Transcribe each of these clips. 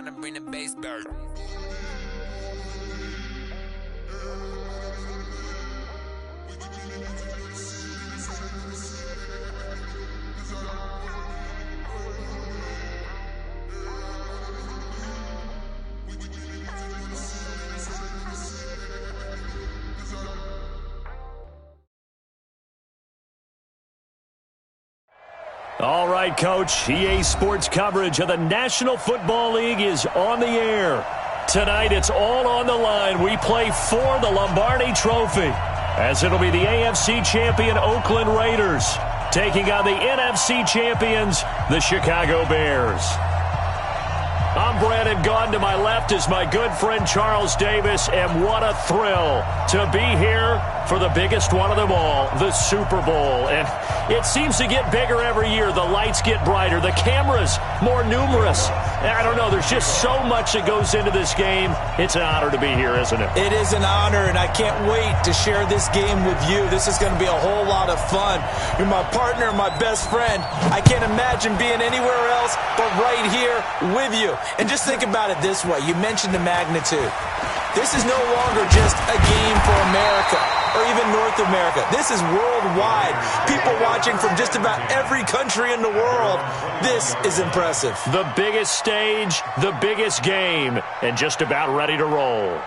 tryna bring the bass back. All right, Coach. EA Sports coverage of the National Football League is on the air. Tonight, it's all on the line. We play for the Lombardi Trophy, as it'll be the AFC champion Oakland Raiders taking on the NFC champions, the Chicago Bears. I'm Brandon Gaughan. To my left is my good friend Charles Davis, and what a thrill to be here for the biggest one of them all, the Super Bowl. And it seems to get bigger every year. The lights get brighter. The cameras more numerous. I don't know. There's just so much that goes into this game. It's an honor to be here, isn't it? It is an honor, and I can't wait to share this game with you. This is going to be a whole lot of fun. You're my partner, my best friend. I can't imagine being anywhere else but right here with you. And just think about it this way. You mentioned the magnitude. This is no longer just a game for America or even North America. This is worldwide. People watching from just about every country in the world. This is impressive. The biggest stage, the biggest game, and just about ready to roll.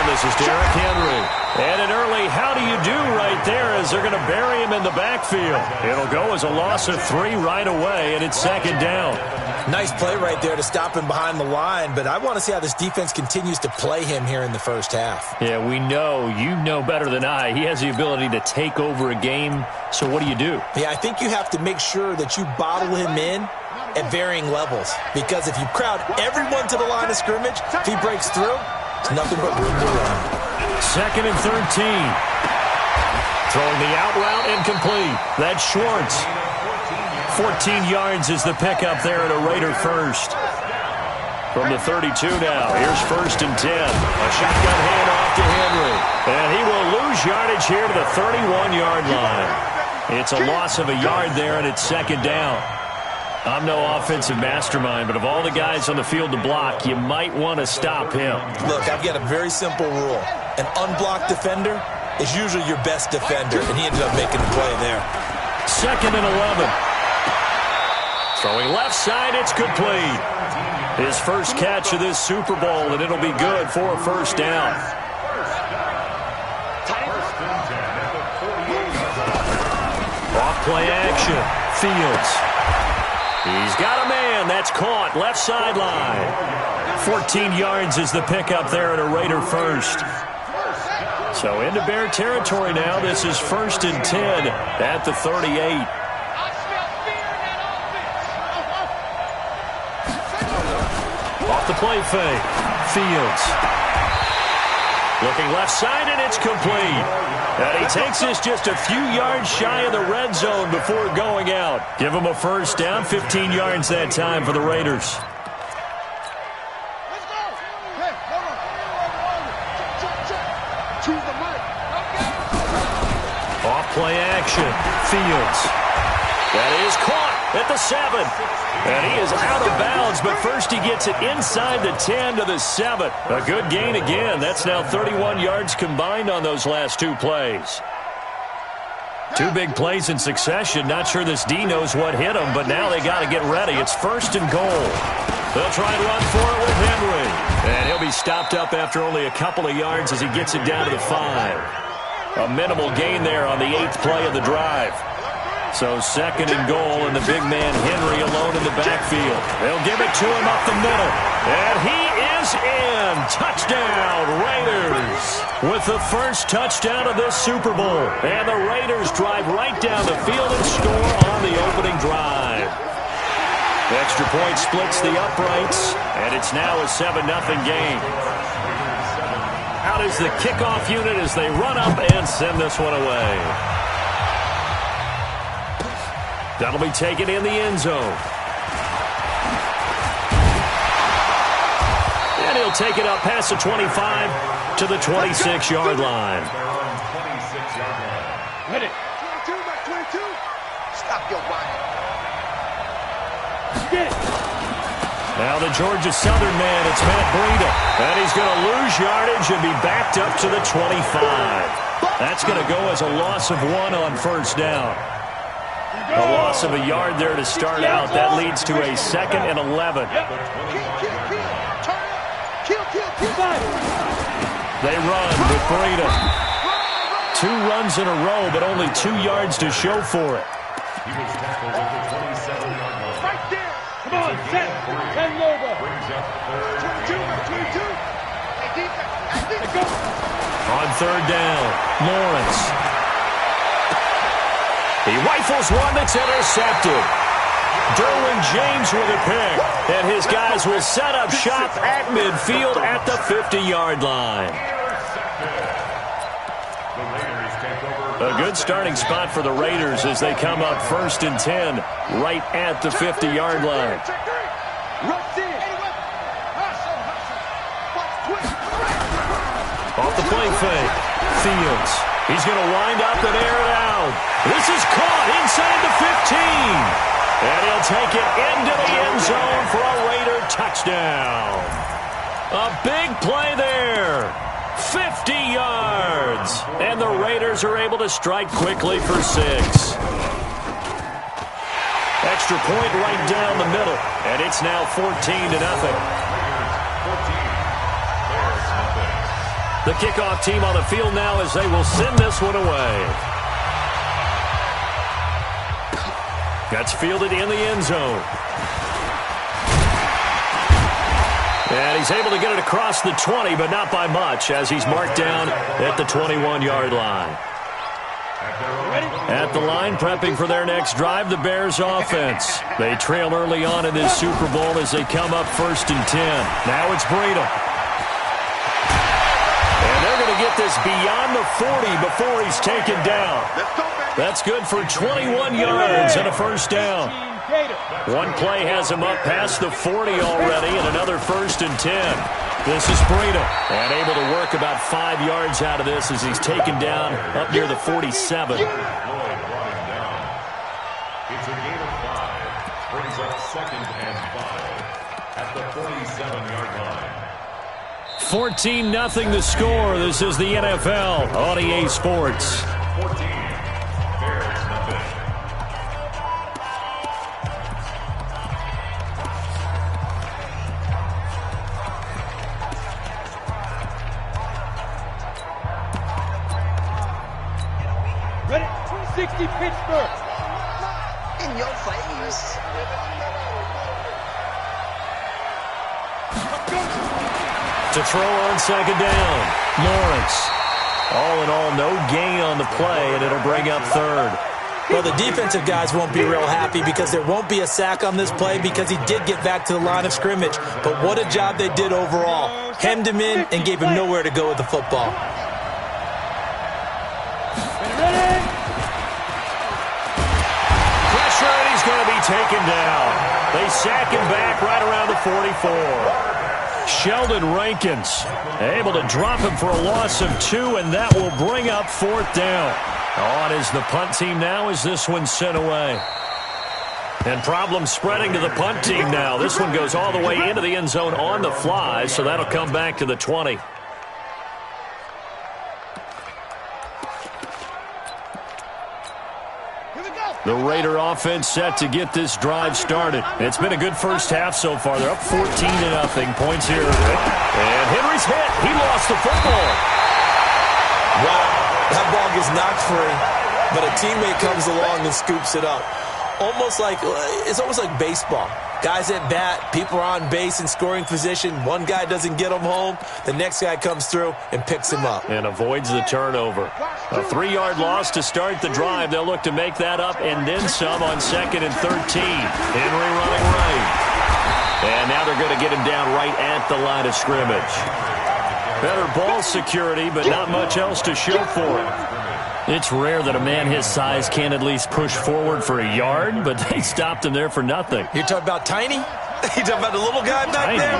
This is Derrick Henry. And an early how do you do right there as they're going to bury him in the backfield. It'll go as a loss of 3 right away, and it's second down. Nice play right there to stop him behind the line, but I want to see how this defense continues to play him here in the first half. Yeah, we know. You know better than I. He has the ability to take over a game, so what do you do? Yeah, I think you have to make sure that you bottle him in at varying levels, because if you crowd everyone to the line of scrimmage, if he breaks through, it's nothing but room to run. Second and 13. Throwing the out route incomplete. That's Schwartz. 14 yards is the pickup there at a Raider first. From the 32 now. Here's first and 10. A shotgun handoff to Henry. And he will lose yardage here to the 31-yard line. It's a loss of a yard there, and it's second down. I'm no offensive mastermind, but of all the guys on the field to block, you might want to stop him. Look, I've got a very simple rule. An unblocked defender is usually your best defender, and he ended up making the play there. Second and 11. Throwing left side, it's complete. His first catch of this Super Bowl, and it'll be good for a first down. Off play action. Fields. He's got a man. That's caught. Left sideline. 14 yards is the pickup there at a Raider first. So into Bear territory now. This is first and 10 at the 38. Off the play fake. Fields. Looking left side, and it's complete. And he takes this just a few yards shy of the red zone before going out. Give him a first down, 15 yards that time for the Raiders. Let's go. Hey, hold on. Choose the mic. Off play action. Fields. That is caught at the 7. And he is out of bounds, but first he gets it inside the 10 to the 7. A good gain again. That's now 31 yards combined on those last 2 plays. 2 big plays in succession. Not sure this D knows what hit him, but now they got to get ready. It's first and goal. They'll try and run for it with Henry. And he'll be stopped up after only a couple of yards as he gets it down to the 5. A minimal gain there on the 8th play of the drive. So second and goal, and the big man Henry alone in the backfield. They'll give it to him up the middle. And he is in. Touchdown, Raiders. With the first touchdown of this Super Bowl. And the Raiders drive right down the field and score on the opening drive. Extra point splits the uprights, and it's now a 7-0 game. Out is the kickoff unit as they run up and send this one away. That'll be taken in the end zone. And he'll take it up past the 25 to the 26-yard line. Hit it. 22, back 22. Stop your body. Get it. Now the Georgia Southern man, it's Matt Breida. And he's going to lose yardage and be backed up to the 25. That's going to go as a loss of 1 on first down. A loss of a yard there to start out. That leads to a 2nd and 11. They run with Breida. 2 runs in a row, but only 2 yards to show for it. He was tackled at the 27-yard line. Right there. Come on, set. 10 over. 22, 22. Hey, defense. Go. On third down, Lawrence. He rifles one that's intercepted. Derwin James with a pick. And his guys will set up shop at midfield at the 50-yard line. A good starting spot for the Raiders as they come up 1st and 10 right at the 50-yard line. Off the play fake, Fields. He's going to wind up and air it out. This is caught inside the 15. And he'll take it into the end zone for a Raider touchdown. A big play there. 50 yards. And the Raiders are able to strike quickly for 6. Extra point right down the middle. And it's now 14-0. The kickoff team on the field now as they will send this one away. That's fielded in the end zone. And he's able to get it across the 20, but not by much, as he's marked down at the 21-yard line. At the line, prepping for their next drive, the Bears offense. They trail early on in this Super Bowl as they come up 1st and 10. Now it's Breida. And they're going to get this beyond the 40 before he's taken down. That's good for 21 yards and a first down. One play has him up past the 40 already, and another 1st and 10. This is Breida, and able to work about 5 yards out of this as he's taken down up near the 47. It's a gain of 5. Brings up 2nd and 5 at the 47-yard line. 14-0 the score. This is the NFL on EA Sports. 14. Bears nothing. Ready? 360 Pittsburgh. In your face. To throw on 2nd down, Lawrence. All in all, no gain on the play, and it'll bring up 3rd. Well, the defensive guys won't be real happy because there won't be a sack on this play because he did get back to the line of scrimmage. But what a job they did overall. Hemmed him in and gave him nowhere to go with the football. Pressure, and he's going to be taken down. They sack him back right around the 44. Sheldon Rankins able to drop him for a loss of 2, and that will bring up 4th down. On is the punt team now as this one's sent away. And problems spreading to the punt team now. This one goes all the way into the end zone on the fly, so that'll come back to the 20. The Raider offense set to get this drive started. It's been a good first half so far. They're up 14-0. Points here. And Henry's hit. He lost the football. Wow, that ball gets knocked free, but a teammate comes along and scoops it up. It's almost like baseball. Guys at bat, people are on base in scoring position. One guy doesn't get him home. The next guy comes through and picks him up. And avoids the turnover. A 3-yard loss to start the drive. They'll look to make that up and then some on 2nd and 13. Henry running right. And now they're going to get him down right at the line of scrimmage. Better ball security, but not much else to show for it. It's rare that a man his size can't at least push forward for a yard, but they stopped him there for nothing. You're talking about tiny? You're talking about the little guy back there?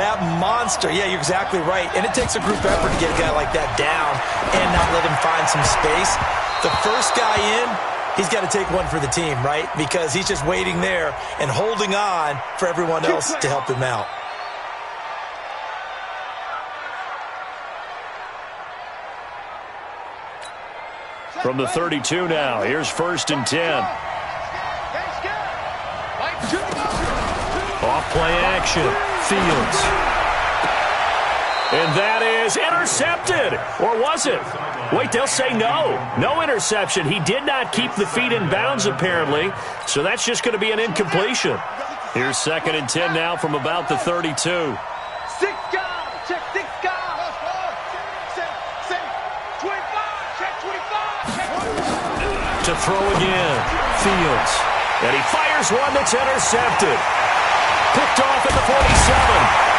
That monster. Yeah, you're exactly right. And it takes a group effort to get a guy like that down and not let him find some space. The first guy in, he's got to take one for the team, right? Because he's just waiting there and holding on for everyone else to help him out. From the 32 now, here's 1st and 10. Off play action, Fields. And that is intercepted. Or was it? Wait, they'll say no. No interception. He did not keep the feet in bounds, apparently. So that's just going to be an incompletion. Here's 2nd and 10 now from about the 32. 6 guys. Check 6 guys. 25. Check 25. To throw again, Fields. And he fires one that's intercepted. Picked off at the 47.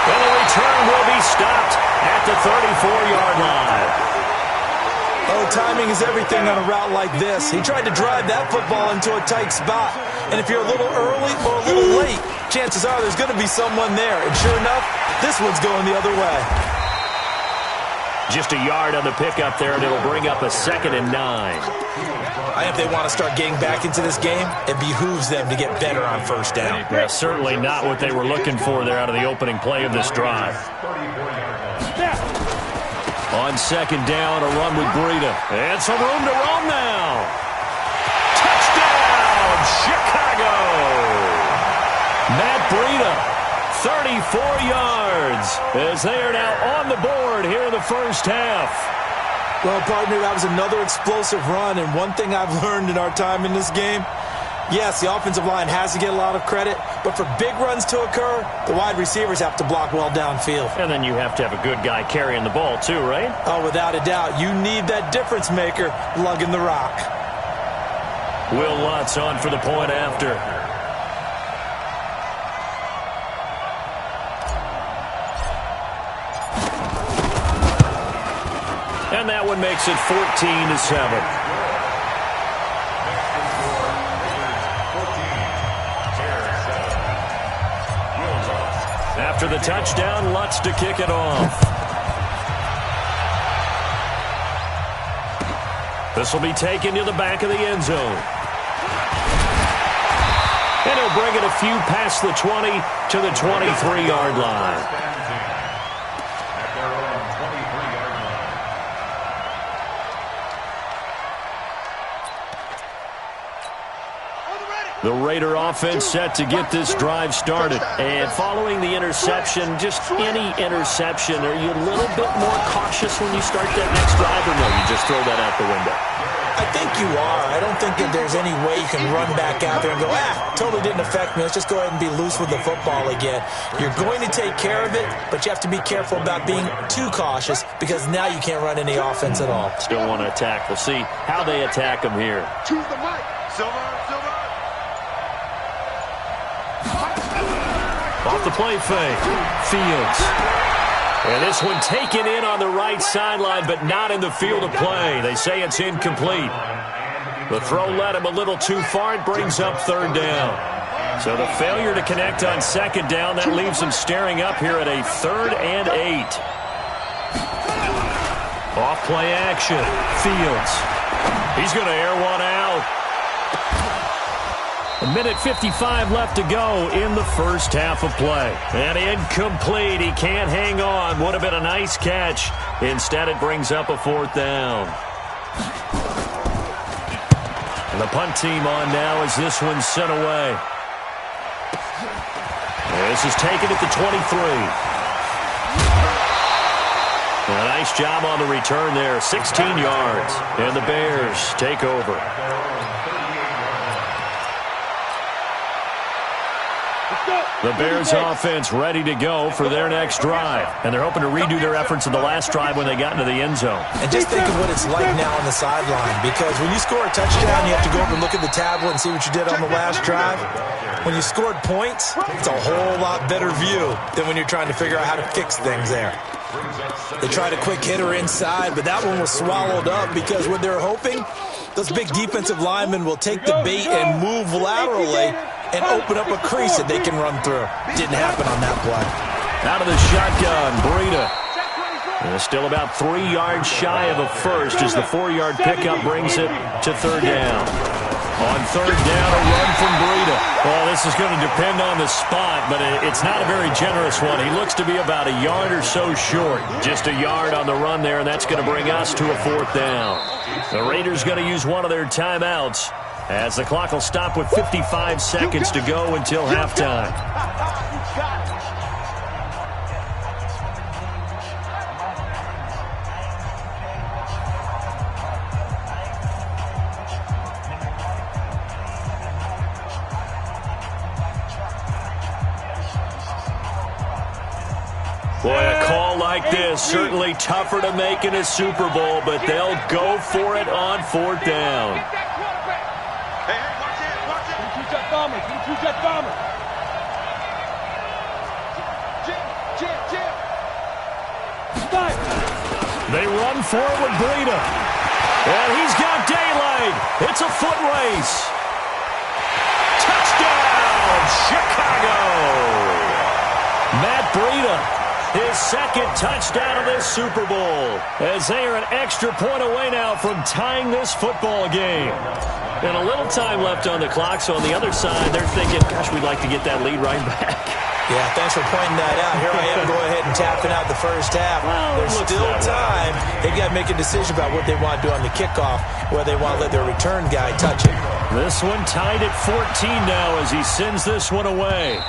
And the return will be stopped at the 34-yard line. Oh, timing is everything on a route like this. He tried to drive that football into a tight spot. And if you're a little early or a little late, chances are there's going to be someone there. And sure enough, this one's going the other way. Just a yard on the pickup there, and it'll bring up a 2nd and 9. I think if they want to start getting back into this game, it behooves them to get better on 1st down. Yeah, certainly not what they were looking for there out of the opening play of this drive. On 2nd down, a run with Breida. And some room to roam now. Touchdown, Chicago! Matt Breida, 34 yards, as they are now on the board here in the 1st half. Well, partner, that was another explosive run, and one thing I've learned in our time in this game, yes, the offensive line has to get a lot of credit, but for big runs to occur, the wide receivers have to block well downfield. And then you have to have a good guy carrying the ball too, right? Oh, without a doubt. You need that difference maker lugging the rock. Will Lutz on for the point after. And that one makes it 14-7. After the touchdown, Lutz to kick it off. This will be taken to the back of the end zone. And he'll bring it a few past the 20 to the 23-yard line. The Raider offense set to get this drive started. And following the interception, just any interception, are you a little bit more cautious when you start that next drive, or no, you just throw that out the window? I think you are. I don't think that there's any way you can run back out there and go, totally didn't affect me. Let's just go ahead and be loose with the football again. You're going to take care of it, but you have to be careful about being too cautious because now you can't run any offense at all. Still want to attack. We'll see how they attack them here. Choose the mic. Silver. Off the play fake, Fields. And this one taken in on the right sideline, but not in the field of play. They say it's incomplete. The throw led him a little too far. It brings up 3rd down. So the failure to connect on 2nd down, that leaves him staring up here at a 3rd and 8. Off play action, Fields. He's going to air one out. 1:55 left to go in the 1st half of play. And incomplete. He can't hang on. Would have been a nice catch. Instead, it brings up a 4th down. And the punt team on now as this one's sent away. This is taken at the 23. A nice job on the return there. 16 yards. And the Bears take over. The Bears offense ready to go for their next drive. And they're hoping to redo their efforts in the last drive when they got into the end zone. And just think of what it's like now on the sideline. Because when you score a touchdown, you have to go over and look at the tablet and see what you did on the last drive. When you scored points, it's a whole lot better view than when you're trying to figure out how to fix things there. They tried a quick hitter inside, but that one was swallowed up because what they're hoping, those big defensive linemen will take the bait and move laterally and open up a crease that they can run through. Didn't happen on that play. Out of the shotgun, Breida. Still about 3 yards shy of a first as the 4-yard pickup brings it to third down. On third down, a run from Breida. Well, this is going to depend on the spot, but it's not a very generous one. He looks to be about a yard or so short. Just a yard on the run there, and that's going to bring us to a fourth down. The Raiders going to use one of their timeouts as the clock will stop with 55 seconds to go until halftime. Boy, a call like this, certainly tougher to make in a Super Bowl, but they'll go for it on fourth down. Hey, watch it, watch it. Two-jet bomber, two-jet bomber. Jim. Stop. They run for it with Breida. And he's got daylight. It's a foot race. Touchdown, Chicago. Matt Breida. His second touchdown of this Super Bowl, as they are an extra point away now from tying this football game. And a little time left on the clock, so on the other side, they're thinking, gosh, we'd like to get that lead right back. Yeah, thanks for pointing that out. Here I am, go ahead and tapping out the first half. Well, there's still time. They've got to make a decision about what they want to do on the kickoff, whether they want to let their return guy touch it. This one tied at 14 now as he sends this one away.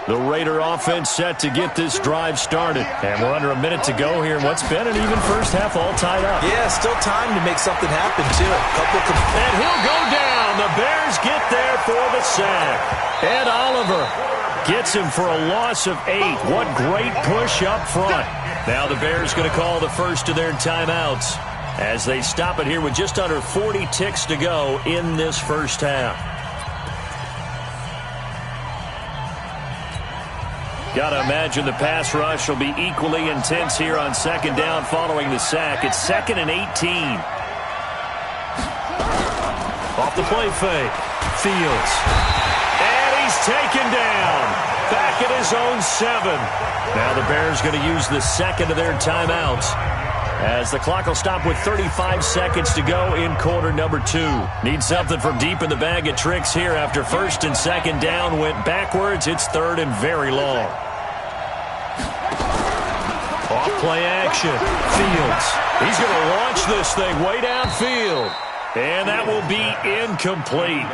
The Raider offense set to get this drive started. And we're under a minute to go here in what's been an even first half all tied up. Yeah, still time to make something happen, too. And he'll go down. The Bears get there for the sack. Ed Oliver gets him for a loss of 8. What great push up front. Now the Bears going to call the first of their timeouts as they stop it here with just under 40 ticks to go in this first half. Got to imagine the pass rush will be equally intense here on second down following the sack. It's 2nd and 18. Off the play fake. Fields. And he's taken down. Back at his own 7. Now the Bears going to use the second of their timeouts as the clock will stop with 35 seconds to go in quarter number 2. Need something from deep in the bag of tricks here after first and second down went backwards. It's third and very long. Off play action. Fields. He's going to launch this thing way downfield. And that will be incomplete.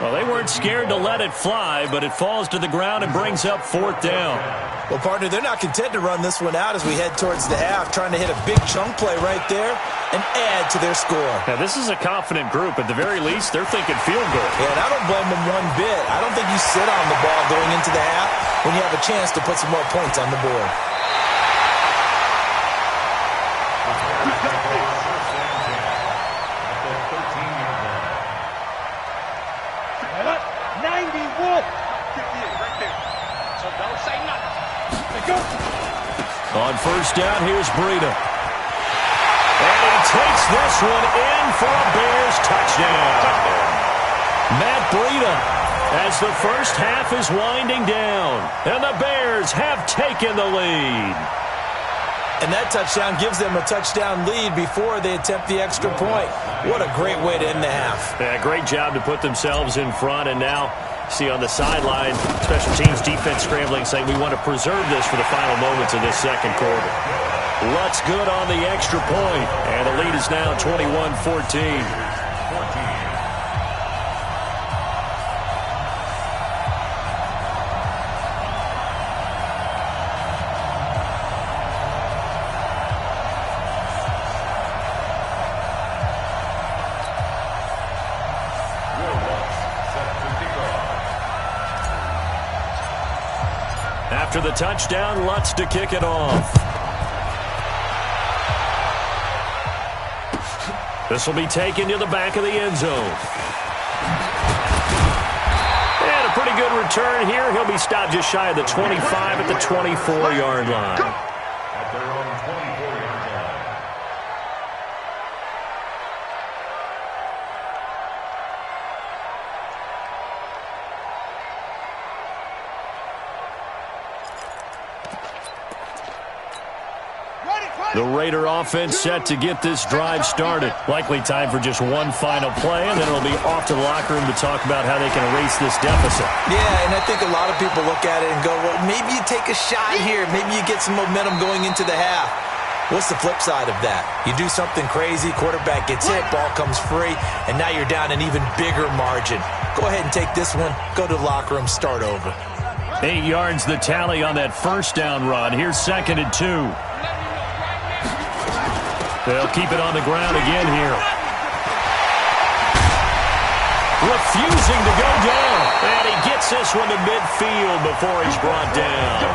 Well, they weren't scared to let it fly, but it falls to the ground and brings up fourth down. Well, partner, they're not content to run this one out as we head towards the half, trying to hit a big chunk play right there and add to their score. Now, this is a confident group. At the very least, they're thinking field goal. Yeah, and I don't blame them one bit. I don't think you sit on the ball going into the half when you have a chance to put some more points on the board. On first down, here's Breida. And he takes this one in for a Bears touchdown. Matt Breida as the first half is winding down. And the Bears have taken the lead. And that touchdown gives them a touchdown lead before they attempt the extra point. What a great way to end the half. Yeah, great job to put themselves in front, and now see on the sideline, special teams defense scrambling, saying we want to preserve this for the final moments of this second quarter. Lutz good on the extra point, and the lead is now 21-14. After the touchdown, Lutz to kick it off. This will be taken to the back of the end zone. And a pretty good return here. He'll be stopped just shy of the 25 at the 24-yard line. At their own 24-yard line. The Raider offense set to get this drive started. Likely time for just one final play, and then it'll be off to the locker room to talk about how they can erase this deficit. Yeah, and I think a lot of people look at it and go, well, maybe you take a shot here. Maybe you get some momentum going into the half. What's the flip side of that? You do something crazy, quarterback gets hit, ball comes free, and now you're down an even bigger margin. Go ahead and take this one, go to the locker room, start over. 8 yards the tally on that first down run. Here's 2nd and 2. They'll keep it on the ground again here. Refusing to go down. And he gets this one to midfield before he's brought down.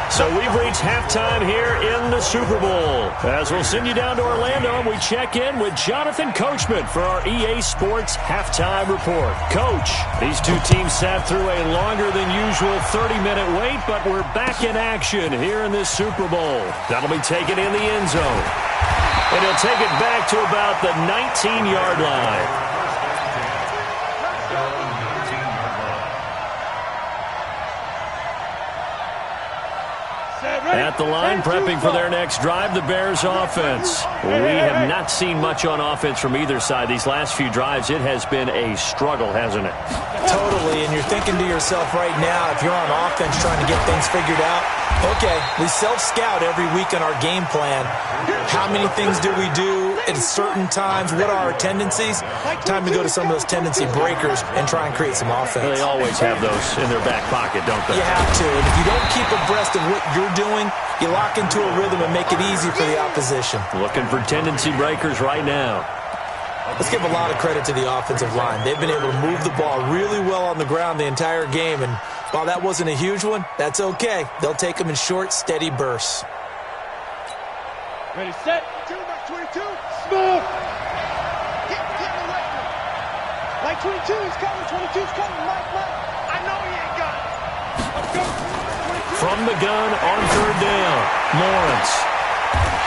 So we've reached halftime here in the Super Bowl. As we'll send you down to Orlando, and we check in with Jonathan Coachman for our EA Sports Halftime Report. Coach, these two teams sat through a longer than usual 30-minute wait, but we're back in action here in this Super Bowl. That'll be taken in the end zone. And he'll take it back to about the 19-yard line. At the line, prepping for their next drive, the Bears offense. We have not seen much on offense from either side. These last few drives, it has been a struggle, hasn't it? Totally, and you're thinking to yourself right now, if you're on offense trying to get things figured out, okay, we self-scout every week on our game plan. How many things do we do at certain times? What are our tendencies? Time to go to some of those tendency breakers and try and create some offense. They always have those in their back pocket, don't they? You have to, and if you don't keep abreast of what you're doing, you lock into a rhythm and make it easy for the opposition. Looking for tendency breakers right now. Let's give a lot of credit to the offensive line. They've been able to move the ball really well on the ground the entire game, and while that wasn't a huge one, that's okay. They'll take them in short, steady bursts. Ready, set. 22, smooth. Get away from him. Like 22, he's coming. 22's coming. Mike. I know he ain't got it. Let's go. 22. From the gun on 3rd down, Lawrence.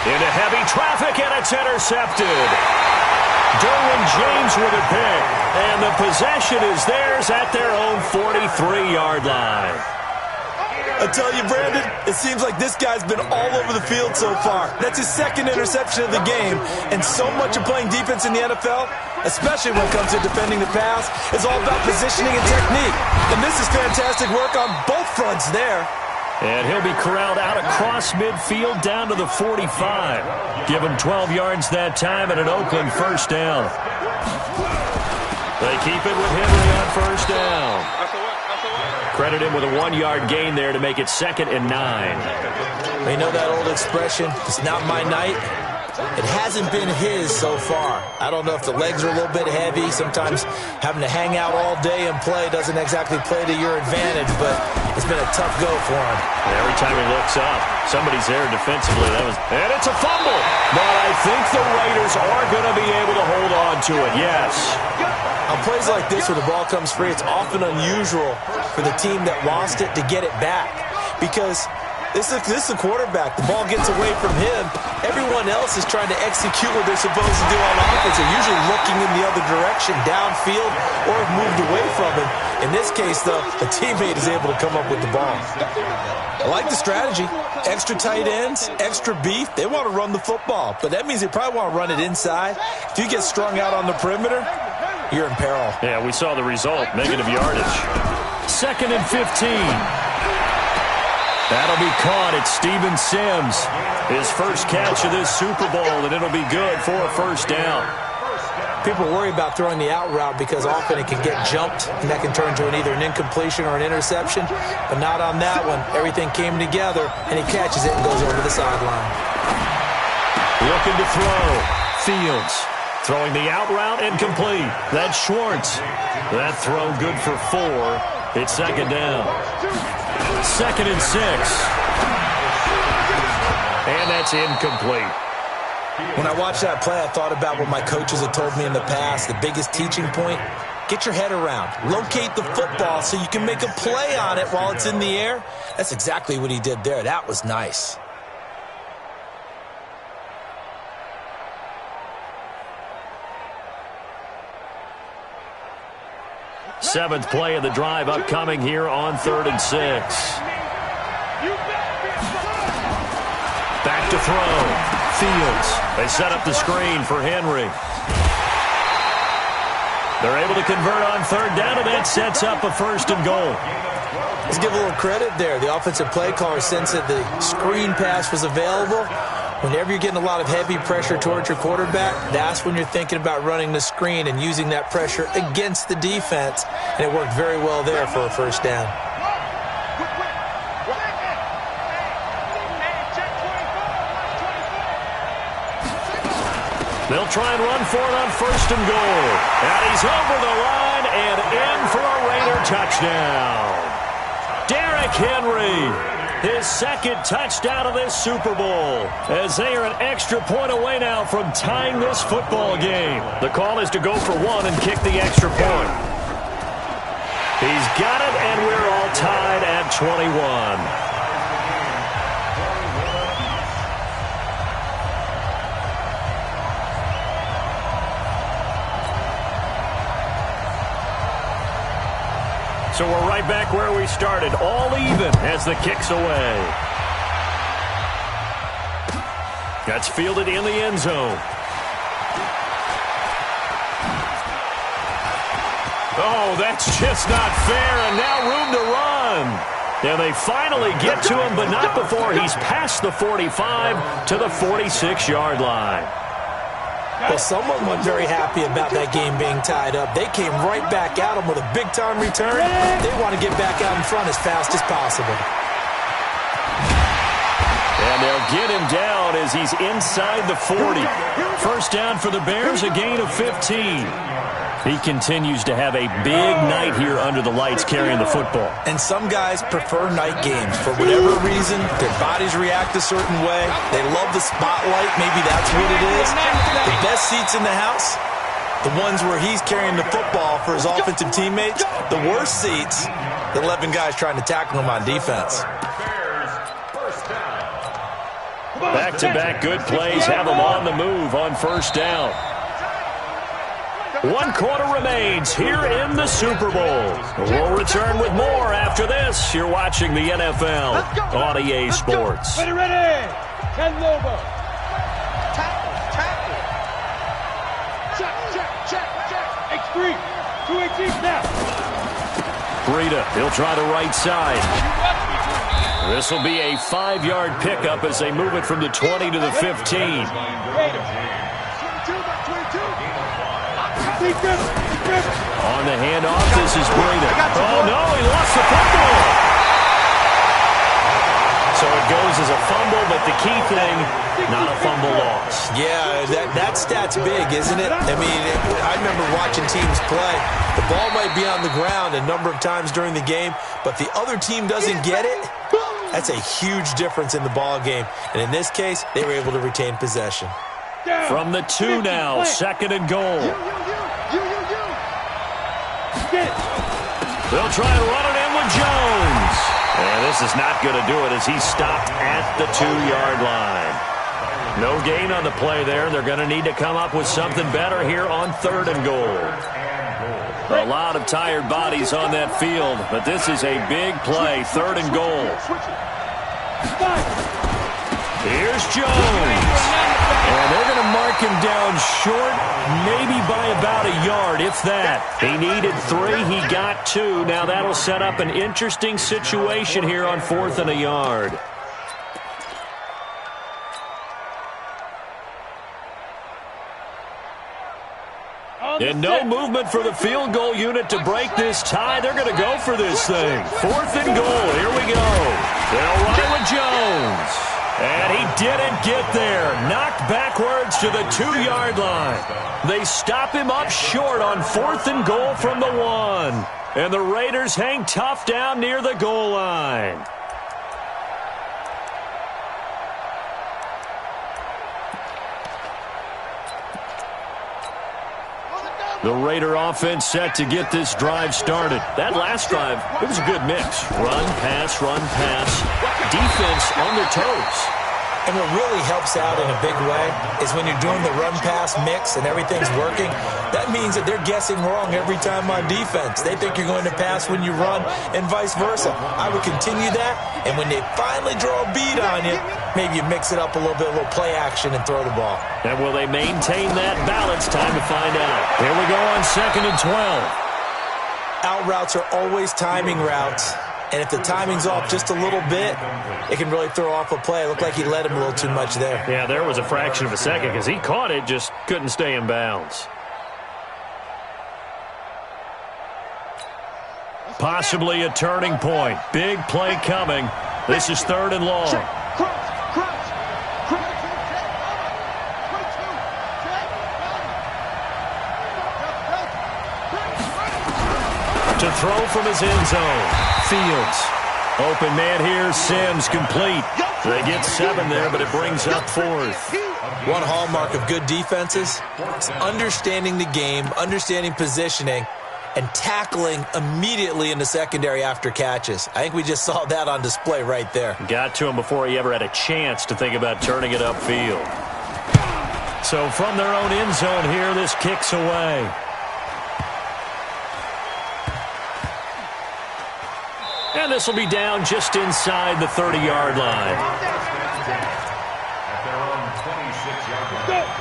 Into heavy traffic, and it's intercepted. Derwin James with a pick, and the possession is theirs at their own 43-yard line. I tell you, Brandon, it seems like this guy's been all over the field so far. That's his 2nd interception of the game, and so much of playing defense in the NFL, especially when it comes to defending the pass, is all about positioning and technique. And this is fantastic work on both fronts there. And he'll be corralled out across midfield down to the 45. Give him 12 yards that time and an Oakland first down. They keep it with Henry on first down. Credit him with a 1-yard gain there to make it 2nd and 9. You know that old expression, it's not my night? It hasn't been his so far. I don't know if the legs are a little bit heavy. Sometimes having to hang out all day and play doesn't exactly play to your advantage, but it's been a tough go for him. Every time he looks up, somebody's there defensively. And it's a fumble. But I think the Raiders are going to be able to hold on to it, yes. On plays like this where the ball comes free, it's often unusual for the team that lost it to get it back because this is a quarterback. The ball gets away from him. Everyone else is trying to execute what they're supposed to do on offense. They're usually looking in the other direction, downfield, or have moved away from him. In this case, though, the teammate is able to come up with the ball. I like the strategy. Extra tight ends, extra beef. They want to run the football, but that means they probably want to run it inside. If you get strung out on the perimeter, you're in peril. Yeah, we saw the result, negative yardage. 2nd and 15. That'll be caught at Steven Sims. His first catch of this Super Bowl, and it'll be good for a first down. People worry about throwing the out route because often it can get jumped, and that can turn to either an incompletion or an interception, but not on that one. Everything came together, and he catches it and goes over the sideline. Looking to throw. Fields throwing the out route incomplete. That's Schwartz. That throw good for 4. It's second down. 2nd and 6. And that's incomplete. When I watched that play, I thought about what my coaches had told me in the past. The biggest teaching point, get your head around. Locate the football so you can make a play on it while it's in the air. That's exactly what he did there. That was nice. Seventh play of the drive upcoming here on 3rd and 6. Back to throw. Fields. They set up the screen for Henry. They're able to convert on 3rd down, and that sets up a 1st and goal. Let's give a little credit there. The offensive play caller sensed that the screen pass was available. Whenever you're getting a lot of heavy pressure towards your quarterback, that's when you're thinking about running the screen and using that pressure against the defense. And it worked very well there for a 1st down. They'll try and run for it on 1st and goal. And he's over the line and in for a Raider touchdown. Derrick Henry, his 2nd touchdown of this Super Bowl, as they are an extra point away now from tying this football game. The call is to go for 1 and kick the extra point. He's got it, and we're all tied at 21. So we're right back where we started, all even as the kick's away. That's fielded in the end zone. Oh, that's just not fair, and now room to run. And they finally get to him, but not before he's past the 45 to the 46-yard line. Well, someone wasn't very happy about that game being tied up. They came right back at him with a big-time return. They want to get back out in front as fast as possible. And they'll get him down as he's inside the 40. 1st down for the Bears, a gain of 15. He continues to have a big night here under the lights carrying the football. And some guys prefer night games. For whatever reason, their bodies react a certain way. They love the spotlight. Maybe that's what it is. The best seats in the house, the ones where he's carrying the football for his offensive teammates. The worst seats, the 11 guys trying to tackle him on defense. Back-to-back good plays have them on the move on 1st down. 1 quarter remains here in the Super Bowl. We'll return with more after this. You're watching the NFL on EA Sports. Ready. 10 Lobo. Tackle. Check. X3. 218 now. Breida, he'll try the right side. This will be a 5-yard pickup as they move it from the 20 to the 15. On the handoff, this is Breida. Oh, no, he lost the football. So it goes as a fumble, but the key thing, not a fumble loss. Yeah, that stat's big, isn't it? I mean, I remember watching teams play. The ball might be on the ground a number of times during the game, but the other team doesn't get it. That's a huge difference in the ball game. And in this case, they were able to retain possession. From the 2 now, 2nd and goal. They'll try and run it in with Jones. And this is not going to do it as he's stopped at the 2-yard line. No gain on the play there. They're going to need to come up with something better here on 3rd and goal. A lot of tired bodies on that field, but this is a big play, 3rd and goal. Here's Jones. And they're going to mark him down short, maybe by about a yard, if that. He needed 3, he got 2. Now that'll set up an interesting situation here on 4th and a yard. And no movement for the field goal unit to break this tie. They're going to go for this thing. 4th and goal. Here we go. They'll run it with Jones. And he didn't get there. Knocked backwards to the 2-yard line. They stop him up short on 4th and goal from the 1. And the Raiders hang tough down near the goal line. The Raider offense set to get this drive started. That last drive, it was a good mix. Run, pass, defense on their toes. And what really helps out in a big way is when you're doing the run-pass mix and everything's working, that means that they're guessing wrong every time on defense. They think you're going to pass when you run and vice versa. I would continue that, and when they finally draw a bead on you, maybe you mix it up a little bit, a little play action, and throw the ball. And will they maintain that balance? Time to find out. Here we go on 2nd and 12. Out routes are always timing routes. And if the timing's off just a little bit, it can really throw off a play. It looked like he let him a little too much there. Yeah, there was a fraction of a second because he caught it, just couldn't stay in bounds. Possibly a turning point. Big play coming. This is 3rd and long. To throw from his end zone. Fields. Open man here. Sims complete. They get 7 there, but it brings up 4th. One hallmark of good defenses is understanding the game, understanding positioning, and tackling immediately in the secondary after catches. I think we just saw that on display right there. Got to him before he ever had a chance to think about turning it upfield. So from their own end zone here, this kicks away. And this will be down just inside the 30-yard line.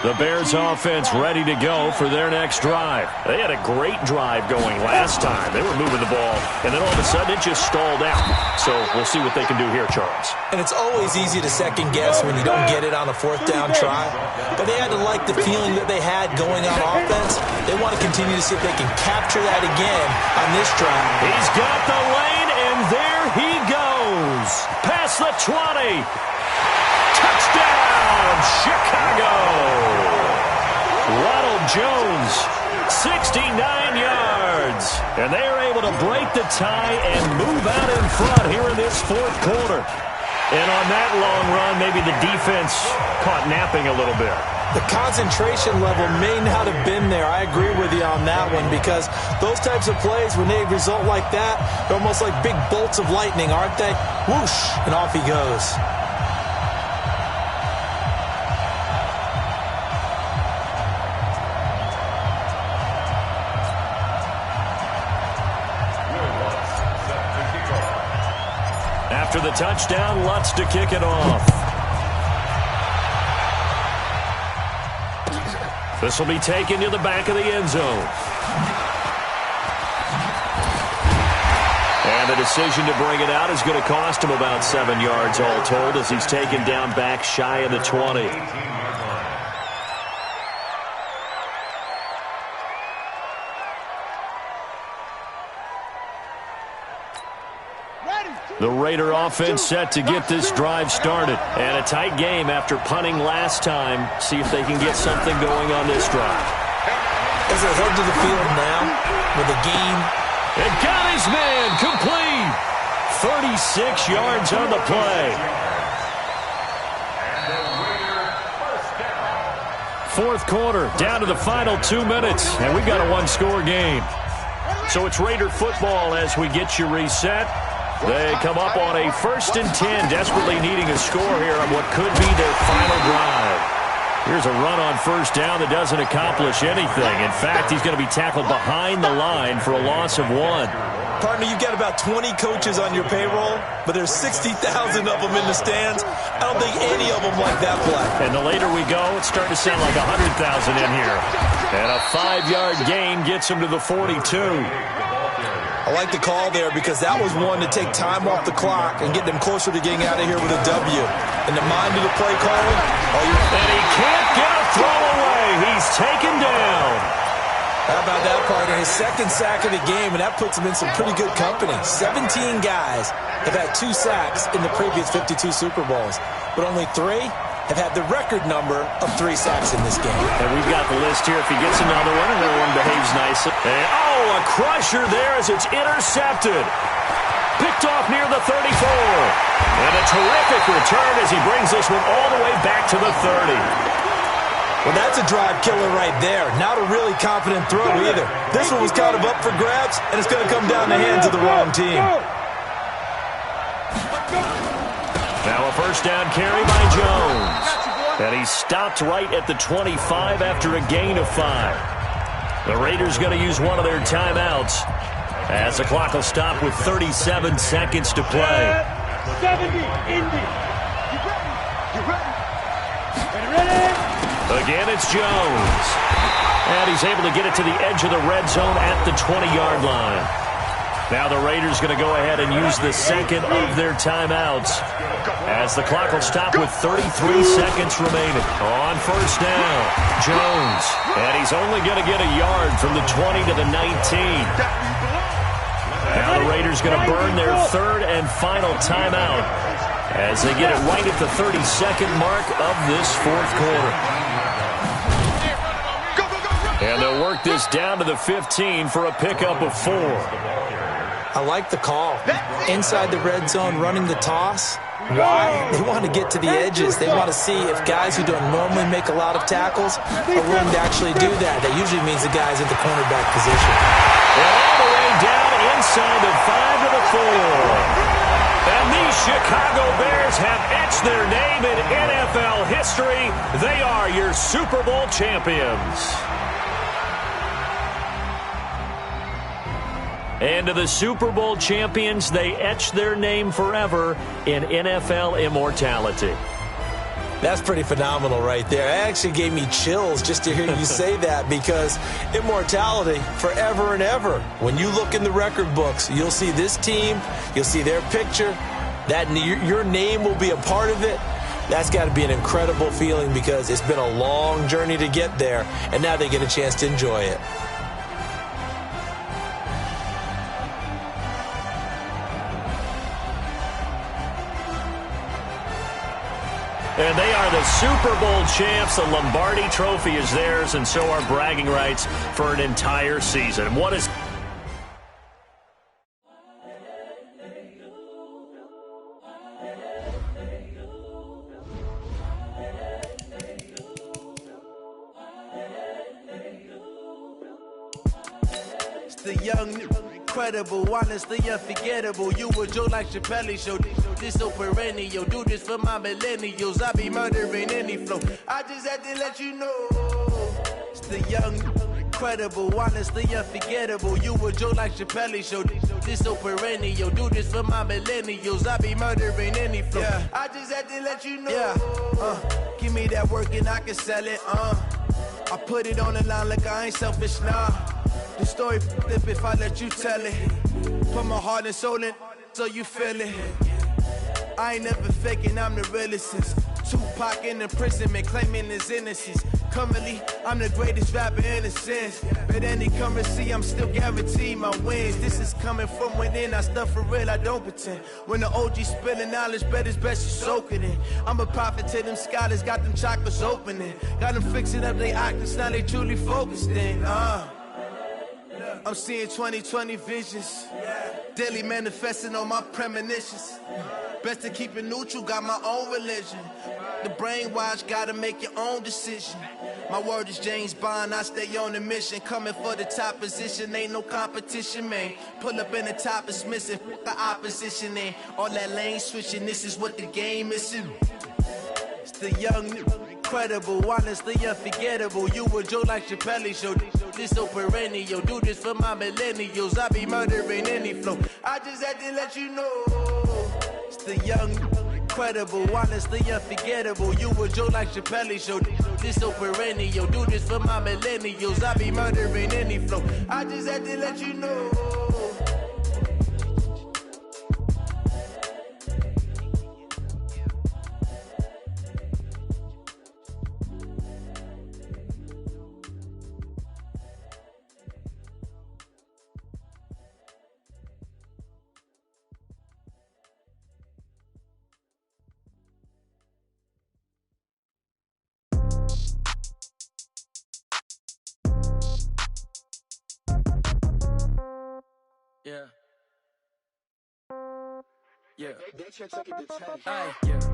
The Bears offense ready to go for their next drive. They had a great drive going last time. They were moving the ball, and then all of a sudden it just stalled out. So we'll see what they can do here, Charles. And it's always easy to second guess when you don't get it on a 4th down try. But they had to like the feeling that they had going on offense. They want to continue to see if they can capture that again on this drive. He's got the lane, and there he goes. Past the 20. Touchdown, Chicago. Ronald Jones, 69 yards. And they are able to break the tie and move out in front here in this 4th quarter. And on that long run, maybe the defense caught napping a little bit. The concentration level may not have been there. I agree with you on that one because those types of plays, when they result like that, they're almost like big bolts of lightning, aren't they? Whoosh, and off he goes. After the touchdown, Lutz to kick it off. This will be taken to the back of the end zone. And the decision to bring it out is going to cost him about 7 yards all told as he's taken down back shy of the 20. The Raider offense set to get this drive started. And a tight game after punting last time. See if they can get something going on this drive. As they head to the field now with a gain. And got his man complete. 36 yards on the play. 4th quarter, down to the final 2 minutes. And we've got a one-score game. So it's Raider football as we get you reset. They come up on a 1st and 10, desperately needing a score here on what could be their final drive. Here's a run on 1st down that doesn't accomplish anything. In fact, he's going to be tackled behind the line for a loss of 1. Partner, you've got about 20 coaches on your payroll, but there's 60,000 of them in the stands. I don't think any of them like that play. And the later we go, it's starting to sound like 100,000 in here. And a 5-yard gain gets him to the 42. I like the call there because that was one to take time off the clock and get them closer to getting out of here with a W. In the mind of the play caller, and he can't get a throw away. He's taken down. How about that, partner? His second sack of the game, and that puts him in some pretty good company. 17 guys have had 2 sacks in the previous 52 Super Bowls, but only 3 have had the record number of 3 sacks in this game. And we've got the list here. If he gets another one, and everyone behaves nicely. And, a crusher there as it's intercepted. Picked off near the 34. And a terrific return as he brings this one all the way back to the 30. Well, that's a drive killer right there. Not a really confident throw either. This one was kind of up for grabs, and it's going to come down the hands of the wrong team. Now a first down carry by Jones. And he stopped right at the 25 after a gain of 5. The Raiders going to use one of their timeouts as the clock will stop with 37 seconds to play. 70, Indy. You ready? Again, it's Jones. And he's able to get it to the edge of the red zone at the 20-yard line. Now the Raiders going to go ahead and use the second of their timeouts as the clock will stop with 33 seconds remaining. On first down, Jones. And he's only going to get a yard from the 20 to the 19. Now the Raiders going to burn their third and final timeout as they get it right at the 32nd mark of this fourth quarter. And they'll work this down to the 15 for a pickup of 4. I like the call. Inside the red zone, running the toss. Why? They want to get to the edges. They want to see if guys who don't normally make a lot of tackles are willing to actually do that. That usually means the guy's at the cornerback position. And all the way down inside the 5 to the 4. And these Chicago Bears have etched their name in NFL history. They are your Super Bowl champions. And to the Super Bowl champions, they etch their name forever in NFL immortality. That's pretty phenomenal right there. It actually gave me chills just to hear you say that, because immortality forever and ever. When you look in the record books, you'll see this team, you'll see their picture, that your name will be a part of it. That's got to be an incredible feeling, because it's been a long journey to get there, and now they get a chance to enjoy it. And they are the Super Bowl champs. The Lombardi Trophy is theirs, and so are bragging rights for an entire season. What is... It's the young, incredible, honestly unforgettable. You were Joe like Chappelle show. This so perennial. Do this for my millennials. I be murdering any flow. I just had to let you know. It's the young, incredible, honestly unforgettable. You were Joe like Chappelle show. This so perennial. Do this for my millennials. I be murdering any flow. Yeah. I just had to let you know. Yeah. Give me that work and I can sell it. I put it on the line like I ain't selfish, nah. The story flip if I let you tell it. Put my heart and soul in so you feel it. I ain't never faking, I'm the realest since Tupac in imprisonment, claiming his innocence. Currently, I'm the greatest rapper in a sense. But any currency, I'm still guaranteed my wins. This is coming from within, I stuff for real, I don't pretend. When the OG spilling knowledge, bet it's best you soak it in. I'm a prophet to them scholars, got them chakras opening. Got them fixing up they octaves, now they truly focused in. I'm seeing 2020 visions. Daily manifesting on my premonitions. Best to keep it neutral, got my own religion. The brainwash, gotta make your own decision. My word is James Bond, I stay on the mission. Coming for the top position, ain't no competition, man. Pull up in the top, it's missing, the opposition, ain't all that lane switching, this is what the game is. It's the young, incredible, honestly unforgettable. You were Joe like Chappelle show. This so perennial. Do this for my millennials. I be murdering any flow. I just had to let you know. It's the young, incredible, honestly unforgettable. You were Joe like Chappelle show. This so perennial. Do this for my millennials. I be murdering any flow. I just had to let you know. Yeah. Yeah.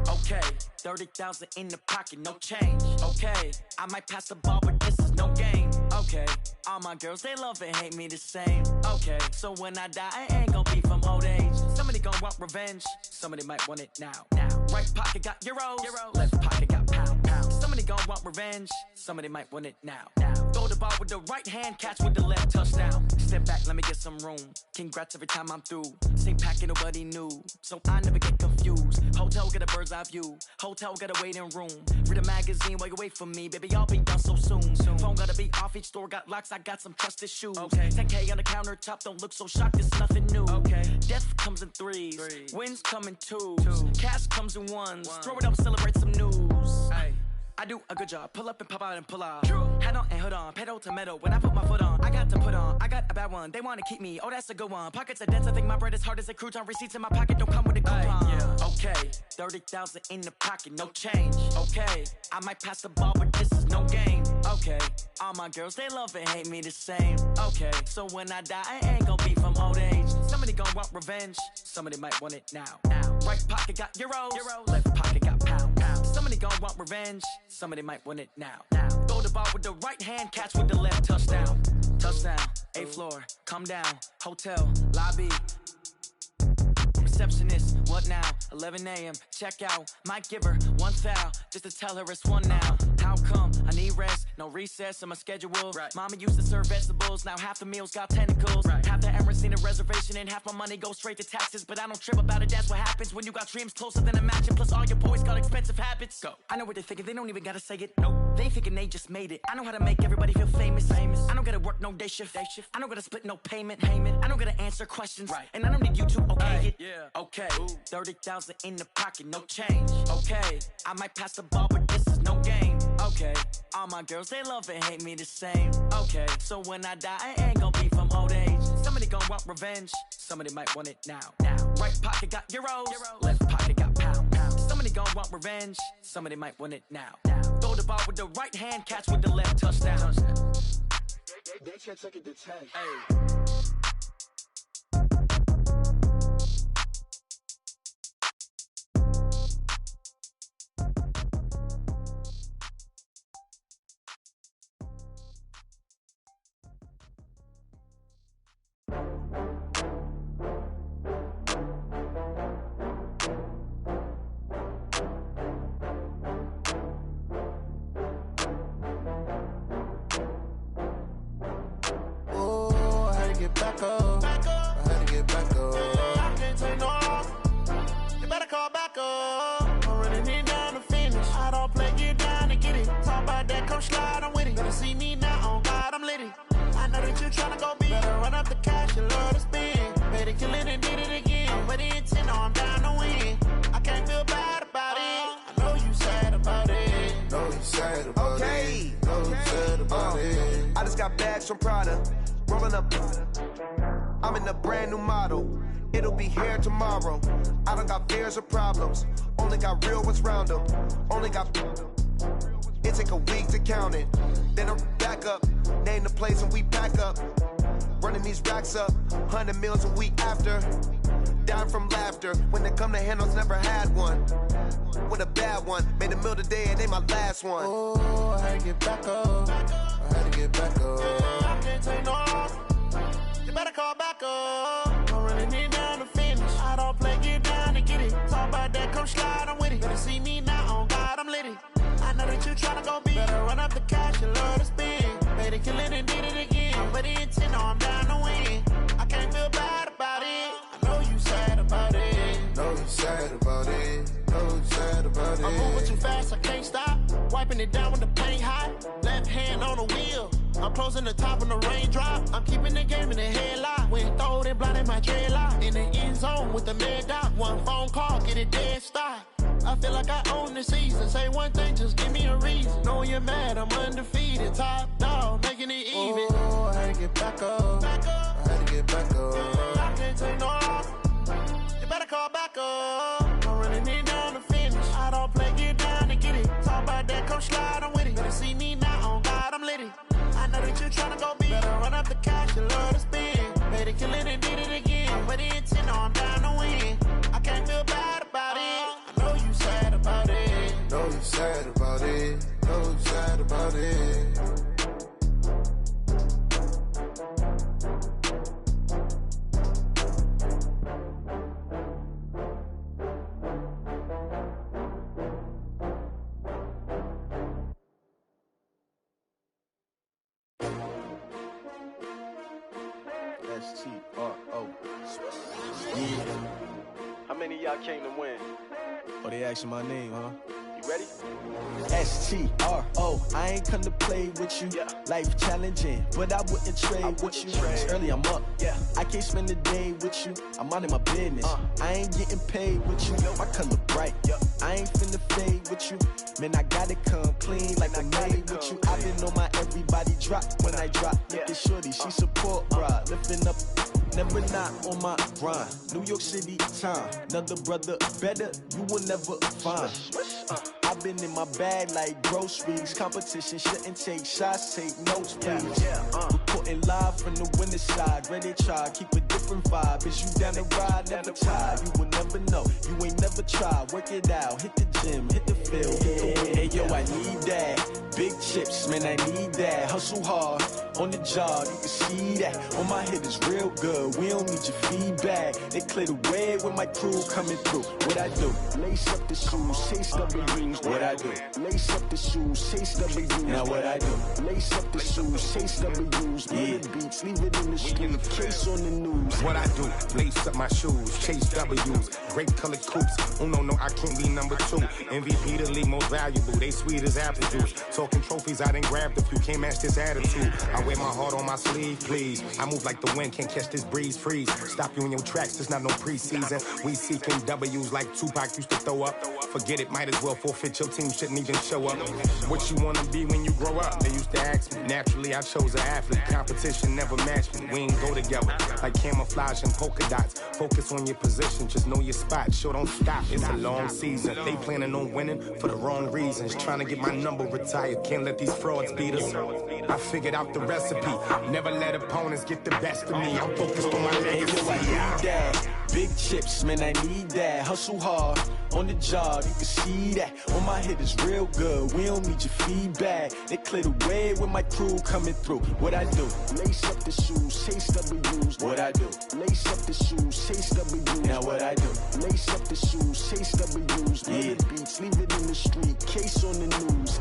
Okay, 30,000 in the pocket, no change. Okay, I might pass the ball, but this is no game. Okay, all my girls, they love and hate me the same. Okay, so when I die, I ain't gonna be from old age. Somebody gon' want revenge, somebody might want it now. Right pocket got euros, left pocket got pound. Somebody gon' want revenge, somebody might want it now. Throw the ball with the right hand, catch with the left, touchdown. Step back, let me get some room. Congrats every time I'm through. Same packet, nobody knew, so I never get confused. Hotel get a bird's eye view. Hotel got a waiting room. Read a magazine while you wait for me, baby. I'll be done so soon. Phone gotta be off. Each store got locks. I got some trusted shoes. Okay. 10K on the countertop. Don't look so shocked. It's nothing new. Okay. Death comes in threes. Wins come in twos. Cash comes in ones. Throw it up, celebrate some news. Hey. I do a good job. Pull up and pop out and pull out. Head on and hood on. Pedal to metal. When I put my foot on, I got to put on. I got a bad one. They want to keep me. Oh, that's a good one. Pockets are dense. I think my bread is hard as a crouton. Receipts in my pocket don't come with a coupon. Okay, 30,000 in the pocket, no change. Okay, I might pass the ball, but this is no game. Okay, all my girls, they love and hate me the same. Okay, so when I die, I ain't gonna be from old age. Somebody gon' want revenge. Somebody might want it now. Right pocket got euros. Left pocket got pound. Somebody gon' want revenge. Somebody might want it now. Throw the ball with the right hand, catch with the left, touchdown. Touchdown, 8th floor, come down, hotel, lobby. Receptionist, what now? 11 a.m., check out. Might give her one foul, just to tell her it's one now. How come? I need rest, no recess in my schedule. Mama used to serve vegetables, now half the meals got tentacles. Half the errands need a reservation and half my money goes straight to taxes. But I don't trip about it, that's what happens when you got dreams closer than a match. And plus all your boys got expensive habits. Go. I know what they're thinking, they don't even gotta say it. Nope. They ain't thinking they just made it. I know how to make everybody feel famous. I don't gotta work no day shift. I don't gotta split no payment. I don't gotta answer questions. And I don't need you to okay it. Okay, 30,000 in the pocket, no change. Okay, I might pass the ball, but this is no game. Okay, all my girls, they love and hate me the same. Okay, so when I die, I ain't gonna be from old age. Somebody gon' want revenge, somebody might want it now. Right pocket got euros, left pocket got pound. Somebody gon' want revenge, somebody might want it now. Throw the ball with the right hand, catch with the left, touchdown. They can't take it to 10. From Prada, rolling up. I'm in a brand new model. It'll be here tomorrow. I don't got fears or problems. Only got real ones round them. Only got. It take a week to count it. Then I'm back up. Name the place and we pack up. Running these racks up. 100 meals a week after. Dying from laughter. When it come to handles, never had one. With a bad one. Made a meal today and ain't my last one. Oh, I had to get back up. I had to get back up. I can't take no loss. You better call back up. I'm running it down to finish. I don't play, get down to get it. Talk about that, come slide, I'm with it. Better see me now, on God, I'm litty. I know that you tryna go big. Better run up the cash, you love to spend. Better kill it and did it again. I'm ready intent, no, I'm down to win. I can't feel bad about it. I know you sad about it. Know you sad about it. Know you sad about it. I'm moving too fast, I can't stop. Wiping it down when the paint hot. Left hand on the wheel. I'm closing the top when the raindrop. I'm keeping the game in the headlock. When throwed and blinded my dreadlock. In the end zone with the mad dot. One phone call, get it dead stop. I feel like I own the season. Say one thing, just give me a reason. Knowing you're mad, I'm undefeated. Top dog, making it even. Oh, I had to get back up. I had to get back up. I can't take no loss. You better call back up. I'm running it down to finish. I don't play, get down to get it. Talk about that, come slide, I'm with it. Better see me now, on God, I'm litty. I know that you tryna go big. Better run up the cash, you love to spend. Better kill it and did it again. But the intent, no, I'm down to win. I can't feel bad about it. I know you sad about it. Know you sad about it. Know you sad about it. S-T-R-O. Yeah. How many of y'all came to win? Oh, they asking my name, huh? You ready? S-T-R-O. I ain't come to play with you. Yeah. Life challenging, but I wouldn't trade with you. It's early, I'm up. Yeah. I can't spend the day with you. I'm minding my business. I ain't getting paid with you. My color bright. I ain't finna fade with you. Man, I gotta come clean like I'm made with you. I've been on my everybody drop when I drop. Look at shorty, she support ride. Lifting up, never not on my grind. New York City time. Another brother better, you will never find. I've been in my bag like groceries. Competition shouldn't take shots, take notes, please. Reporting live from the winter side. Ready to try, keep a different vibe. Is you down the ride, never tired. You will never know, you ain't never tried. Work it out, hit the gym, hit the field. Hey yo, I need that. Big chips, man, I need that. Hustle hard, on the job, you can see that. On my head is real good, we don't need your feedback. They clear the way with my crew coming through. What I do? Lace up the shoes, chase W's. What I do? Lace up the shoes, chase W's. Now what I do? Lace up the shoes, chase W's. Yeah. Beats, leave it in the street, case on the news. What I do? Lace up my shoes, chase W's. Grape colored coops. Oh no, I can't be number 2. MVP the league most valuable. They sweet as apple juice. Talking trophies, I didn't grab the few. Can't match this attitude. I wear my heart on my sleeve, please. I move like the wind, can't catch this breeze, freeze. Stop you in your tracks, there's not no preseason. We seeking W's like Tupac used to throw up. Forget it, might as well forfeit. Your team shouldn't even show up. What you wanna be when you grow up? They used to ask me. Naturally, I chose an athlete. Competition never matched me. We ain't go together like camouflage and polka dots. Focus on your position, just know your spot. Sure, don't stop. It's a long season. They planning on winning for the wrong reasons. Trying to get my number retired. Can't let these frauds beat us. I figured out the recipe. Never let opponents get the best of me. I'm focused on my legacy. I need that. Big chips, man, I need that. Hustle hard, on the job, you can see that. On my head is real good, we don't need your feedback. They clear the way with my crew coming through. What I do? Lace up the shoes, chase W's. What I do? Lace up the shoes, chase W's. Now what I do? Lace up the shoes, chase W's. Yeah. Beats, leave it in the street, case on the news.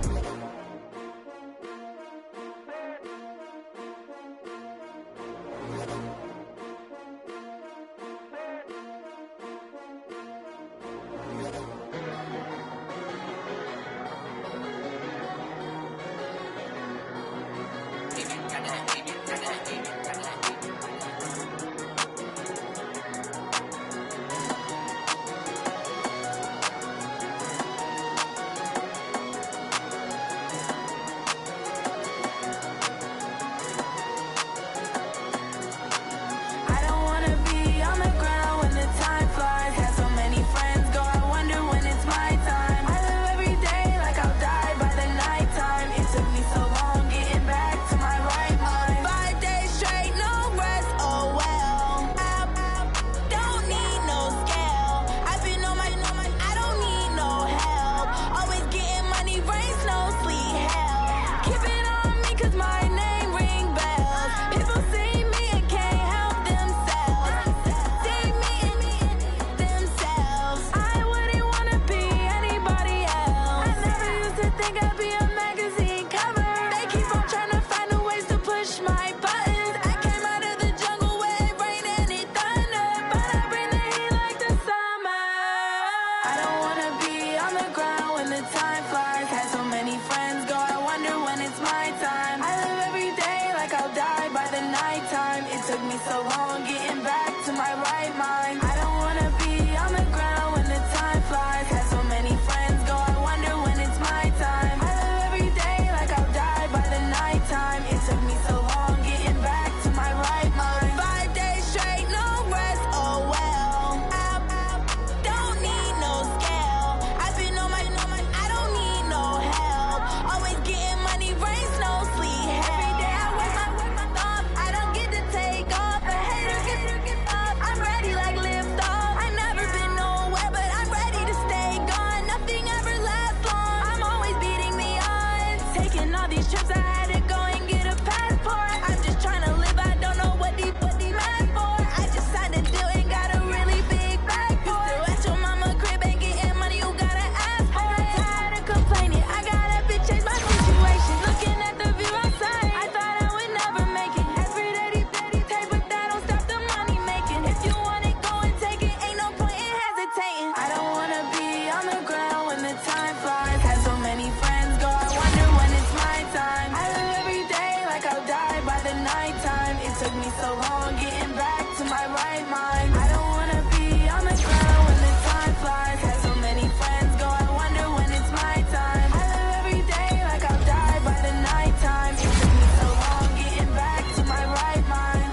right mind. I don't wanna be on the ground when the time flies. Had so many friends go, I wonder when it's my time. I live every day like I'll die by the nighttime. It took me so long getting back to my right mind.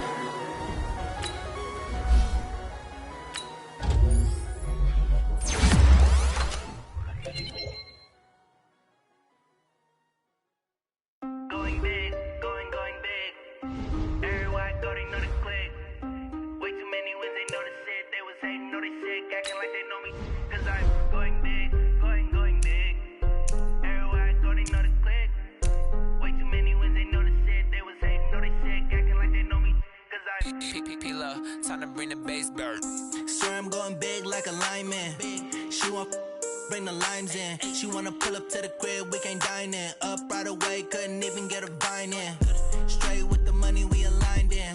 Going big, going big. Everywhere I go, they know the click. Way too many wins, they know the shit. They was hating, know they sick, acting like they know me. Cause I'm going big, going big. Everywhere I go, they know the click. Way too many wins, they know the shit. They was hating, know they sick, acting like they know me. Cause I'm P-P-P-Love, time to bring the bass bird. Swear I'm going big like a lineman. She want bring the limes in. She wanna pull up to the crib, we can't dine in. Up right away, couldn't even get a vine in. Straight with the money we aligned in.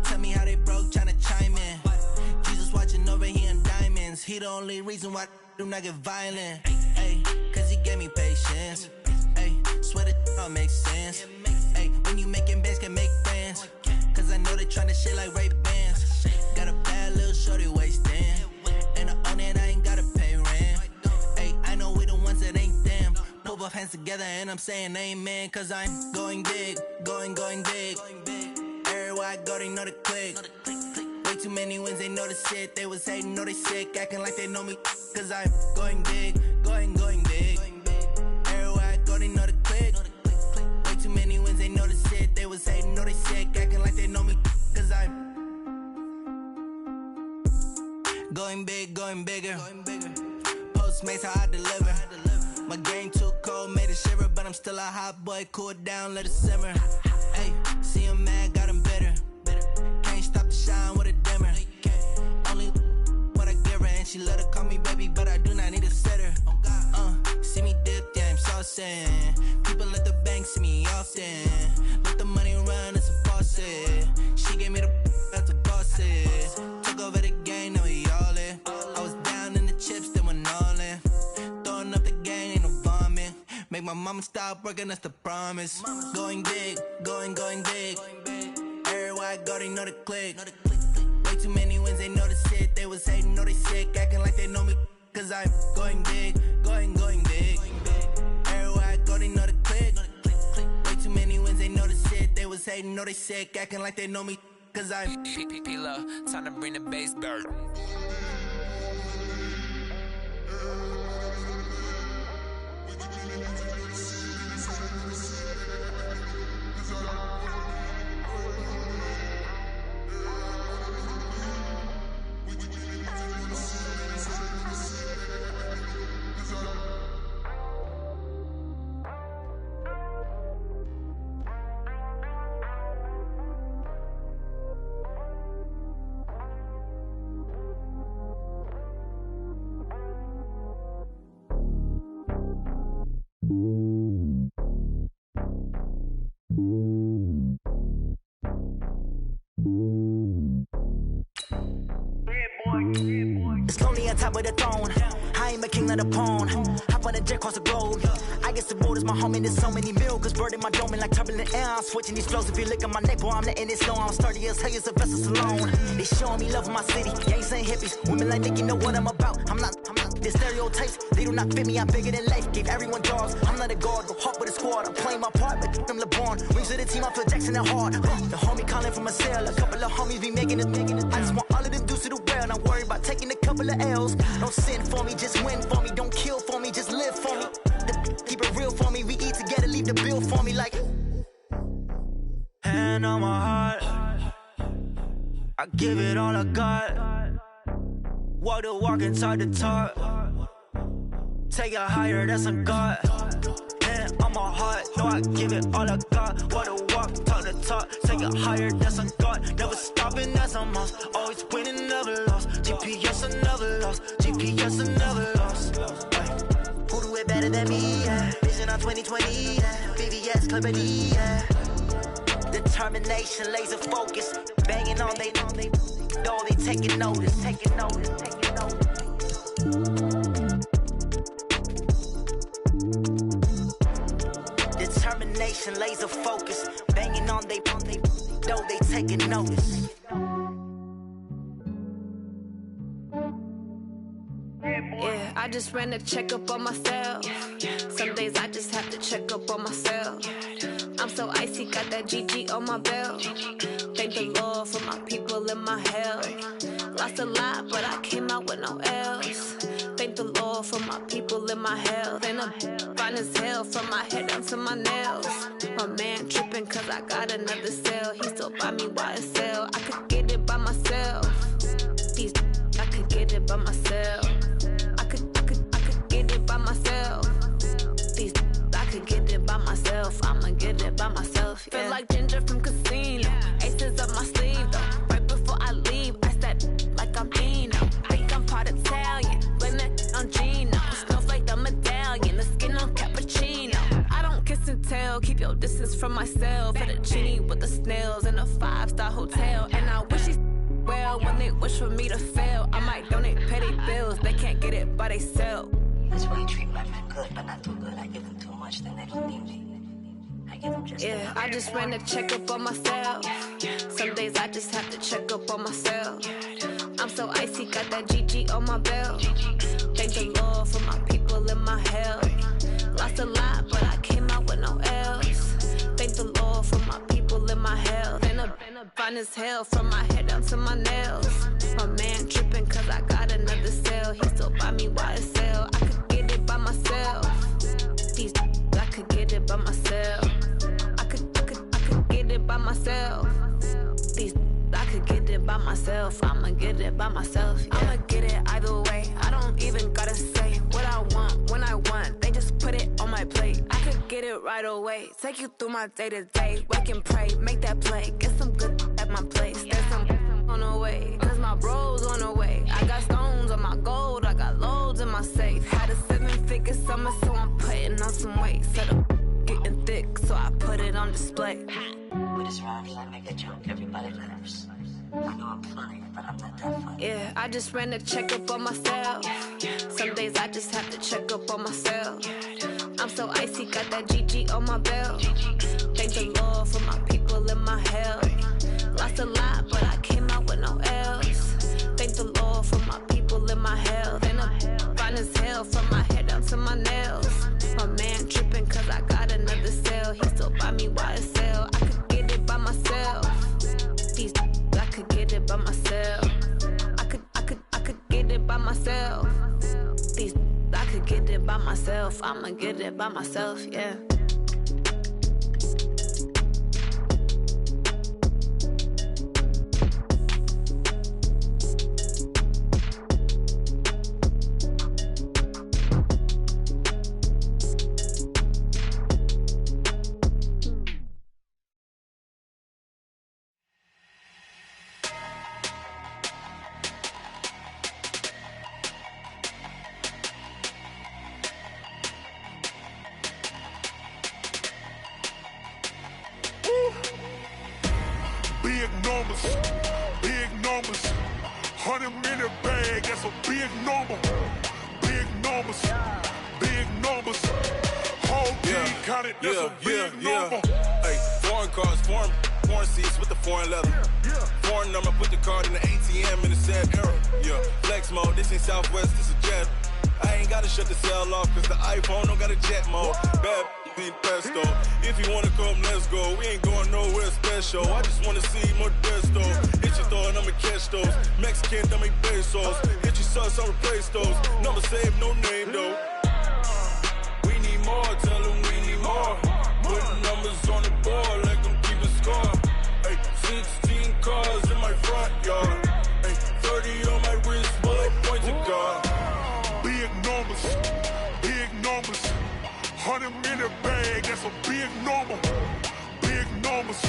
Tell me how they broke, tryna chime in. Jesus watching over here in diamonds. He the only reason why I do not get violent. Ay, cause he gave me patience. Ay, swear that all makes sense. Ay, when you making bands, can make friends. Cause I know they tryna shit like Ray-Bans. Got a bad little shorty wasting. And I own it, I ain't gotta pay rent. Ay, I know we the ones that ain't them. Pull both hands together and I'm saying amen. Cause I'm going big, going big. Everywhere I go, they know the click. Way too many wins, they know the shit. They was hating, know they sick, acting like they know me. Cause I'm going big, going big. Everywhere I go, they know the click. Way too many wins, they know the shit. They was hating, know they sick, acting like they know me. Cause I'm going big, going bigger. Postmates, how I deliver. My game too cold, made it shiver. But I'm still a hot boy, cool it down, let it simmer. Hey, see him mad, got him bitter. Can't stop the shine with a dimmer. Only what I give her, and she let her call me baby, but I do not need a sitter. See me dip, yeah, I'm saucing. People at the bank see me often. Let the money run, it's a faucet. She gave me the that's a bosses. Took over the game, now we all in. I was down in the chips, they went all in. Throwing up the game, ain't no bombing. Make my mama stop working, that's the promise. Going big, going big. Everywhere I go, they know the click. Way too many wins, they know the shit. They was hating, know they sick, acting like they know me. Cause I'm going big, going big. Everywhere I go, they know the click. Way too many wins, they know the shit. They was hating, know they sick, acting like they know me. Cause I'm P-P-P-Love, time to bring the bass bird. It's lonely on top of the throne. I ain't a king of the pawn. Hop on a jet across the globe. I guess the road is my home and there's so many miracles burning my dome and like turbulent air. I'm switching these flows. If you look at my neck, boy, I'm letting it slow. I'm sturdy as hell, as a vessel alone. They showing me love in my city. Yeah, ain't saying hippies. Women like Nick, you know what I'm about. I'm not the stereotypes. They do not fit me. I'm bigger than life. Gave everyone jobs. I'm not a guard. Go hard with a squad. I'm playing my part, but I'm LeBron. Wings of the team, I feel Jackson and hard. The homie calling from a cell. A couple of homies be making it. I just want all of them dudes to the well. Not worried about taking a couple of L's. Don't sin for me, just win for me. Don't kill for me, just live for me. Keep it real for me. We eat together, leave the bill for me like. Hand on my heart, I give it all I got. Walk the walk and talk the talk. Take it higher, that's a God. Hand on my heart, no, I give it all I got. Walk the walk, talk the talk. Take it higher, that's a God. Never stopping, that's a must. Always winning, never lost. GPS, I never lost. GPS, I never lost. Who do it better than me? Yeah. Vision on 2020. Yeah. VVS, Clippity. Yeah. Determination, laser focus. Banging on they door, they taking notice. Determination, laser focus. Banging on they door, they taking notice. I just ran a checkup on myself. Some days I just have to check up on myself. I'm so icy, got that GG on my belt. Thank the Lord for my people in my health. Lost a lot, but I came out with no L's. Thank the Lord for my people in my health. And I'm fine as hell from my head down to my nails. My man tripping cause I got another cell. He still buy me YSL. I could get it by myself. These I could get it by myself. I could get it by myself. These I could get it by myself. I'ma get it by myself. Yeah. Feel like Ginger from Casino. Aces up my sleeve though. Right before I leave, I step like I'm Dino. Think I'm part Italian. Blame that on Gino. Snowflake the medallion. The skin on cappuccino. I don't kiss and tell. Keep your distance from myself. For the genie with the snails in a 5-star hotel. And I wish he's well when they wish for me to fail. I might donate petty bills. They can't get it by themselves. That's why you treat my friend good, but not too good. I give them too much, then they don't need me. I give them just enough. I just ran a checkup on myself. Some days I just have to check up on myself. I'm so icy, got that GG on my belt. Thank the Lord for my people in my health. Lost a lot, but I came out with no L's. Thank the Lord for my people in my health. And I'm fine as hell from my head down to my nails. My man tripping cause I got another cell. He still buy me YSL. I could get it by myself. These I could get it by myself. I could get it by myself. These I could get it by myself. I'ma get it by myself. Yeah. I'ma get it either way. I don't even gotta say what I want when I want. They just put it on my plate. I could get it right away. Take you through my day to day. Wake and pray, make that play. Get some good at my place. There's some on the way. Cause my bro's on the way. I got stones on my gold. I got loads in my safe. Had a 7-figure summer, so I'm putting on some weight. Set up getting thick, so I put it on display. With this rhymes, I make a joke. Everybody laughs. I know I'm funny, but I'm not that funny. Yeah, I just ran a checkup on myself. Some days I just have to check up on myself. I'm so icy, got that GG on my belt. Thank the Lord for my people in my health. Lost a lot, but I came out with no L's. Thank the Lord for my people in my health. And I'm fine as hell from my head down to my nails. My man tripping cause I got another cell. He still buy me YSL. I could get it by myself. These I could get it by myself. I could get it by myself. These I could get it by myself. I'ma get it by myself, yeah. Big numbers, 100-minute bag, that's a big number. Big numbers, whole team counted, that's a big number. Hey, foreign cars, foreign seats with the foreign leather. Foreign number, put the card in the ATM in the sad era. Yeah, flex mode, this ain't Southwest, this is Jet. I ain't gotta shut the cell off, cause the iPhone don't got a jet mode. Bad be pesto. If you wanna come, let's go. We ain't going nowhere special. I just wanna see more desto. Hit your thought, I'ma catch those. Mexican, dummy pesos. Hit your sus, I'll replace those. Number saved, no name though. We need more, tell them we need more. Put numbers on the board, let them keep a score. Hey, 16 cars in my front yard. Hey, 30 on my wrist, bullet pointed car. Big numbers, 100-minute bag, that's a big number. Big numbers,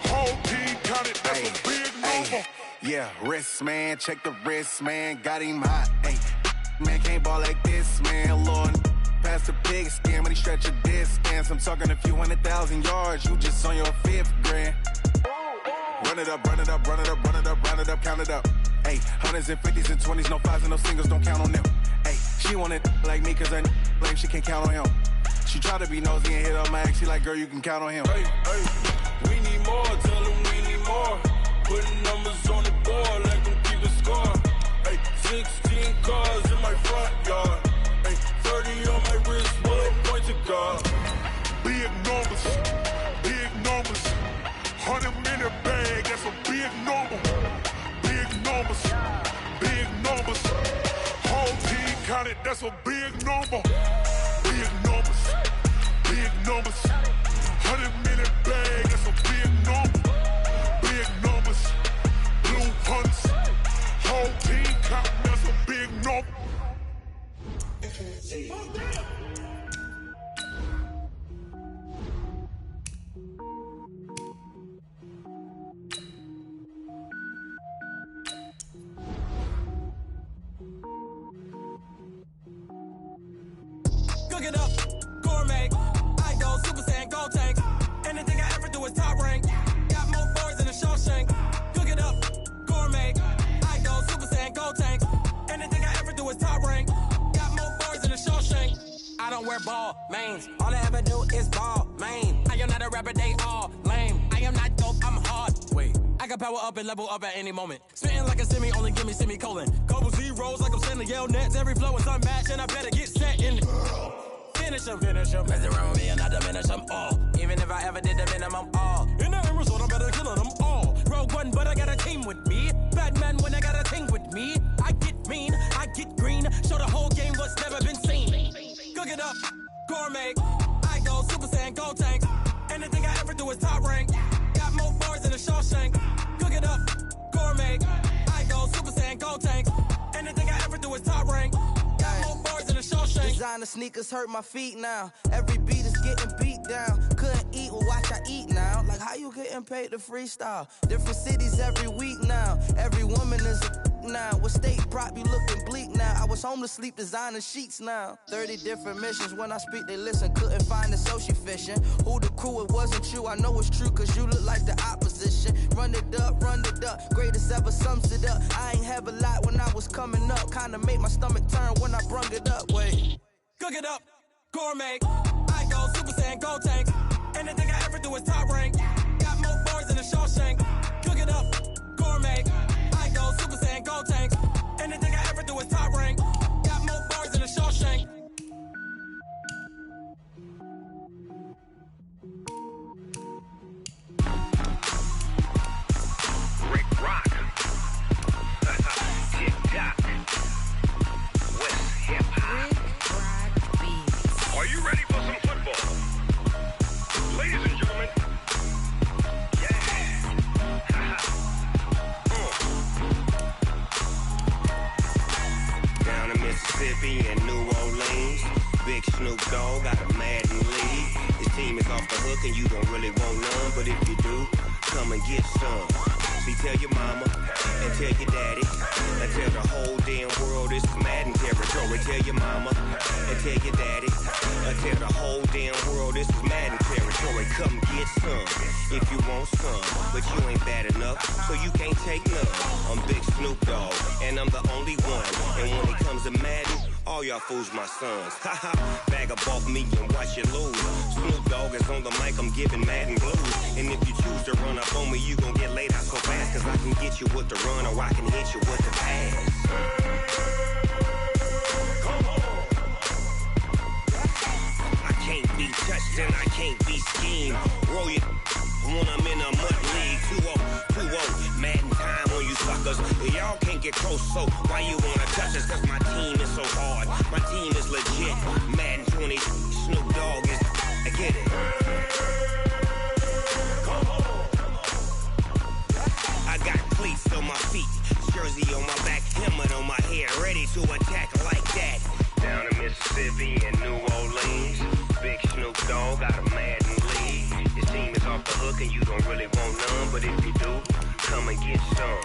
whole team counted, that's a big number. Yeah, wrist man, check the wrist man, got him hot. Hey, man can't ball like this, man. Lord, past the pig skin when he stretch a disc. I'm talking a few 100,000 yards, you just on your 5th grand. Run it up, count it up. Hey, 100s and 50s and 20s, no 5s and no singles, don't count on them. Hey, she want it like me cause her lame, she can't count on him. She try to be nosy and hit on my ex, she like, girl, you can count on him. Hey, we need more, tell them we need more. Putting numbers on the board, let them keep the score. Hey, 16 count it, that's a big number. Big numbers, big numbers. 100-minute bag, that's a big number. Big numbers, blue hunts. Whole team count, that's a big number. Cook it up, gourmet. I go Super Saiyan, gold tank. Anything I ever do is top rank. Got more boys than a Shawshank. Cook it up, gourmet. I go Super Saiyan, gold tank. Anything I ever do is top rank. Got more boys than a Shawshank. I don't wear ball mains. All I ever do is ball main. I am not a rapper, they all lame. I am not dope, I'm hard. Wait, I can power up and level up at any moment. Spitting like a semi, only give me semicolon. Couple zeros like I'm sending yell nets. Every flow is unmatched and I better get set in. Finish them. Mess around with me and I diminish them all. Even if I ever did the minimum all. In the end result, I'm better killing them all. Rogue One, but I got a team with me. Batman when I got a thing with me. I get mean, I get green. Show the whole game what's never been seen. Cook it up, gourmet. I go Super Saiyan, gold tank. Anything I ever do is top rank. Got more bars than a Shawshank. Cook it up, gourmet. I go Super Saiyan, gold tank. Anything I ever do is top rank. Got more bars than a Shawshank. Designer sneakers hurt my feet now. Every beat is getting beat down. Couldn't eat, well watch I eat now. Like how you getting paid to freestyle? Different cities every week now. Every woman is a now. With state prop, you looking bleak now. I was home to sleep designing sheets now. 30 different missions. When I speak, they listen. Couldn't find it, so she fishing. Who the crew, it wasn't you. I know it's true, cause you look like the opposition. Run it up. Greatest ever sums it up. I ain't have a lot when I was coming up. Kinda made my stomach turn when I brung it up. Wait. Cook it up, gourmet. I go Super Saiyan, gold tank. Anything I ever do is top rank. Got more bars than a Shawshank. Cook it up, gourmet. I go Super Saiyan, gold tank. Anything I ever do is top rank. Got more bars than a Shawshank. Rick Rock. TikTok. West Hip Hop. Are you ready for some football? Ladies and gentlemen. Yeah. Down in Mississippi and New Orleans, Big Snoop Dogg got a Madden league. His team is off the hook and you don't really want none, but if you do, come and get some. See, tell your mama and tell your daddy and tell the whole damn world it's Madden territory. Tell your mama and tell your daddy and tell the whole damn world this is Madden territory. Come get some if you want some, but you ain't bad enough, so you can't take none. I'm Big Snoop Dogg and I'm the only one. And when it comes to Madden, all y'all fools my sons. Haha, bag up off me and watch you lose. Snoop Dogg is on the mic, I'm giving Madden blues. And if you choose to run up on me, you gon' get laid out so fast, cause I can get you with the run or I can hit you with the pass. I can't be touched and I can't be schemed. Roll you when I'm in a mud league. 2-0, Madden time on you suckers. Y'all can't get close, so why you wanna touch us? Cause my team is so hard. My team is legit. Madden 20, Snoop Dogg is, I get it. I got cleats on my feet, jersey on my back, helmet on my head, ready to attack like that. Down in Mississippi and New Orleans, Big Snoop Dogg got a Madden league. His team is off the hook and you don't really want none, but if you do, come and get some.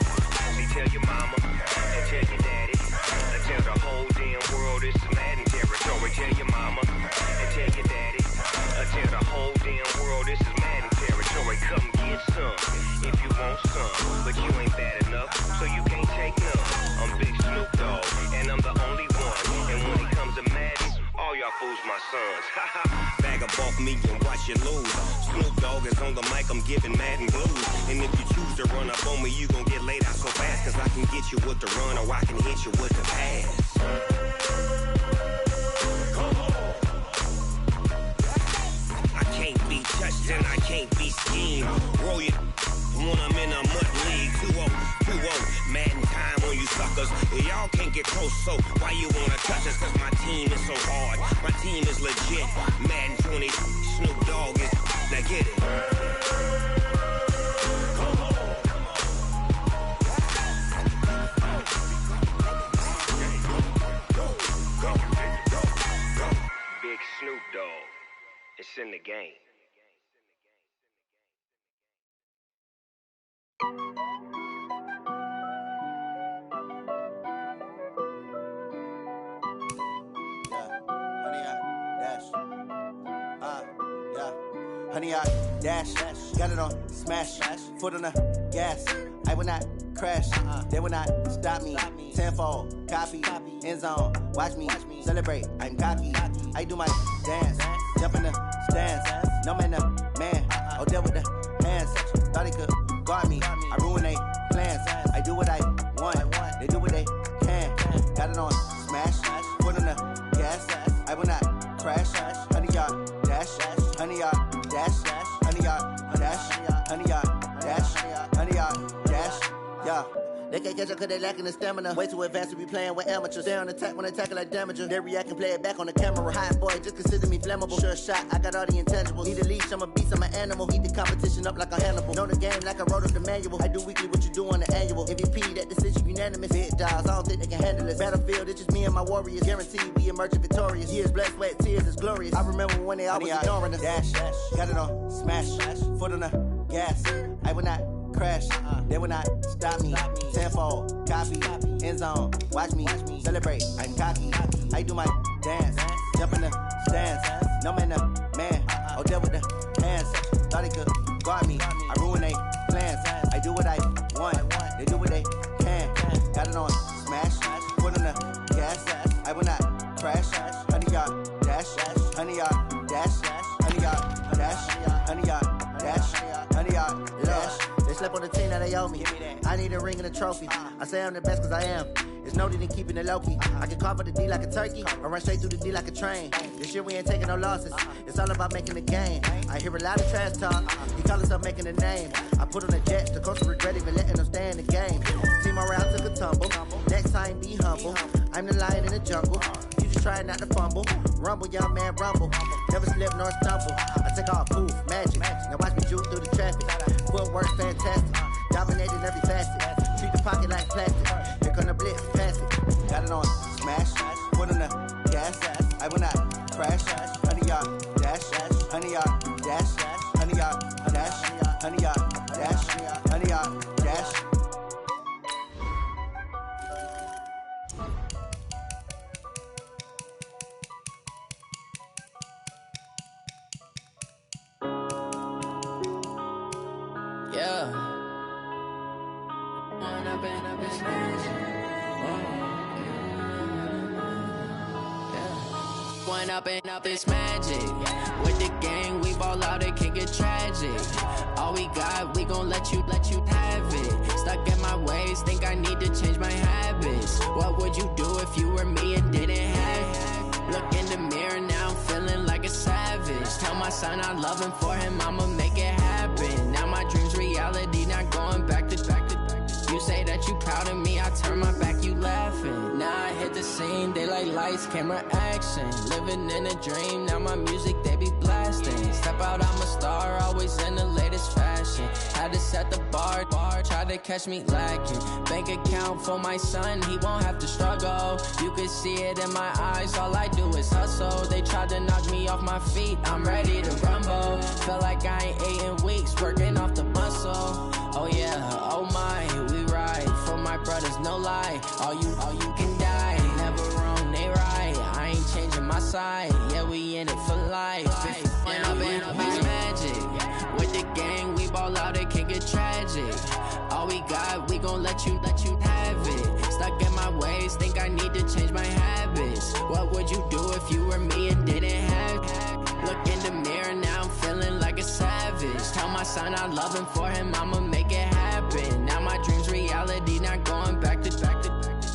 See, tell your mama and tell your daddy and tell the whole damn world it's Madden territory. Tell your mama and tell your daddy and tell the whole damn world this is Madden territory. Come get some if you want some, but you ain't bad enough, so you can't take none. I'm Big Snoop Dogg and I'm the only one. And when it comes to Madden, all y'all fools my sons. Bag up off me and watch you lose. Snoop Dogg is on the mic, I'm giving Madden blues. And if you choose to run up on me, you gon' get laid out so fast, cause I can get you with the run or I can hit you with the pass. I can't be touched and I can't be schemed. Roll you when I'm in a mud league. 2-0, Madden time on you suckers. Y'all can't don't get close, so why you wanna touch us? Cause my team is so hard, my team is legit. Madden 20, Snoop Dogg is, now get it. Big Snoop Dogg, it's in the game. Honey, I dash, got it on smash, foot on the gas. I will not crash, they will not stop me. Tenfold, copy, end zone, watch me celebrate. I'm cocky, I do my dance, jump in the stands. No man, oh, there with the hands. Thought he could guard me, I ruin they plans. I do what I want, they do what they can. Got it on smash, foot on the gas. I will not crash, honey, y'all dash, honey, y'all dash, honey, y'all dash, honey, y'all dash, honey, y'all dash, yeah. They can't catch up cause they lacking the stamina. Way too advanced to be playing with amateurs. They on attack when they tackle like damager. They react and play it back on the camera. Hot boy, just consider me flammable. Sure shot, I got all the intangibles. Need a leash, I'm a beast, I'm an animal. Eat the competition up like a Hannibal. Know the game like I wrote up the manual. I do weekly what you do on the annual. MVP, that decision unanimous. Big dogs, I don't think they can handle it. Battlefield, it's just me and my warriors. Guaranteed we emerge victorious. Years, blood, sweat, tears, it's glorious. I remember when they always ignoring us. Dash, got it on smash, foot on the gas. I will not crash, they will not stop me. Tenfold, copy, end zone, watch me celebrate. I'm cocky, I do my dance, jump in the stands. No man, oh, there with the hands. Thought he could guard me, I ruin they plans. I do what I want, they do what they can. Got it on smash, foot on the gas. I will not crash, honey, y'all dash, honey, y'all dash, honey, y'all dash, honey, y'all dash, honey, y'all dash. They slept on the team that they owe me. I need a ring and a trophy. I say I'm the best cause I am. It's no need in keeping it low-key. I can carve up the D like a turkey or run straight through the D like a train. This year we ain't taking no losses. It's all about making the game. I hear a lot of trash talk. He call himself making a name. I put on the Jets. The coach will regret even letting them stay in the game. Team around took a tumble. Next time be humble. I'm the lion in the jungle. You just try not to fumble. Rumble, young man, rumble. Never slip nor stumble. I take off, poof, magic. Now watch me juke through the traffic. Footwork fantastic. Dominating every facet. Treat the pocket like plastic. Here come the blitz, pass it. Got it on smash. Foot on the gas. I will not crash. Honey, y'all dash. Honey, y'all dash. Honey, y'all dash. Honey, y'all dash. Honey, y'all dash. Up this magic. With the gang, we ball out, it can get tragic. All we got, we gon' let you have it. Stuck in my ways, think I need to change my habits. What would you do if you were me and didn't have it? Look in the mirror, now I'm feeling like a savage. Tell my son I love him, for him I'ma make it happen. Now my dream's reality, not going back to. You say that you proud of me, I turn my back, you laughing. Now I hit the scene, they like lights, camera, action. Living in a dream, now my music, they be blasting. Step out, I'm a star, always in the latest fashion. Had to set the bar, try to catch me lacking. Bank account for my son, he won't have to struggle. You can see it in my eyes, all I do is hustle. They tried to knock me off my feet, I'm ready to rumble. Felt like I ain't ate in weeks, working off the muscle. Oh yeah, oh my, we ride for my brothers, no lie. All you can die, never wrong, they right. I ain't changing my side, yeah, we in it for life. When up in magic, with the gang, we ball out, it can get tragic. All we got, we gon' let you have it. Stuck in my ways, think I need to change my habits. What would you do if you were me and didn't have it? Look in the mirror, now I'm feeling like a savage. Tell my son I love him, for him I'ma make it happen. Now my dream's reality, not going back to.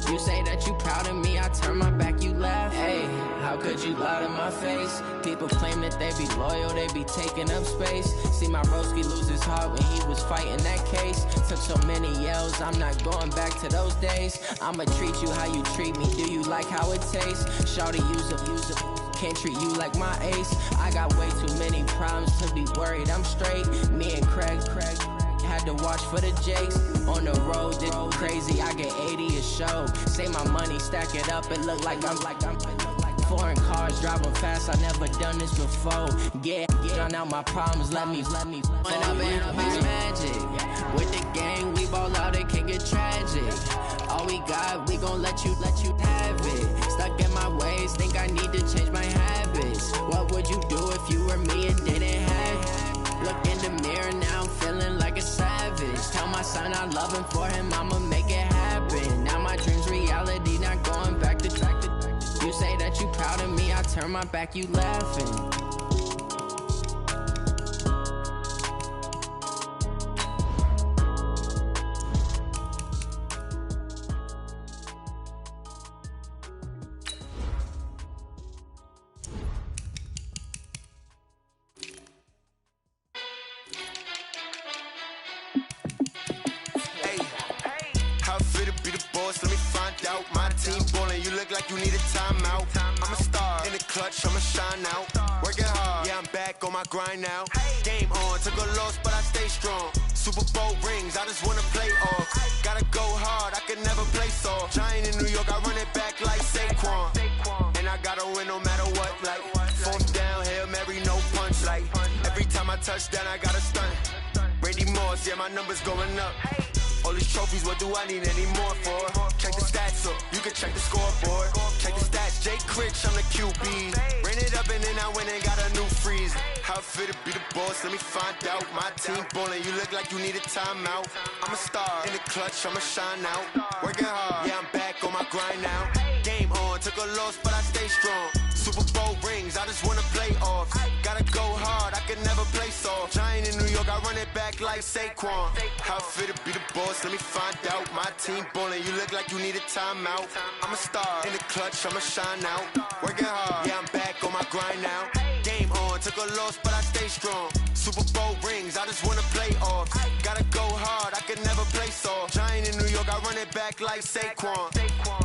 You say that you proud of me, I turn my back, you laugh. Hey, how could could you lie to my face? People claim that they be loyal, they be taking up space. See my broski lose his heart when he was fighting that case. Took so many yells, I'm not going back to those days. I'ma treat you how you treat me, do you like how it tastes? Shawty, use it, can't treat you like my ace. I got way too many problems to be worried, I'm straight. Me and Craig had to watch for the Jakes. On the road, did crazy, I get 80 a show. Say my money, stack it up, it look like I'm foreign cars, driving fast, I never done this before. Get drown out my problems, let me When I've been magic, with the gang, we ball out, it can get tragic. All we got, we gon' let you have it. Stuck in my ways, think I need to change my habits. What would you do if you were me and didn't have it? Look in the mirror, now I'm feeling like a savage. Tell my son I love him, for him I'ma make it happen. Now my dream's reality, not going back to track. You say that you proud of me, I turn my back, you laughing. Like you need a timeout. I'm a star in the clutch, I'ma shine out. Working hard, yeah, I'm back on my grind now. Game on, took a loss, but I stay strong. Super Bowl rings, I just wanna play off. Gotta go hard, I can never play soft. Giant in New York, I run it back like Saquon. And I gotta win no matter what, like fourth down, Hail Mary, no punch. Like every time I touch down, I gotta stunt. Randy Moss, yeah, my numbers going up. All these trophies, what do I need any more for? Check the stats up, you can check the scoreboard. Check the stats, Jay Critch, I'm the QB. Ran it up and then I went and got a new freeze. How it feel to be the boss, let me find out. My team ballin', you look like you need a timeout. I'm a star in the clutch, I'ma shine out. Working hard, yeah, I'm back on my grind now. Game on, took a loss, but I stay strong. Super Bowl rings, I just wanna play off. Gotta go hard, I can never play soft. Giant in New York, I run it back like Saquon. How it feel to be the boss, let me find out. My team ballin', you look like you need a timeout. I'm a star in the clutch, I'ma shine out. Working hard, yeah, I'm back on my grind now. Game on, took a loss, but I stay strong. Super Bowl rings, I just wanna play off. Gotta go hard, I can never play soft. Giant in New York, I run it back like Saquon.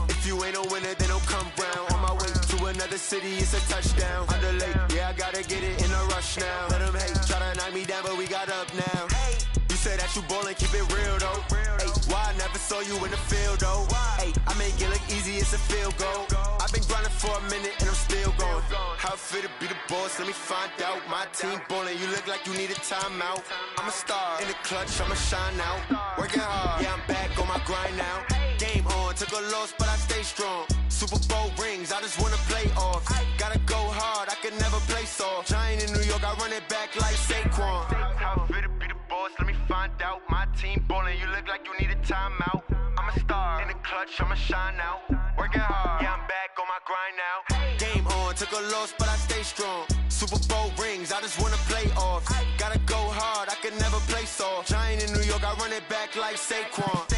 If you ain't a winner, then don't come round. On my way to another city, it's a touchdown. Underlay, yeah, I gotta get it in a rush now. Let them hate, try to knock me down, but we got up now. You say that you ballin', keep it real though. Hey, why I never saw you in the field though? Hey, I make it look easy, it's a field goal. I've been grinding for a minute and I'm still going. How it feel to be the boss, let me find out. My team ballin', you look like you need a timeout. I'm a star in the clutch, I'ma shine out. Working hard, yeah, I'm back on my grind now. Game on, took a loss, but I stay strong. Super Bowl rings, I just wanna play off. Gotta go hard, I can never play soft. Giant in New York, I run it back like Saquon. How it feel to be the boss, let me find out. My team ballin', you look like you need a timeout. I'm a star in the clutch, I'ma shine out. Working hard, yeah, I'm back on my grind now. Game on, took a loss, but I stay strong. Super Bowl rings, I just wanna play off. Gotta go hard, I can never play soft. Giant in New York, I run it back like Saquon.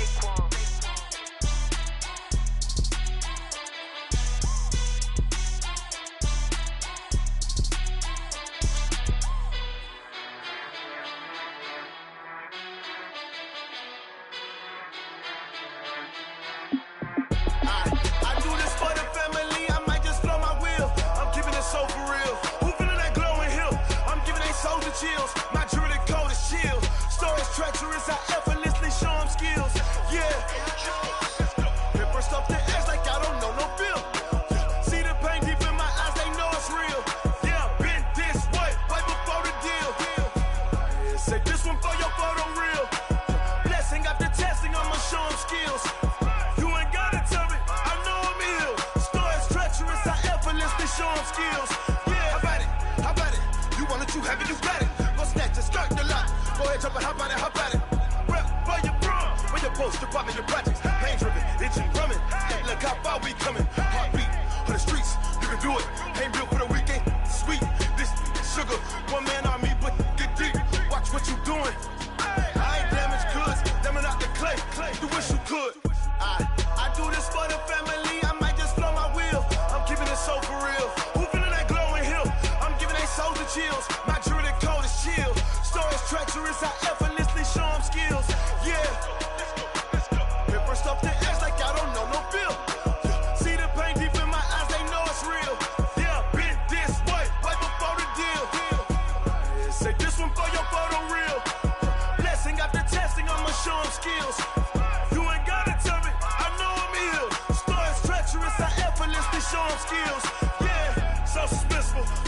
Chills. My jewelry coat is chill. Stories treacherous, I effortlessly show them skills. Yeah. It burst off the edge like I don't know no feel. See the pain deep in my eyes, they know it's real. Yeah, been this way, right before the deal. Yeah, say this one for your photo real. Blessing after testing, I'ma show them skills. You ain't gotta tell me, I know I'm ill. Stories treacherous, I effortlessly show them skills. Yeah, how about it? You want it, you have it, you got it. Go ahead, jump and hop on it. Rep for your bro, for your post, your partner, your projects. Pain driven, itching, drumming. Look how far we coming. Heartbeat for the streets, you can do it. Ain't built for the weekend. Sweet, this sugar, one man army, but get deep. Watch what you doing. I ain't damaged goods, damn out the clay. You wish you could. I do this for the family. I might just blow my wheel. I'm keeping it so for real. Who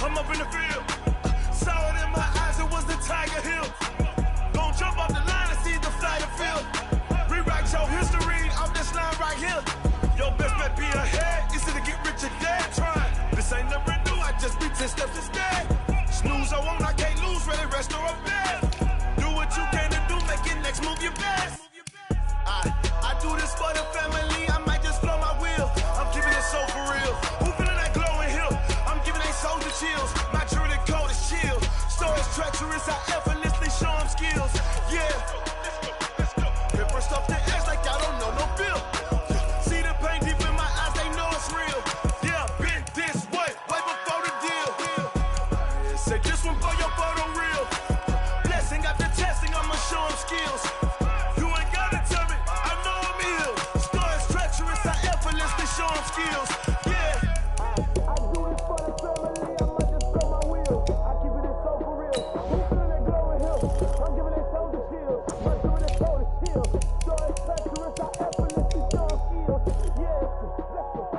I'm up in the field. Saw it in my eyes, it was the Tiger Hill. Gon' jump off the line and see the fly the field. Rewrite your history off this line right here. Your best bet be ahead, easy to get rich or dead. Trying, this ain't never new, I just be 10 steps instead. Snooze I won't, I can't lose, ready, rest or up bed. Do what you can to do, make your next move your best. I do this for the family, I might just blow my wheel. I'm keeping it so for real. Who feeling that glowing hill? I'm giving they soldier chills. My jewelry cold is chill. Stories treacherous, I effortlessly show them skills. Yeah. Hit first off the edge like I don't know no bill. See the pain deep in my eyes, they know it's real. Yeah, been this way before the deal. Say this one for your photo real. Blessing after testing, I'ma show them skills. You ain't gotta tell me, I know I'm ill. Stories treacherous, I effortlessly show them skills. Yeah. I do this for the family, I might just blow my wheel. I keep it so for real. Who feeling that glowing hill? I'm giving they soldier chills. My jewelry cold is chill. Stories treacherous, I effortlessly show them skills. Yeah.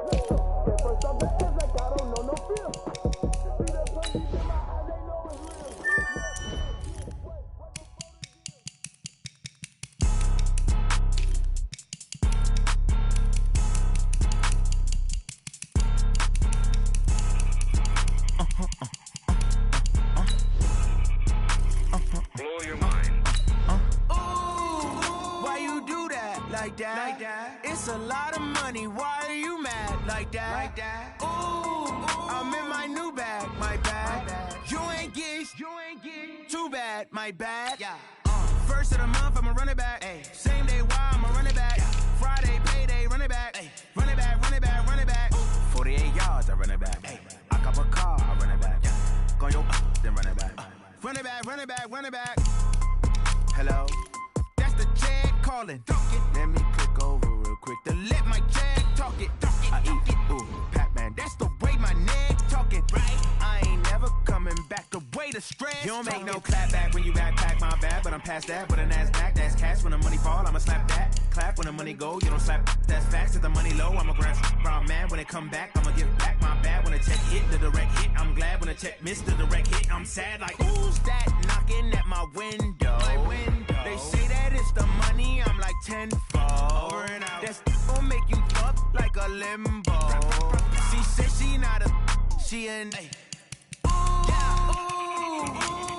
Let's go. Hit first off the edge like I don't know no feel. See the pain deep in my eyes, they know it's real. Blow your mind. Why you do that? Like that? It's a lot of money. Why are you mad? Like that? Ooh, I'm in my new bag. My bad. You ain't get too bad. My bad. Yeah. First of the month, I'ma run it back. Ay. Same day, why I'ma run it back. Friday, payday, run it back. Ay. Run it back, run it back, run it back. 48 yards, I run it back. Ay. I cop a car, I run it back. Go yo, then run it back. Run it back, run it back, run it back. Hello? That's the jag calling. Let me click over real quick to let my jag talk it. I eat it, ooh, Pac-Man. That's the way my neck talking. Right? I ain't never coming back. The way the stress. You don't make no clap back when you backpack, my bad. But I'm past that with a NASDAQ. That's cash when the money fall. I'ma slap that. Clap when the money go. You don't slap. That's facts. If the money low, I'ma grab brown man. When it come back, I'ma give back my bad. When the check hit, the direct hit. I'm glad when the check missed the direct hit. I'm sad like, who's that knocking at my window? They say that it's the money. I'm like tenfold. Over and out. That's gonna make you fuck like a limbo. She said she not a, she an.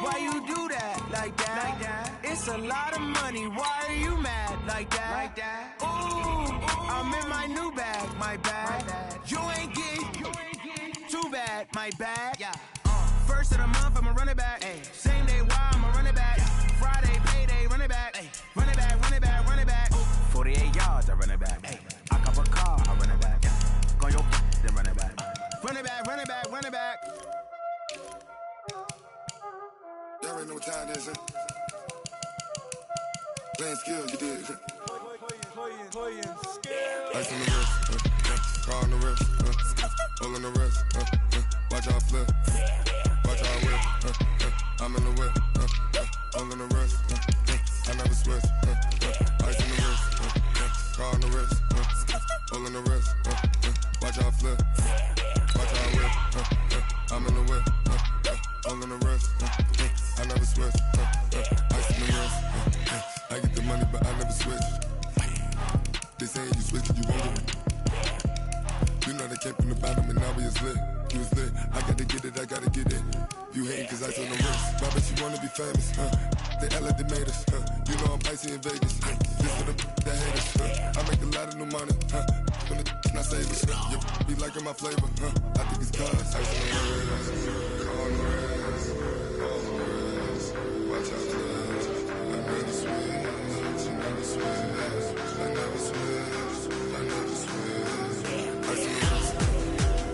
Why you do that? Like that? It's a lot of money. Why are you mad? Like that? Ooh, I'm in my new bag. My bad. You ain't get too bad. My bad. Yeah. First of the month, I'ma run it back. Ay. Same day, why I'ma run it back. Friday, payday, run it back. Ay. Run it back, run it back, run it back. 48 yards, I run it back. Ay. I cop a car, I run it back. Go yo, then run it back. Run it back, run it back, run it back. Y'all already know what time it is, huh? Playing skill, you did. Playing skill. Ice on the wrist, car on the wrist, hole in the wrist, watch out flip, watch out whip, I'm in the whip, hole in the wrist, I never switch, ice on the wrist, car on the wrist, hole in the wrist, watch out flip, watch out whip, I'm in the whip, hole in the wrist, I never switch, ice on the wrist, I get the money but I never switch. They saying you switch, you won't get it. You know they came from the bottom and now we is lit. You was lit, I gotta get it, I gotta get it. You hating cause I told the wrist. Why bet you wanna be famous, They made us, You know I'm icy in Vegas, This for the that hate us, I make a lot of new money, When the not save us, You be liking my flavor, I think it's cause ice on the wrist, on the wrist, watch out for this. I never switch, I never switch. I never switch, I never switch. Ice in the wrist,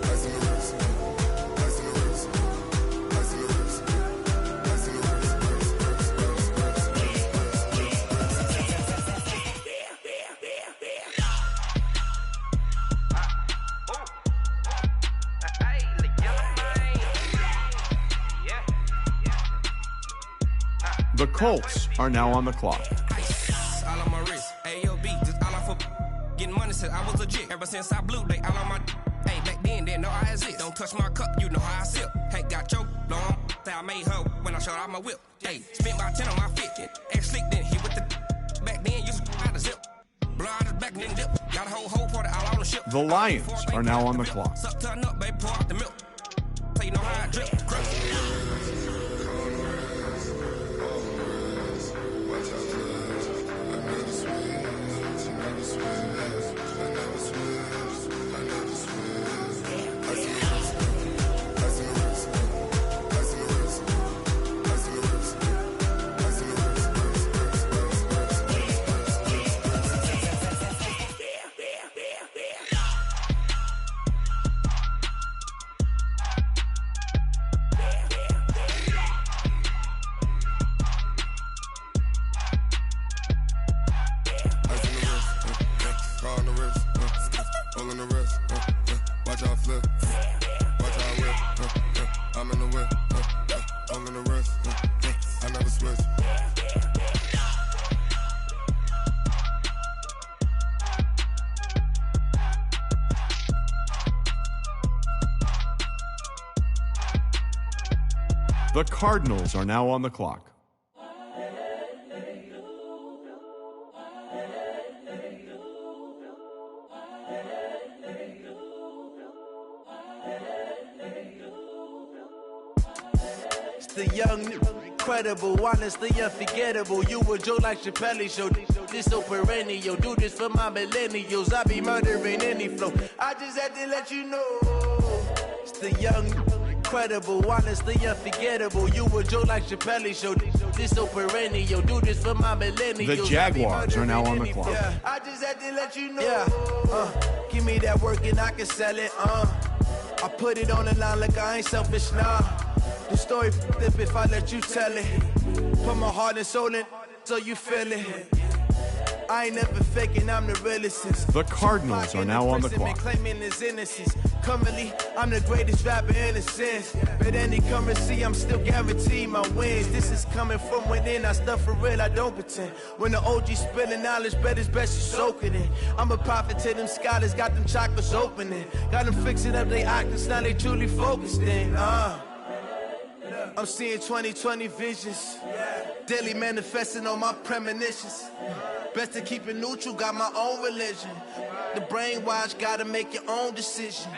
ice in the wrist, ice in the wrist, ice in the wrist, ice in the wrist, The Colts are now on the clock. All on my wrist, AOB, just all off of getting money since I was legit. Ever since I blew, they all on my. Hey, back then didn't know I exist. Don't touch my cup, you know how I sip. Hey, got your long, I made her when I showed out my whip. Hey, spent about 10 on my fit. Ex slick, then hit with the back then, used to out the zip. Blow out his back, then dip. Got a whole party all on the ship. The Lions are now on the clock. Suck, turn up, baby, pour out the milk. So you know how I drip. The Cardinals are now on the clock. It's the young, incredible, honestly unforgettable. You a Joe like Chappelle show. This so perennial. Do this for my millennials. I be murdering any flow. I just had to let you know. It's the young, incredible, honestly unforgettable. You a Joe like Chappelle show. This so perennial. Do this for my millennials. The Jaguars are now on the clock. Yeah, I just had to let you know. Yeah, give me that work and I can sell it. I put it on the line like I ain't selfish, nah. The story flip if I let you tell it. Put my heart and soul in so you feel it. I ain't never faking, I'm the realest. The Cardinals are now on the clock. Claiming his innocence. Currently, I'm the greatest rapper in a sense. But any currency, I'm still guaranteed my wins. This is coming from within. I stuff for real, I don't pretend. When the OG spilling knowledge, bet it's best you soak it in. I'm a prophet to them scholars, got them chakras opening. Got them fixing up they octaves, now they truly focused in. I'm seeing 2020 visions. Daily manifesting on my premonitions. Best to keep it neutral, got my own religion. The brainwash, gotta make your own decision.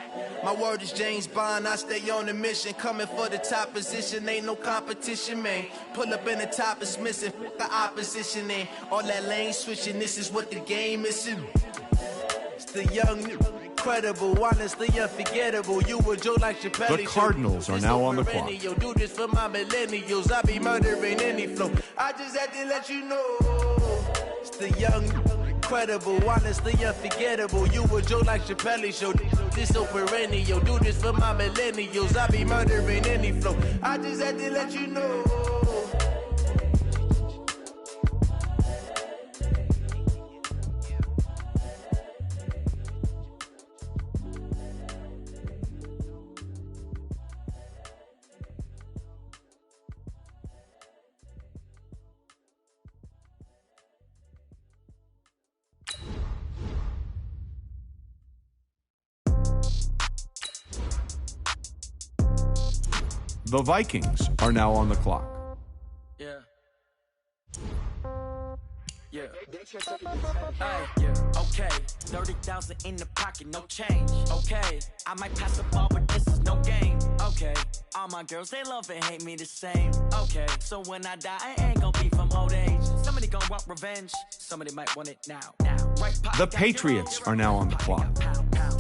My word is James Bond, I stay on a mission. Coming for the top position, ain't no competition, man. Pull up in the top is missing, the opposition in. All that lane switching, this is what the game is. It's the young, incredible, honestly unforgettable. You a Joe like Chappelle. The Cardinals are now on the clock. Do this for my millennials, I be murdering any flow. I just had to let you know. It's the young, incredible, honestly unforgettable. You a Joe like Chappelle show. This so perennial. Do this for my millennials. I be murdering any flow. I just had to let you know. The Vikings are now on the clock. Yeah. Yeah. Yeah. Okay. 30,000 in the pocket, no change. Okay. I might pass the ball, but this is no game. Okay. All my girls, they love and hate me the same. Okay. So when I die, I ain't gonna be from old age. Somebody gonna want revenge. Somebody might want it now. Right pocket, The Patriots are now on the clock.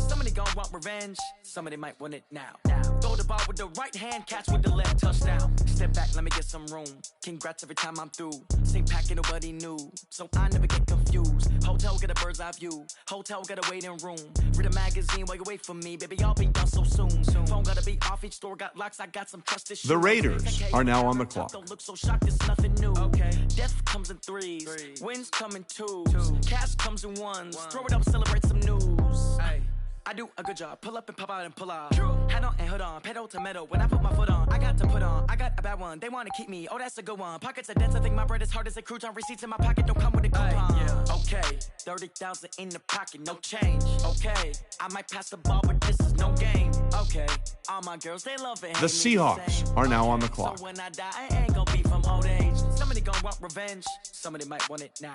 Somebody gon' want revenge. Somebody might want it now. Throw the ball with the right hand, catch with the left, touchdown. Step back, let me get some room. Congrats every time I'm through. Same packet, nobody knew, so I never get confused. Hotel get a bird's eye view. Hotel got a waiting room. Read a magazine while you wait for me, baby. I'll be done so soon. Phone gotta be off. Each store got locks. I got some trust issues. The Raiders are now on the clock. Don't look so shocked. It's nothing new. Okay. Death comes in threes. Wins come in twos. Cash comes in ones. Throw it up, celebrate some news. Hey. I do a good job. Pull up and pop out and pull out. Head on and hood on. Pedal to metal. When I put my foot on, I got to put on. I got a bad one. They want to keep me. Oh, that's a good one. Pockets are dense. I think my bread is hard as a crouton. Receipts in my pocket don't come with a coupon. Yeah. Okay. 30,000 in the pocket. No change. Okay. I might pass the ball, but this is no no game. Okay, all my girls, they love it. The Seahawks are now on the clock. So when I die, I ain't gonna be from old age. Somebody gonna want revenge. Somebody might want it now.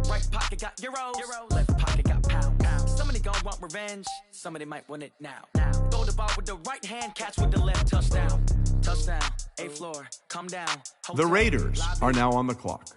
Right pocket got euros. Left pocket got pounds. Somebody gonna want revenge. Somebody might want it now. Throw the ball with the right hand, catch with the left. Touchdown. Touchdown. A floor. Come down. The Raiders are now on the clock.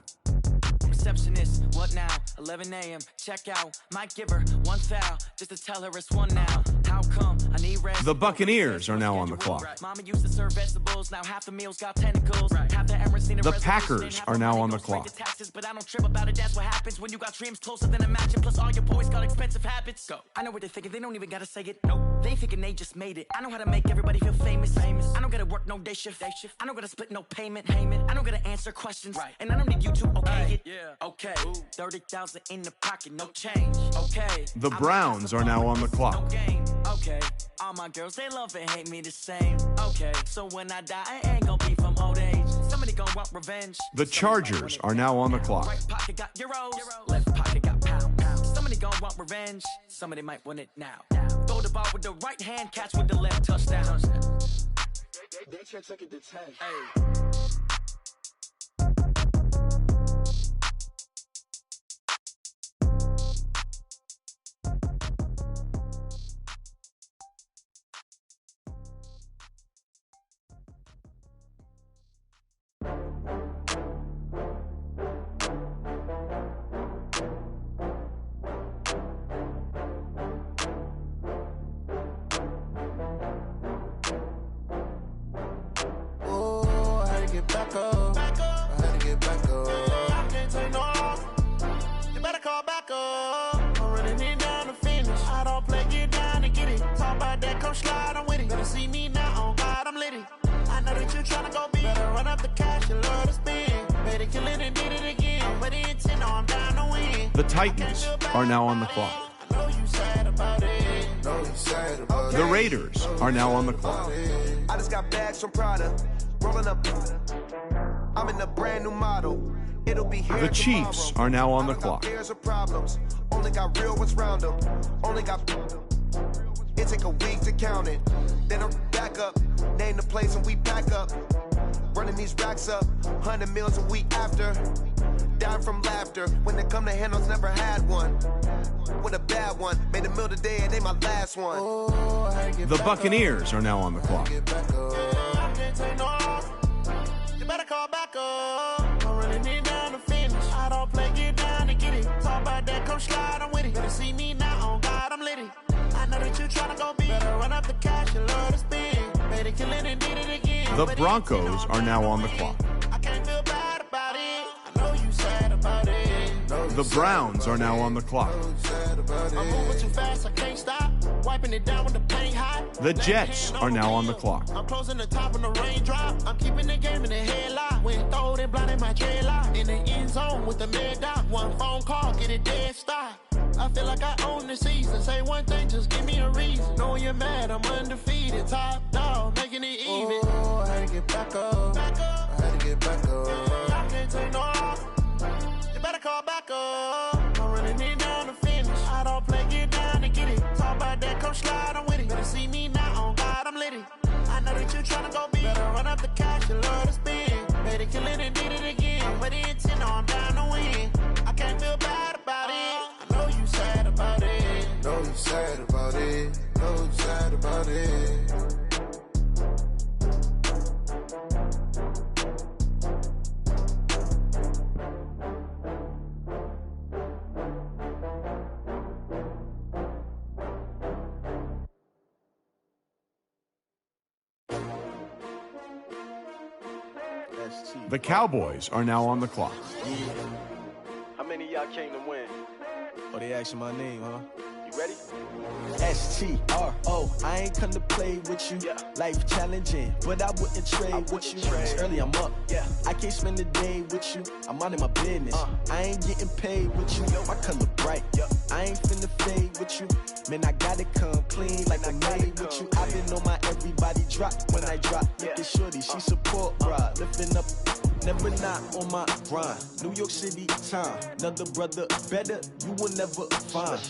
Receptionist, what now? 11 a.m. Check out. Might give her one foul just to tell her it's one now. How come I need rest? The Buccaneers are now on the clock. Mama used to serve vegetables. Now half the meals got tentacles. Half the The Packers are now on the clock. Taxes, but I don't trip about it. That's what happens when you got dreams closer than a mansion. Plus all your boys got expensive habits. Go. I know what they're thinking. They don't even gotta say it. Nope. They thinking they just made it. I know how to make everybody feel famous. I don't gotta work no day shift. I don't gotta split no payment. I don't gotta answer questions. And I don't need you to okay it. Okay. 30,000 in the pocket, no change. Okay. The Browns are now on the clock. Okay. All my girls, they love and hate me the same. Okay. So when I die, I ain't gonna be from old age. Somebody gonna want revenge. The Chargers are now on the clock. Right pocket got euros. Left pocket got pounds. Somebody gonna want revenge. Somebody might want it now. Throw the ball with the right hand, catch with the left. Touchdown. They should take it to 10. Hey. Back up. I had to get back up. I can't take no loss. You better call back up. I'm running it down to finish. I don't play, get down to get it. Talk about that, come slide, I'm with it. Better see me now, on God, I'm litty. I know that you tryna go big. Better run up the cash, you love to spend. Better kill it and did it again. I'm ready to 10, no, I'm down to win. The Titans are now on the clock. I know you sad about it. The Raiders are now on the clock. I just got bags from Prada. Rolling up. I'm in a brand new model. It'll be here The Chiefs tomorrow. are now on the I don't clock. got fears or problems. Only got real ones round them. Only got. It take a week to count it. Then I'm back up. Name the place and we pack up. Running these racks up. 100 meals a week after. Dying from laughter. When they come to handles, never had one. With a bad one. Made a meal today and they my last one. The Buccaneers are now on the clock. Take no loss. You better call back up. I'm running it down to finish. I don't play, get down to get it. Talk about that, come slide, I'm with it. Better see me now, on God, I'm litty. I know that you tryna go big. Better run up the cash, you love to spend. Better kill it and did it again. The Broncos are now on the clock. I can't feel bad about it. I know you sad about it. The Browns are now on the clock. I'm moving too fast, I can't stop. Wiping it down when the paint hot. The Jets are now on the clock. I'm closing the top when the raindrop. I'm keeping the game in the headlock. When throwed and blinded my dreadlock. In the end zone with the mid dot. One phone call, get it dead stop. I feel like I own the season. Say one thing, just give me a reason. Knowing you're mad, I'm undefeated. Top dog, making it even. Oh, I had to get back up. I had to get back up. I can't take no loss. You better call back up. I'm running it down to finish. I don't play, get down to get it. Talk about that, come slide, I'm with it. Better see me now, on God, I'm litty. I know that you tryna go big. Better run up the cash, you love to spend. Better kill it and did it again. I'm ready to 10, no, I'm down to win. I can't feel bad about it. I know you sad about it. Know you sad about it. Know you sad about it. The Cowboys are now on the clock. How many of y'all came to win? Oh, they asking my name, huh? You ready? STRO, I ain't come to play with you. Yeah. Life challenging, but I wouldn't trade with you. It's early, I'm up. Yeah. I can't spend the day with you. I'm minding my business. I ain't getting paid with you. My color bright. I ain't finna fade with you. Man, I gotta come clean like I'm made with you. I've been on my everybody drop when I drop. Look at shorty, she support, bruh. Lifting up. Never not on my grind. New York City time. Another brother better, you will never find.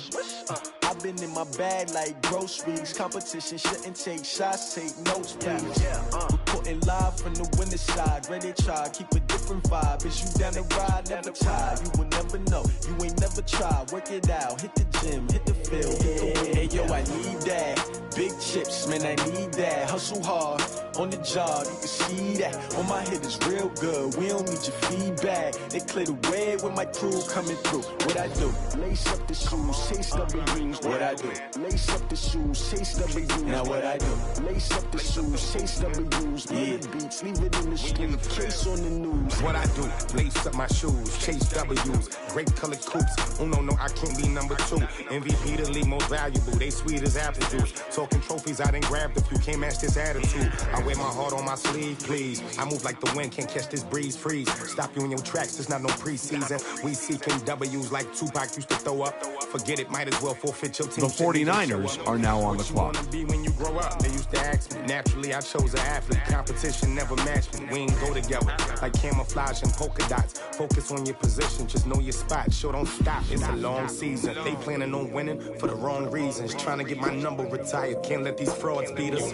I've been in my bag like groceries. Competition shouldn't take shots, take notes, please. Reporting live from the winter side. Ready to try, keep a different vibe. Is you down the ride, never tired. You will never know, you ain't never tried. Work it out, hit the gym, hit the field, hit the wheel. Hey yo, I need that. Big chips, man, I need that. Hustle hard, on the job, you can see that. On my head is real good, we don't need your feedback. They clear the way with my crew coming through. What I do? Lace up the shoes, chase W's. What I do? Lace up the shoes, chase W's. Now what I do? Lace up the shoes, chase W's. Yeah. Beats, leave it in the street, case on the news. What I do? Lace up my shoes, chase W's. Great colored coops. Oh no, I can't be number 2. MVP the league most valuable. They sweet as apple juice. Talking trophies, I done grabbed a few. Can't match this attitude. I wear my heart on my sleeve, please. I move like the wind, can't catch this breeze, freeze. Stop you in your tracks, there's not no preseason. We seeking W's like Tupac used to throw up. Forget it, might as well forfeit your team. The 49ers are now on the clock. Be when you grow up, they used to ask me. Naturally, I chose an athlete. Competition never matched me. We ain't go together like camouflage and polka dots. Focus on your position, just know your spot. Sure, don't stop. It's a long season. They planning on winning for the wrong reasons. Trying to get my number retired. Can't let these frauds beat us.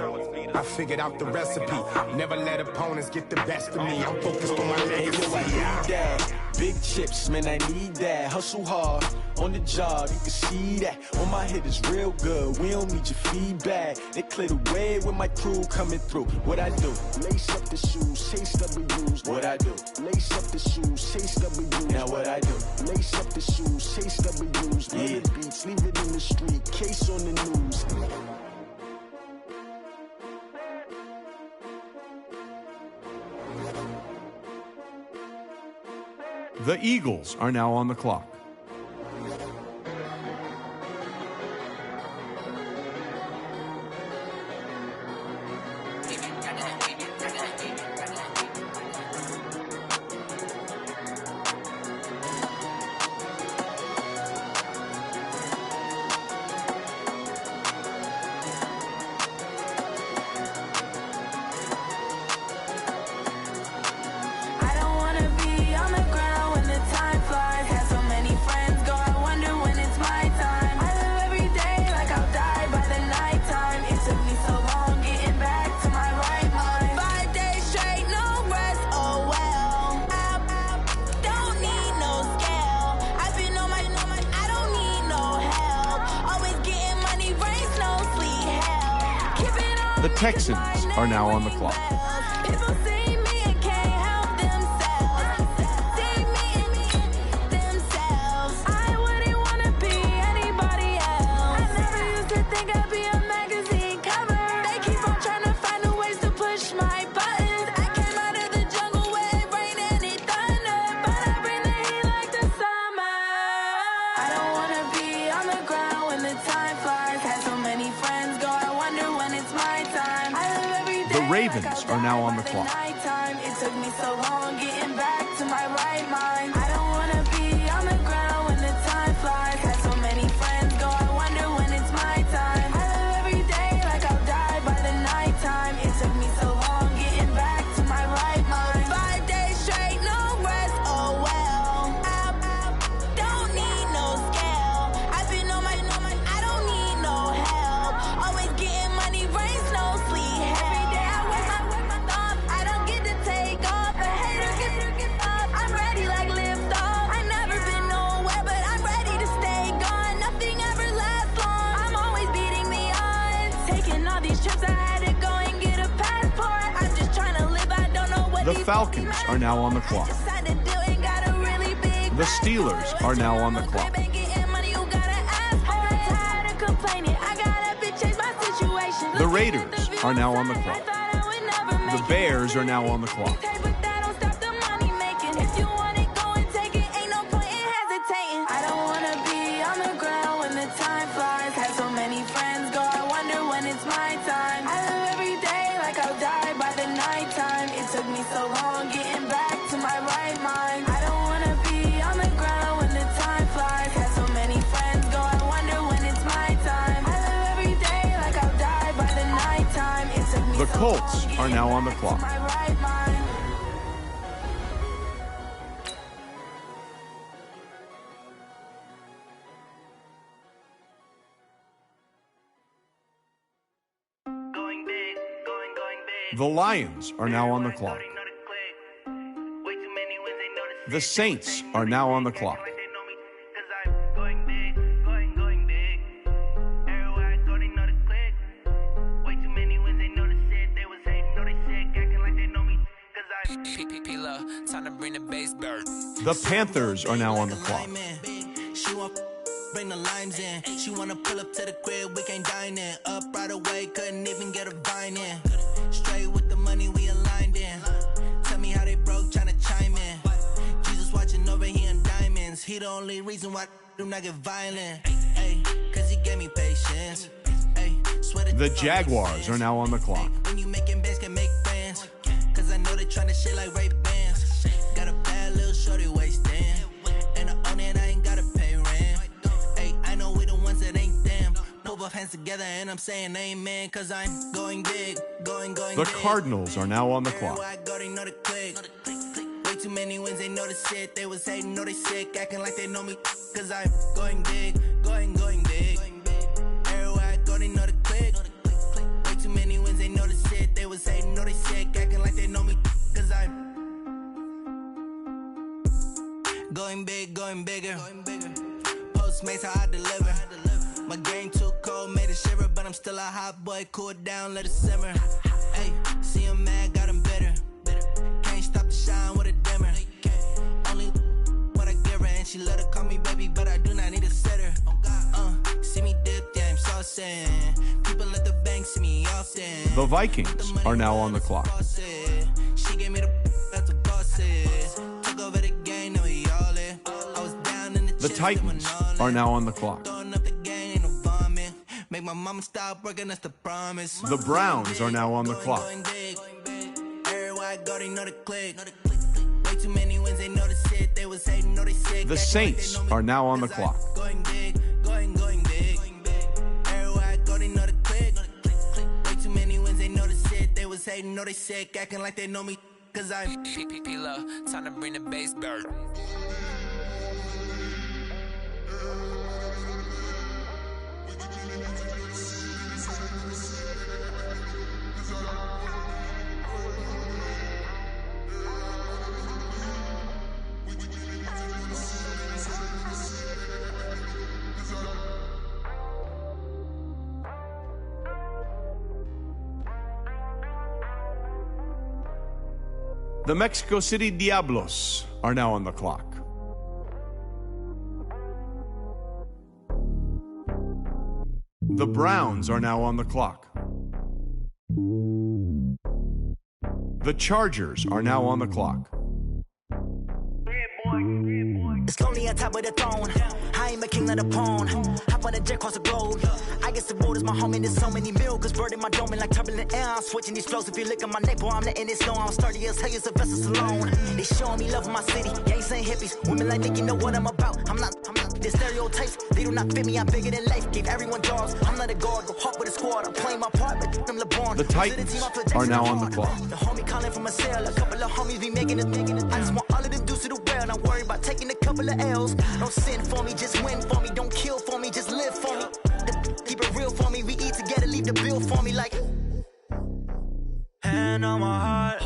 I figured out the recipe. Never let opponents get the best of me. I'm focused on my legacy. Hey, yo, I need that. Big chips, man, I need that. Hustle hard, on the job, you can see that. On my head is real good, we don't need your feedback. They clear the way with my crew coming through. What I do? Lace up the shoes, chase W's. What I do? Lace up the shoes, chase W's. Now what I do? Lace up the shoes, chase W's. Yeah. Beats, leave it in the street, case on the news. The Eagles are now on the clock. The Texans are now on the clock. Ravens are now on the clock. It took me so long getting back to my right mind. I don't wanna be on the ground when the time flies. Had so many friends go, I wonder when it's my time. I live every day like I'll die by the nighttime. It took me so long getting back to my right mind. 5 days straight, no rest, oh well. I don't need no scale. I've been on my, I don't need no help. Always getting money, rains, no sleep. Every day I wake my thought, I don't get to take off. A hater get up, I'm ready like lift off. I never been nowhere, but I'm ready to stay gone. Nothing ever lasts long, I'm always beating the odds. Taking all these trips, I had to go and get a passport. I'm just trying to live, I don't know what The Falcons are now on the clock. The Steelers are now on the clock. The Raiders are now on the clock. The Bears are now on the clock. I don't wanna be on the ground when the time flies. Had so many friends go, I wonder when it's my time. I live every day like I'll die by the nighttime. It took me so long getting back to my right mind. I don't wanna be on the ground when the time flies. Had so many friends go, I wonder when it's my time. I live every day like I'll die by the nighttime. It took me The so Colts long are now on the getting clock. back to my right mind. The Lions are now on the clock. The Saints are now on the clock. The Panthers are now on the clock. She want bring the limes in. She wanna pull up to the crib, we can't dine in. Up right away, couldn't even get a vine in. Straight with the money we aligned in. Tell me how they broke, tryna chime in. Jesus watching over here in diamonds. He the only reason why I do not get violent. Ay, cause he gave me patience. Ay, the Jaguars are now on the clock. When you making bands, can make friends. Cause I know they tryna shit like Ray Bans. Got a bad little shorty wasting. And I own it, I ain't gotta pay rent. Ay, I know we the ones that ain't them. Pull both hands together and I'm saying amen. Cause I'm going big, going The big. Cardinals are now on the clock. Everywhere I go, they know the click. Way too many wins, they know the shit. They was hating, know they sick, acting like they know me. Cause I'm going big, going big. Everywhere I go, they know the click. Way too many wins, they know the shit. They was hating, know they sick, acting like they know me. Cause I'm going big, going bigger. Postmates, how I deliver. My game too cold, made it shiver. But I'm still a hot boy, cool it down, let it simmer. Hey, see him mad, got him bitter. Can't stop the shine with a dimmer. Only what I give her, and she let her call me baby, but I do not need a sitter. See me dip, yeah, I'm saucing. People at the bank see me often. The Vikings are now on the clock. She gave me the that's the bosses. Took over the game, now we all in. I was down in The Titans are now on the clock. throwing up the game, ain't no vomit. Make my mama stop working, that's the promise. The Browns are now on the clock. Everywhere I go, they know the click. Way too many wins, they know the shit. They was hating, know they sick. The Saints are now on the clock. Going big, going big. Everywhere I go, they know the click. Way too many wins, they know the shit. They was hating, know they sick, acting like they know me. Cause I'm P-P-P-Love, time to bring the bass back. The Mexico City Diablos are now on the clock. The Browns are now on the clock. The Chargers are now on the clock. It's lonely on top of the throne. I am a king of the pawn. Hop on a jet across the globe. I guess the world is my home and there's so many milk. Bird in my dome and like turbulent air. I'm switching these flows. If you look at my neck, boy, I'm letting it snow. I'm sturdy as hell as a vessel alone. They showing me love in my city. Gangs ain't hippies. Women like Nick, you know what I'm about. I'm not. The stereotypes, they do not fit me. I'm bigger than life. Gave everyone jobs. I'm not a guard. Go hard with a squad. I'm playing my part, but them LeBron. The Titans are now on the clock. The homie calling from a cell. A couple of homies be making it. I just want all of them dudes to the well. Not worry about taking a couple of L's. Don't sin for me, just win for me. Don't kill for me, just live for me. Keep it real for me. We eat together, leave the bill for me like. Hand on my heart,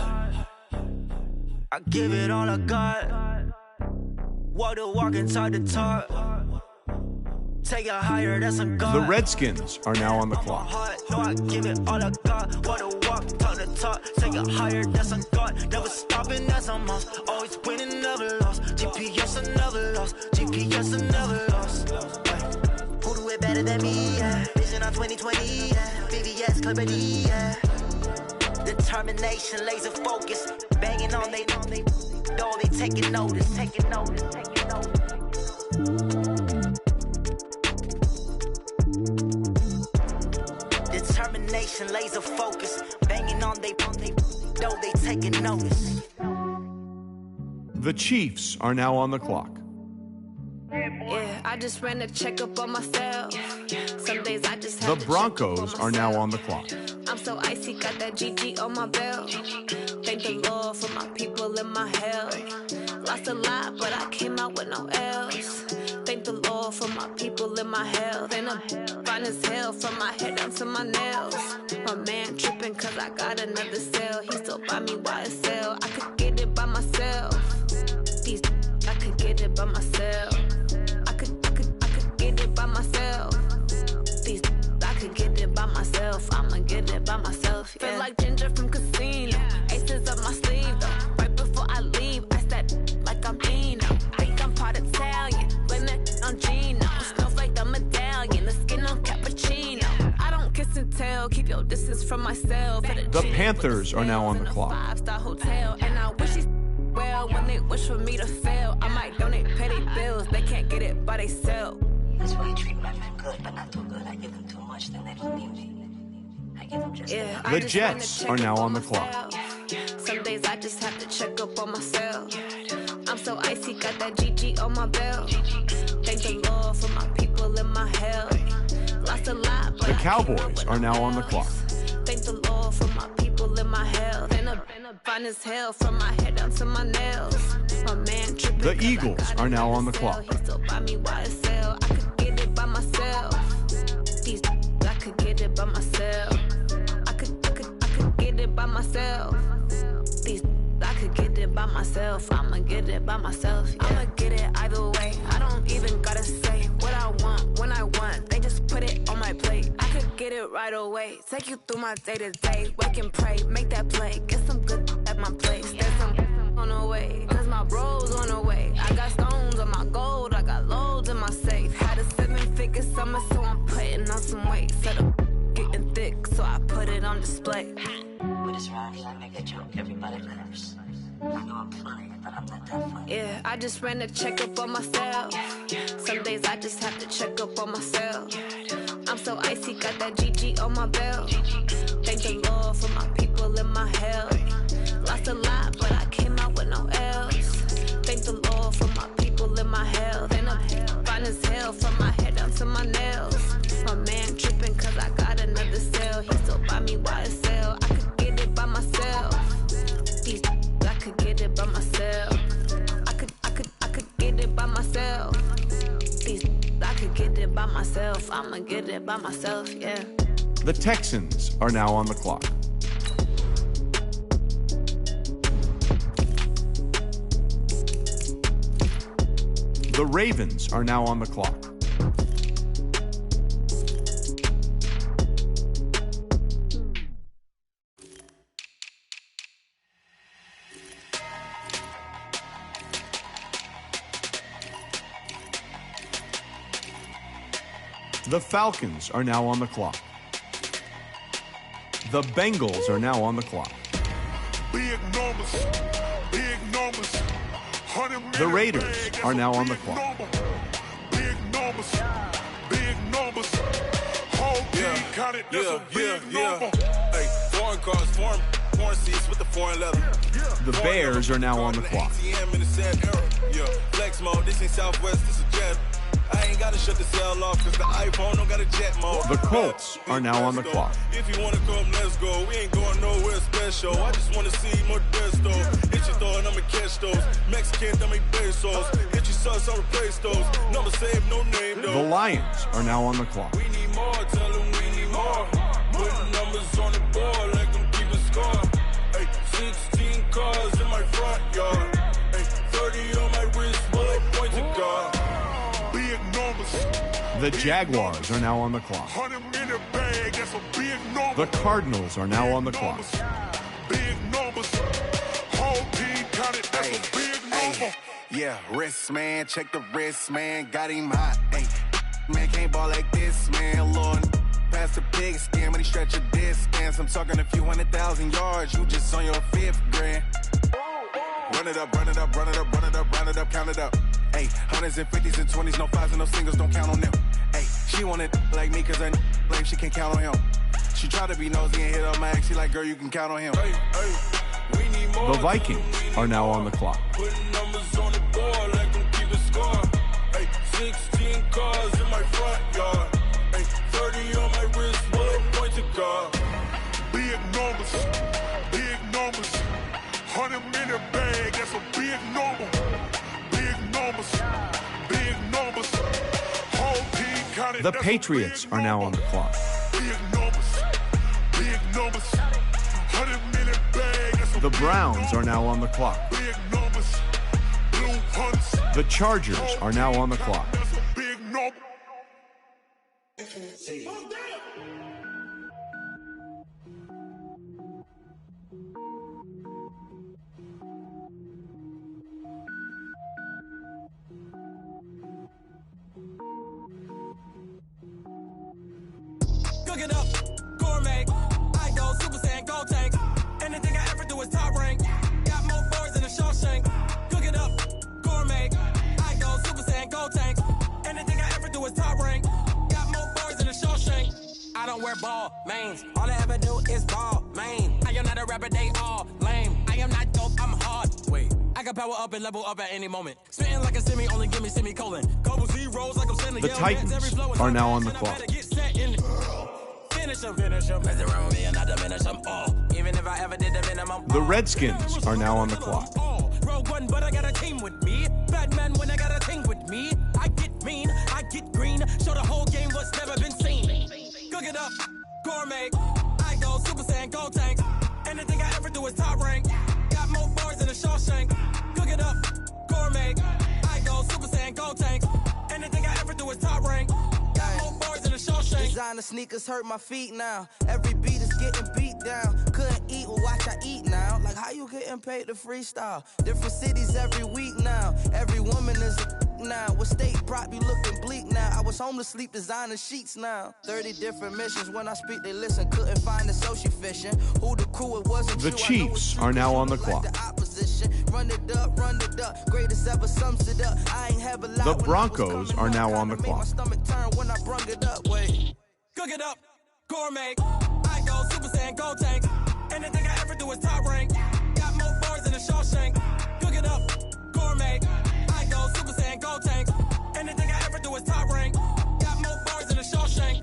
I give it all I got. Walk the walk inside the talk. Take it higher, that's a God. The Redskins are now on the clock. No, I give it all I got. Walk the walk, talk the talk. Take it higher, that's a God. Never stopping, that's a must. Always winning, never lost. GPS, I never lost. GPS, I never lost. Who do it better than me? Yeah. Vision on 2020. Yeah. VVS, clarity. Yeah. Determination, laser focus. Banging on they door, they taking notice. Determination, laser focus. Banging on they door, they taking notice. The Chiefs are now on the clock. Yeah, I just ran a checkup on myself. Some days I just The have to Broncos check up on are now myself. on the clock. I'm so icy, got that GG on my belt. Thank the Lord for my people and my health. Lost a lot, but I came out with no else. Thank the Lord for my people and my health. And I'm fine as hell from my head down to my nails. My man tripping cause I got another sale. He still buy me YSL. I could get it by myself. These I could get it by myself. I could get it by myself. These I could get it by myself. I'ma get it by myself. Yeah. Feel like Ginger from Casino. Aces up my sleeve though. Right before I leave, I said like I'm Dino. Think I'm part Italian. Blame it on Gino. Smells like the medallion. The skin on cappuccino. I don't kiss and tell. Keep your distance from myself. The Panthers are now on the clock. 5-star hotel, and I wish he's well when they wish for me to fail. I might donate petty bills. They can't get it by themselves. That's why I treat my men good, but not too good. I give them too much, then they don't need me. I give them just enough. The Jets are now on the clock. Some days I just have to check up on myself. I'm so icy, got that GG on my belt. Thank the Lord for my people in my health. Lost a lot, but the Cowboys are now on the clock. Thank the Lord for my people in my health. And I'm fine as hell from my head down to my nails. My man tripping. The Eagles are now on the clock. He still buy me YSL. I could get it by myself. These I could get it by myself. I could get it by myself. These I could get it by myself. I'ma get it by myself. Yeah. I'ma get it either way. I don't even gotta say what I want when I want. They just put it on my plate. I could get it right away. Take you through my day to day. Wake and pray, make that play. Get some good at my place. There's some on the way, cause my bro's on the way. I got stones on my gold. I got loads in my safe. Had a 7-figure summer, so I'm putting on some weight. Set up getting thick, so I put it on display. With this round here, I make a joke. Everybody laughs. I know I'm funny, but I'm not that funny. Yeah, I just ran a checkup on myself. Some days I just have to check up on myself. I'm so icy, got that GG on my belt. Thank the Lord for my people in my health. Lost a lot, but I came out with no else. Thank the Lord for my people in my health. And I'm fine as hell from my head down to my nails. My man tripping cause I got another sale. He still buy me YSL. I could get it by myself. These I could get it by myself. I could get it by myself. These I could get it by myself. I'ma get it by myself, yeah. The Texans are now on the clock. The Ravens are now on the clock. The Falcons are now on the clock. The Bengals are now on the clock. Big numbers, big numbers. The Raiders are now on the clock. Big numbers, big numbers. Whole team counted, that's a big number. Hey, foreign cars, foreign seats with the foreign leather. The Bears are now on the clock. ATM in the sad era. Yeah, flex mode, this ain't Southwest, this is jet. I ain't gotta shut the cell off, cause the iPhone don't got a jet mode. The Colts are now on the clock. If you wanna come, let's go. We ain't going nowhere special. I just wanna see more Modesto. Hit your throw and I'ma catch those. Mexican, I make pesos. Hit your sauce, I'll replace those. Number save, no name though. The Lions are now on the clock. We need more, tell them we need more. Putting numbers on the board, like them keep a score. Hey, 16 cars in my front yard. Hey, 30 on my wrist, bullet points of God. Big numbers. The Jaguars are now on the clock. 100-minute bag, that's a big number. The Cardinals are now on the clock. Big numbers. Whole team counted, that's a big number. Yeah, wrist man, check the wrist man, got him hot. Hey, man can't ball like this, man. Lord, past the pig skin when he stretch a distance. I'm talking a few 100,000 yards, you just on your 5th grand. Run it up, run it up, run it up, run it up, run it up, count it up. Hey, hundreds and 50s and 20s, no 5s and no singles, don't count on them. Hey, she wanted like me cause her lame, she can't count on him. She tried to be nosy and hit up my ex, she like, girl, you can count on him. Hey, we need more. The Vikings are now on the clock. Putting numbers on the board, like them keep a score. Hey, 16 cars in my front yard. Hey, 30 on my wrist, bullet points of God. Big numbers, big numbers. 100-minute bag, that's a big number. Big numbers, big numbers. Whole team counted. The Patriots are now on the clock. The Browns are now on the clock. The Chargers are now on the clock. Cook it up, gourmet. I go Super Saiyan, go tank. Anything I ever do is top rank. Got more boys than a Shawshank. Cook it up, gourmet. I go Super Saiyan, go tank. Anything I ever do is top rank. Got more boys than a Shawshank. I don't wear ball mains. All I ever do is ball main. I am not a rapper, they all lame. I am not dope, I'm hard. Wait, I can power up and level up at any moment. Spitting like a semi, only give me semicolon. Couple zeros like I'm sending. The Titans are now on the clock. Finish them. Mess around with me and I diminish them all. Even if I ever did the minimum. The Redskins are now on the clock. Rogue One, but I got a team with me. Batman when I got a team with me. I get mean, I get green. Show the whole game what's never been seen. Cook it up, gourmet. I go Super Saiyan, go tank. Anything I ever do is top rank. Got more bars than a Shawshank. Cook it up, gourmet. I go Super Saiyan, go tank. Anything I ever do is top rank. Got more bars than a Shawshank. Designer sneakers hurt my feet now. Every beat is getting beat down. Couldn't eat, well watch I eat now. Like how you getting paid to freestyle? Different cities every week now. Every woman is a now. With state prop, you looking bleak now. I was home to sleep, designer sheets now. 30 different missions. When I speak, they listen. Couldn't find it, so she fishing. Who the crew, it wasn't The true. Chiefs are now on the clock. Run it up. Greatest ever sums it up. I ain't have a lot. The Broncos are now on the clock. My stomach turn when I brung it up. Wait. Cook it up, gourmet. I go Super Saiyan, go tank. Anything I ever do is top rank. Got more bars than a Shawshank. Cook it up, gourmet. I go Super Saiyan, go tank. Anything I ever do is top rank. Got more bars than a Shawshank.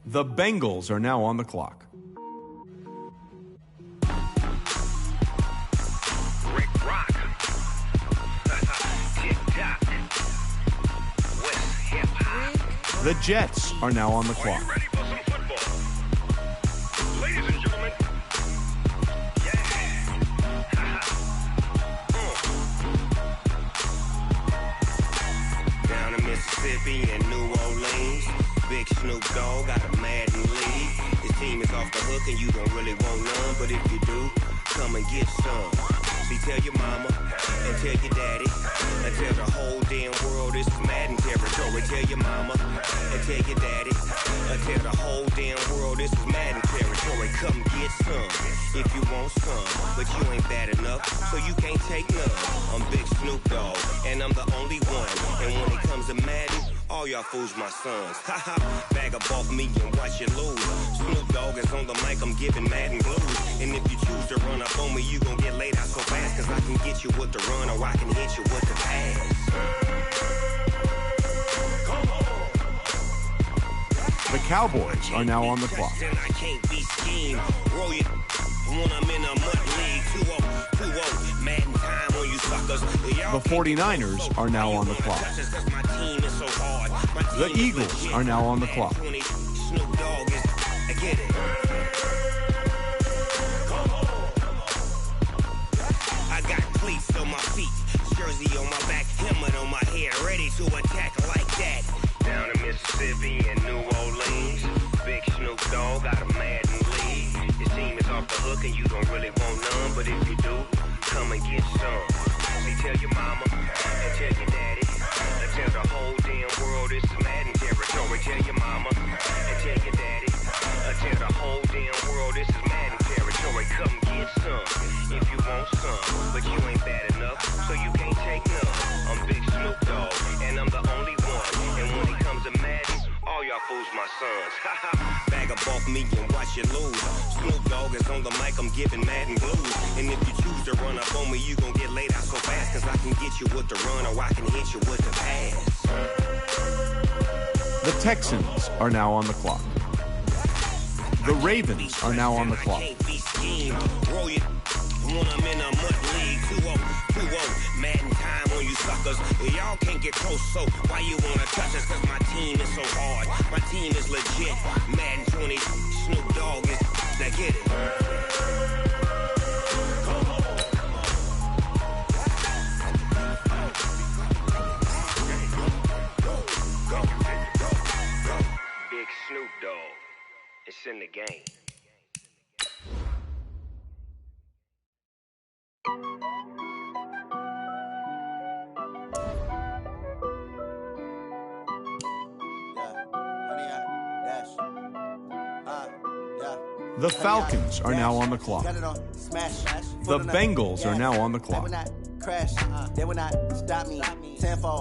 The Bengals are now on the clock. Rick Rock. Tick-tock. West hip-hop. The Jets are now on the clock. Ready for some football? Ladies and gentlemen. Down in Mississippi and New Orleans, Big Snoop Dogg got a Madden lead. His team is off the hook and you don't really want none, but if you do, come and get some. See, tell your mama and tell your daddy and tell the whole damn world this is Madden territory. Tell your mama and tell your daddy and tell the whole damn world this is Madden territory. Come get some if you want some, but you ain't bad enough, so you can't take none. I'm Big Snoop Dogg and I'm the only one, and when it comes to Madden, all y'all fools my sons. Haha, bag up off me and watch you lose. Snoop Dogg is on the mic, I'm giving Madden blues. And if you choose to run up on me, you gon' get laid out so fast, cause I can get you with the run or I can hit you with the pass. The Cowboys are now on the clock. I can't be schemed. Roll you when I'm in a mud league. 2-0, Madden time on you suckers. The 49ers are now on the clock. My team is so hard. The Eagles are now on the clock. Snoop Dogg is, I get it. I got cleats on my feet, jersey on my back, helmet on my head, ready to attack like that. Down in Mississippi and New Orleans, Big Snoop Dogg got a Madden lead. His team is off the hook and you don't really want none, but if you do, come and get some. See, tell your mama and tell your daddy and tell the whole damn world this is Madden territory. Tell your mama and tell your daddy and tell the whole damn world this is Madden territory. Come get some if you want some, but you ain't bad enough, so you can't take none. I'm Big Snoop Dogg and I'm the only one, and when it comes to Madden, all y'all fools my sons. Bag up off me and watch you lose. Snoop Dogg is on the mic, I'm giving Madden blues. And if you choose to run up on me, you gon' get laid out so fast, cause I can get you with the run or I can hit you with the pass. The Texans are now on the clock. The Ravens are now on the clock. Roll you when I'm in a mud league. 2-0, Madden time on you suckers. Y'all can't get close, so why you wanna touch us? Cause my team is so hard. My team is legit. Madden 20, Snoop Dogg is. Now get it. Big Snoop Dogg. It's in the game. The Falcons are now on the clock. The Bengals are now on the clock.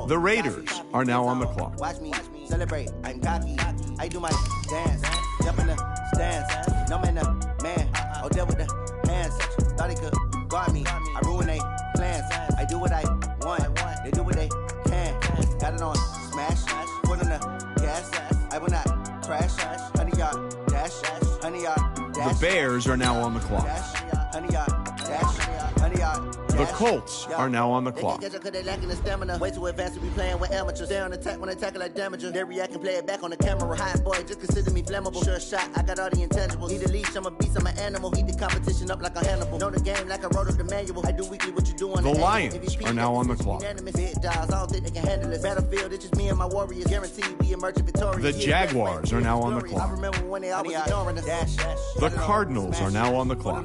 The Raiders are now on the clock. Watch me celebrate. I'm cocky. I do my dance. Jump in the stands. No man, man. Oh, deal with the hands. Thought he could guard me. I ruin they plans. I do what I want. They do what they can. Got it on smash. Foot on the gas. I will not crash. 100 yard dash. 100 yard dash. The Bears are now on the clock. 100 yard dash. 100 yard. The Colts are now on the clock. They they lacking the stamina. Way too advanced to be playing with amateurs. Stay on attack when they tackle like damager. They react and play it back on the camera. Hot boy, just consider me flammable. Sure shot, I got all the intangibles. Need a leash, I'm a beast, I'm an animal. Heat the competition up like a Hannibal. Know the game like I wrote up the manual. I do weekly what you do on The the Lions are now on the clock. Big dogs, I don't think they can handle this. Battlefield, it's just me and my warriors. Guaranteed we emerge victorious. The Jaguars are now on the clock. I remember when they always ignoring us. The Cardinals are now on the clock.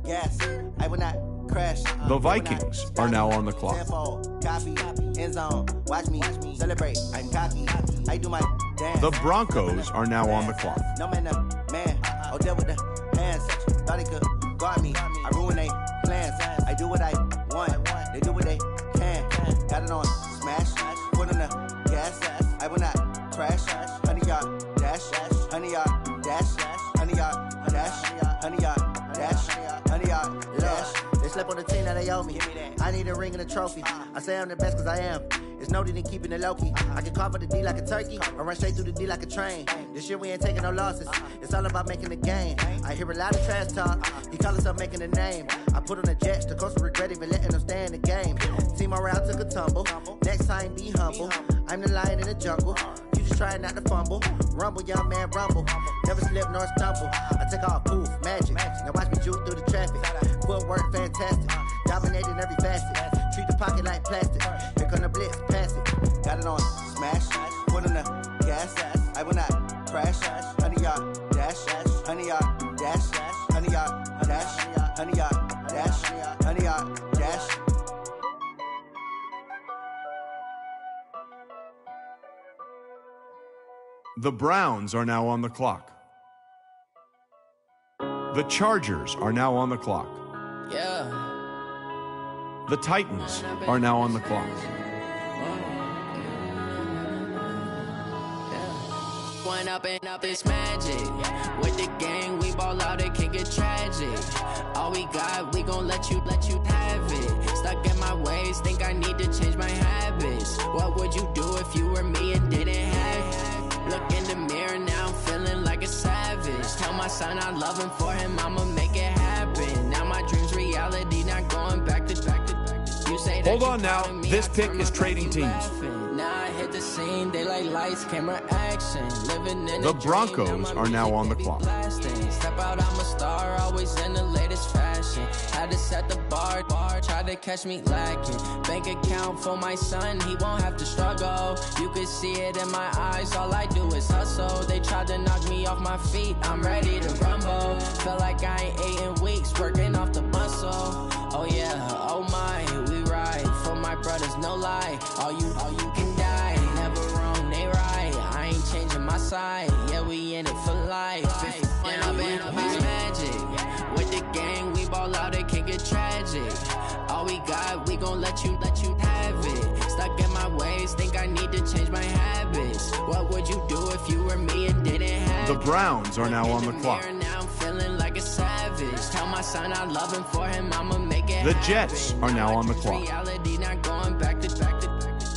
Gas, I will not crash. The Vikings are now on the clock. Copy, end zone. Watch me celebrate. I'm cocky. I do my dance. The Broncos are now on the clock. No man, man. Oh, deal with the hands. Thought he could guard me. I ruin they plans. I do what I want. They do what they can. Got it on smash. Foot on the gas. I will not crash. 100 yard dash. 100 yard dash. 100 yard dash. 100 yard dash. 100 yard dash. They slept on the team that they owe me. I need a ring and a trophy. I say I'm the best cause I am. It's noted in keeping it low-key. I can carve up the D like a turkey or run straight through the D like a train. This year we ain't taking no losses. It's all about making the game. I hear a lot of trash talk. He call himself making a name. I put on the Jets. The coach will regret even letting them stay in the game. Team morale took a tumble. Next time be humble. I'm the lion in the jungle. You just try not to fumble. Rumble, young man, rumble. Never slip nor stumble. I take off, poof, magic. Now watch me juke through the traffic. Footwork fantastic. Dominating every facet. Treat the pocket like plastic. Here come the blitz, pass it. Got it on smash. Foot on the gas. I will not crash. 100 yard dash. 100 yard dash. 100 yard dash. 100 yard dash. 100 yard dash. The Browns are now on the clock. The Chargers are now on the clock. Yeah. The Titans are now on the clock. One up and up, it's magic. With the gang, we ball out, it can get tragic. All we got, we gon' let you have it. Stuck in my ways, think I need to change my habits. What would you do if you were me and didn't have it? Look in the mirror, now I'm feeling like a savage. Tell my son I love him, for him I'ma make it happen. Now my dream's reality, not going back to you say that. Hold on now, this pick is trading teams. Now I hit the scene, they like lights, camera, action. Living in the Broncos are now on the clock. Step out, I'm a star, always in the latest fashion. Had to set the bar, try to catch me lacking. Bank account for my son, he won't have to struggle. You could see it in my eyes, all I do is hustle. They tried to knock me off my feet, I'm ready to rumble. Feel like I ain't ate in weeks, working off the muscle. Oh yeah, oh my, we ride for my brothers, no lie. All you can die, never wrong, they right. I ain't changing my side, yeah, we in it for life. When up and up is magic. With the gang, we ball out, it can get tragic. All we got, we gon' let you have it. Stuck in my ways, think I need to change my habits. What would you do if you were me and didn't have it? The Browns are now on the clock. Now I'm feeling like a savage. Tell my son I love him, for him I'ma make it The Jets are now on the clock. Reality, not going back to.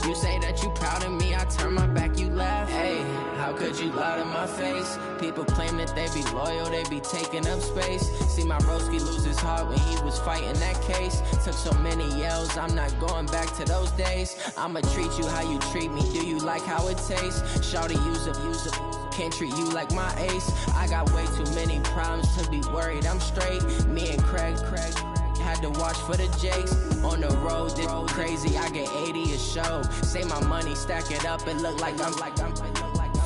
You say that you proud of me, I turn my back, you laugh. Hey, how could you loud in my face. People claim that they be loyal, they be taking up space. See my broski lose his heart when he was fighting that case. Took so many yells, I'm not going back to those days. I'ma treat you how you treat me, do you like how it tastes? Shawty, use up, can't treat you like my ace. I got way too many problems to be worried, I'm straight. Me and Craig had to watch for the Jakes. On the road, this crazy, I get 80 a show. Say my money, stack it up, it look like I'm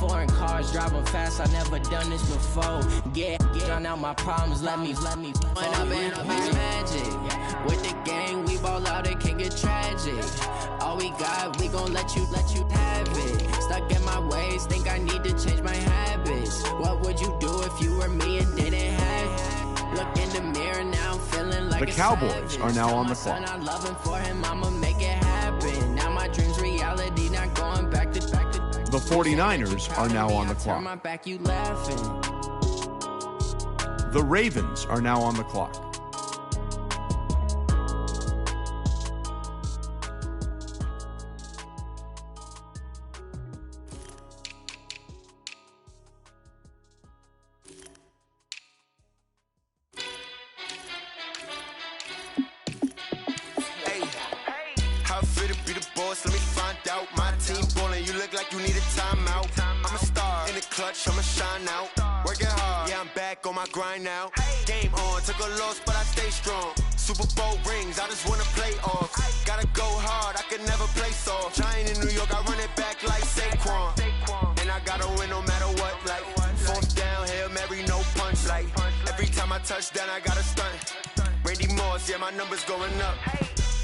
foreign cars, driving fast, I never done this before. Get on out my problems, let me When I've been magic. With the gang, we ball out, it can get tragic. All we got, we gon' let you have it. Stuck in my ways, think I need to change my habits. What would you do if you were me and didn't have it? Look in the mirror now, feeling like the Cowboys are now on the clock. I'm loving for him, I'ma make it happen. Now my dream's reality, not going back to The 49ers are now on the clock. my back, you laughing. The Ravens are now on the clock. How fit to be the boss? Let me find out. My team ballin', you look like you need a timeout. I'm a star in the clutch, I'ma shine out. Working hard, yeah, I'm back on my grind now. Game on, took a loss, but I stay strong. Super Bowl rings, I just wanna play off. Gotta go hard, I can never play soft. Giant in New York, I run it back like Saquon. And I gotta win no matter what, like fourth down, Hail Mary, no punch. Like every time I touch down, I gotta stunt. Randy Moss, yeah, my numbers going up.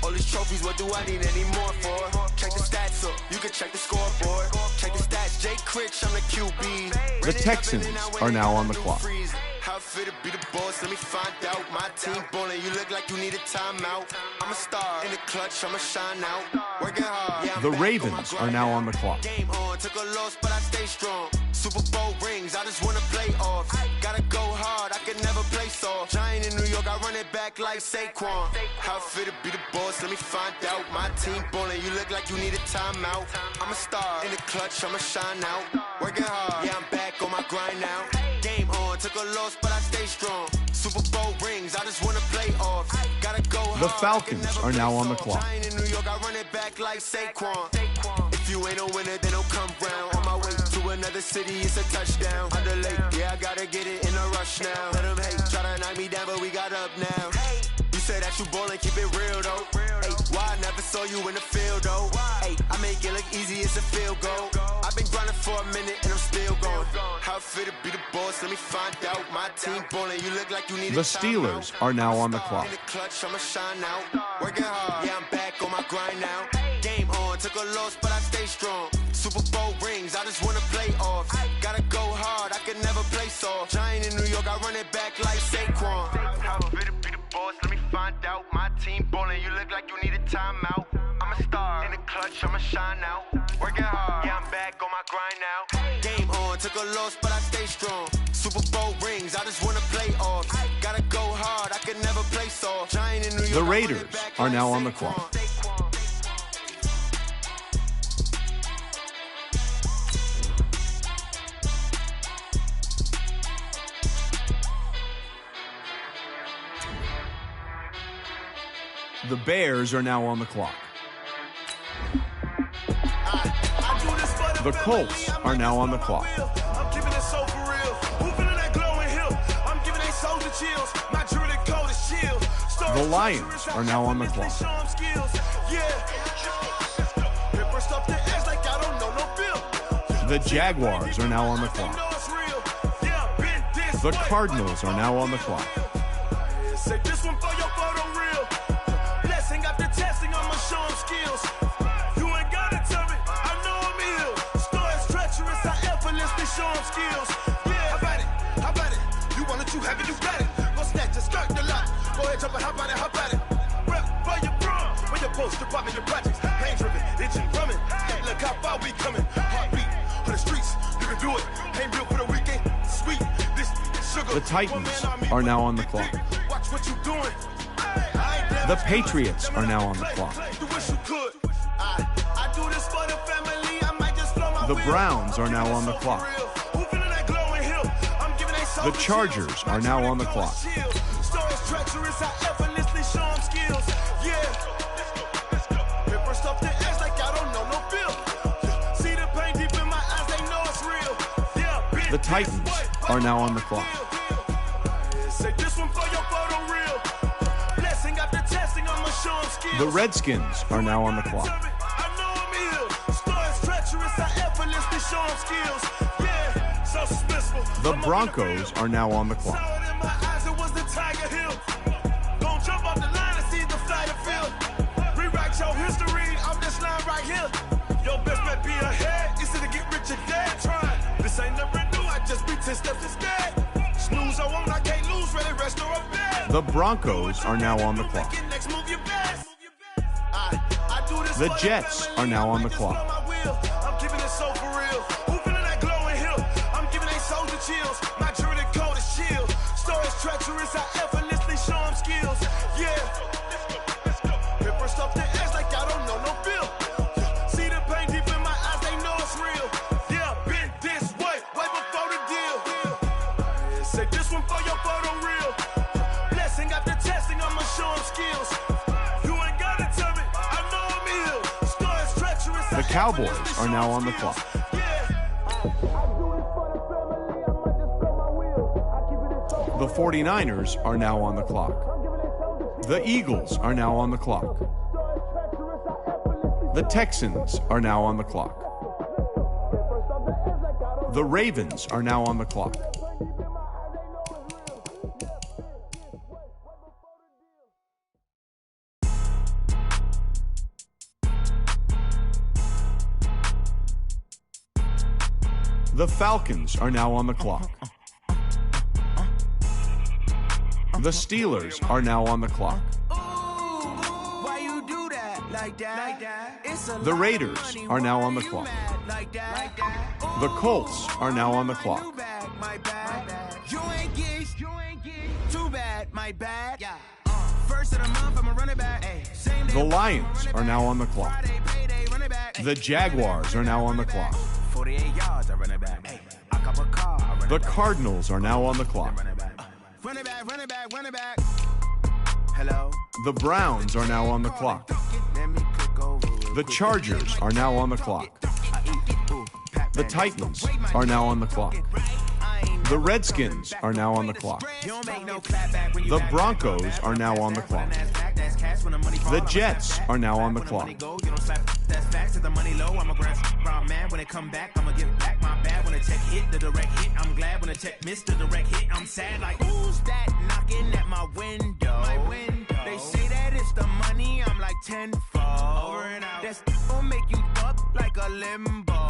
All these trophies, what do I need any more for? Check the stats up, you can check the scoreboard. Check the stats, Jay Critch, I'm the QB. The Texans are now on the clock. How fit to be the boss, let me find out. My team ballin', you look like you need a timeout. I'm a star in the clutch, I'ma shine out. Working hard, yeah, I'm The back Ravens on my are now on the clock. Game on, took a loss, but I stay strong. Super Bowl rings, I just wanna play off. Gotta go hard, I can never play soft. Giant in New York, I run it back like Saquon. How fit to be the boss, let me find out. My team ballin', you look like you need a timeout. I'm a star in the clutch, I'ma shine out. Working hard, yeah, I'm back on my grind now. Game on, took a loss, but I stay strong. Super Bowl rings, I just wanna play off. Gotta go hard. The Falcons are now on the clock. Giant in New York, I run it back like Saquon. If you ain't a winner, then don't come round. On my way to another city, it's a touchdown. Under late, yeah, I gotta get it in a rush now. Let them hate, try to knock me down, but we got up now. You say that you ballin', keep it real though. Hey, why I never saw you in the field though? Hey, I make it look easy, it's a field goal. I've been grinding for a minute and I'm still going. How fit to be the boss? Let me find out. My team ballin', you look like you need The Steelers are now on the clock. in the clutch, I'ma shine out. Working hard, yeah, I'm back on my grind now. Game on, took a loss, but I stay strong. Super Bowl rings, I just wanna play off. Gotta go hard, I can never play soft. Giant in New York, I run it back like Saquon. How fit to be the boss? Let me find out. My team ballin', you look like you need a timeout. I'm a star in the clutch, I'ma shine out. Working hard, yeah, I'm back on my grind now. Game on, took a loss, but I stay strong. Super Bowl rings, I just wanna play off. Gotta go hard, I can never play soft. Giant in New York, The Raiders are now on the clock. The Bears are now on the clock. The Colts are now on the clock. I'm giving it so for real. Who feeling that glowing hill? I'm giving they soldier chills. My jewelry coat is chill. The Lions are now on the clock. The Jaguars are now on the clock. The Cardinals are now on the clock. Say this one for your photo real. Blessing after testing, I'ma show them skills. You ain't gotta tell me, I know I'm ill. Stories treacherous, I effortlessly show them skills. Yeah, how about it? You want it, you have it, you got it. Go snatch it, skirt the lot. Go ahead, jump it, how about it? Rep for your bro, when your post, department, your projects. Pain driven, itching, drumming. Look how far we coming. Heartbeat on the streets, you can do it. Ain't built for the weekend, sweet. This sugar. The Titans are now on the clock. Watch what you doing. The Patriots are now on the clock. The Browns are now on the clock. The Chargers are now on the clock. Stories treacherous, I effortlessly show 'em skills. Yeah. Paper stuff the edge like I don't know no feel. See the pain deep in my eyes, they know it's real. Yeah. The Titans are now on the clock. Say this one for your photo reel. Blessing after testing, I'ma show 'em skills. The Redskins are now on the clock. I know I'm ill. Stories treacherous, I effortlessly show 'em skills. Yeah. So suspenseful. The Broncos are now on the clock. In my eyes, it was the Tiger Hill. Don't jump off the line and see the flight of field. Rewrite your history off this line right here. Your best bet be ahead. Instead of get rich or dead trying. This ain't never new. I just be 10 steps instead. Snooze, I won't, I can't lose. Ready, rest, or a bed. The Broncos are now on the clock. Next move your best. I do this The for Jets family. are now on the Just clock. blow my wheel. I'm giving it so for real. Who feeling that glowing hill? I'm giving they soldier chills. My jewelry coat is chill. Stories treacherous, I effortlessly show 'em skills. Yeah. Paper stuff the edge like I don't know no feel. See the pain deep in my eyes, they know it's real. Yeah, been this way before the deal. Say this one for your photo reel. Blessing after testing, I'ma show 'em skills. You ain't gotta tell me, I know I'm ill. Stories treacherous. The Cowboys are now on the clock. The 49ers are now on the clock. The Eagles are now on the clock. The Texans are now on the clock. The Ravens are now on the clock. The Falcons are now on the clock. The Steelers are now on the clock. Why you do that like that? It's a The Raiders are now on the clock. like that. The Colts are now on the clock. My bad. You ain't geek. Too bad, my bad. Yeah. First of the month, I'ma run it back. Same day, The Lions are now on the clock. payday, run it back. The Jaguars are now on the clock. 48 yards, I run it back. I cop a car, I run The it back. Cardinals are now on the clock. Run it back. Hello. The Browns are now on the clock. Let me click over. The Chargers are now on the clock. The Titans are now on the clock. The Redskins are now on the clock. The Broncos are now on the clock. The Jets are now on the clock. That's facts. The money low, I'm a grand man. When it come back, I'ma give back my bad. When the check hit, the direct hit, I'm glad. When the check missed the direct hit, I'm sad. Like, who's that knocking at my window? They say that it's the money, I'm like tenfold. Over and out. That's gon' make you up like a limbo.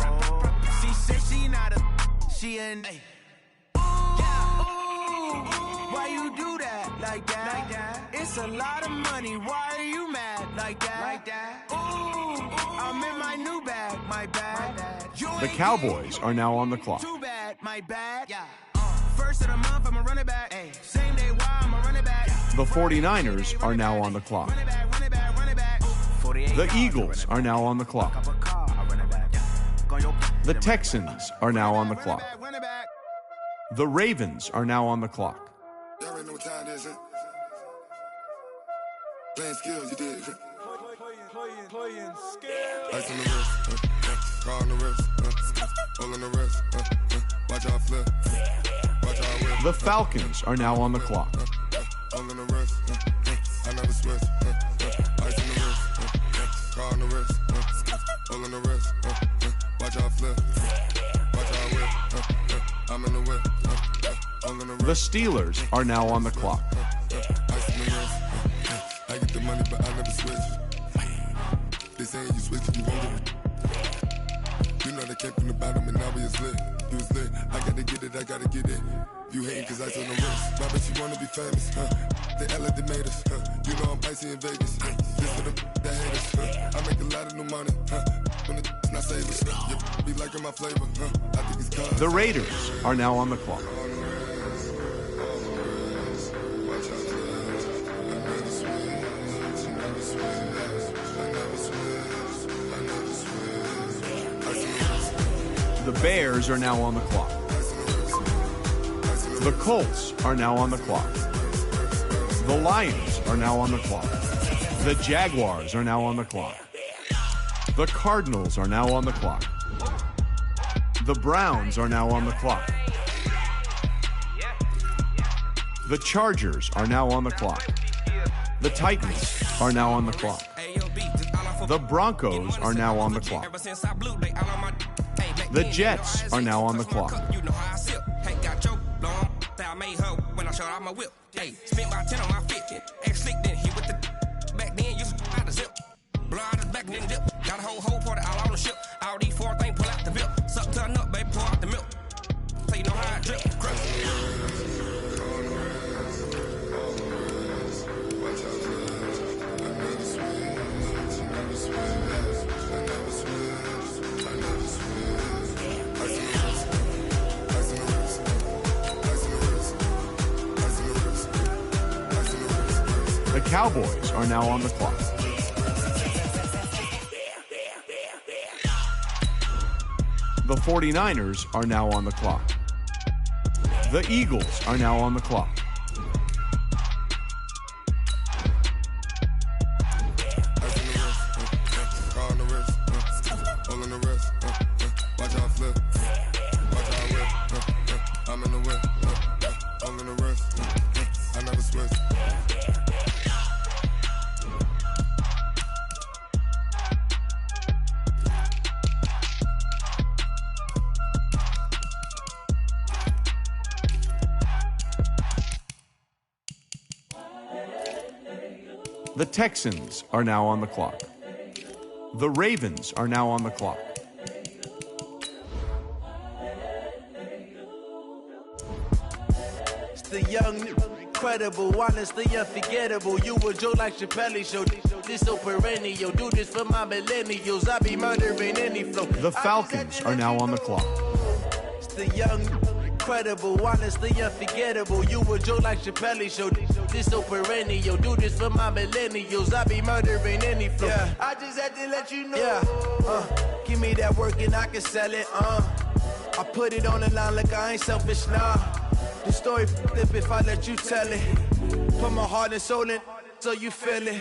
She said she not a, she an. Why you do that like that? It's a lot of money. Why are you mad like that? Ooh, I'm in my new bag, my bad. The Cowboys are now on the clock. Too bad, my bad. Yeah. First of the month, I'ma run it back. Same day, why I'ma run it back. The 49ers are now on the clock. The Eagles are now on the clock. The Texans are now on the clock. The Ravens are now on the clock. Y'all already know what time it is, huh? Playing skills, you did. Playing skills. Ice on the wrist, car on the wrist, all on the wrist, watch out flip, watch out whip. The Falcons are now on the clock. All on the wrist, I never switch, ice on the wrist, car on the wrist, all on the wrist, watch out flip, watch out whip, I'm in the whip, all on the wrist. The Steelers are now on the clock. Ice on the wrist, I get the money but I never switch. They saying you switch it, you won't get it. You know they came from the bottom and now we is lit. You was lit, I gotta get it, I gotta get it. You hating cause ice on the wrist. Why bet you wanna be famous, huh? They LA they made us, huh? You know I'm icy in Vegas, this for the that hate us, huh? I make a lot of new money, huh? When it's not savers, you be liking my flavor, huh? I think it's cause The Raiders are now on the clock. The Bears are now on the clock. The Colts are now on the clock. The Lions are now on the clock. The Jaguars are now on the clock. The Cardinals are now on the clock. The Browns are now on the clock. The Chargers are now on the clock. The Titans are now on the clock. The Broncos are now on the clock. The Jets are now on the clock. I made her when I showed out my whip. Hey, spent my 10 on my 50. Ex slick then hit with the back then used to out the zip. Blow out the back and then dip. Got a whole party all on the ship. All these 4 things pull out the whip. Suck to a nut, baby, pour out the milk. So you know how I drip. The Cowboys are now on the clock. The 49ers are now on the clock. The Eagles are now on the clock. The Texans are now on the clock. The Ravens are now on the clock. It's the young, incredible, honestly unforgettable. You a Joe like Chappelle show. This so perennial. Do this for my millennials. I be murdering any flow. The Falcons are now on the clock. It's the young, incredible, honestly unforgettable. You a Joe like Chappelle show. This so perennial. Do this for my millennials. I be murdering any flow. Yeah. I just had to let you know. Yeah. Give me that work and I can sell it. I put it on the line like I ain't selfish, nah. The story flip if I let you tell it. Put my heart and soul in so you feel it.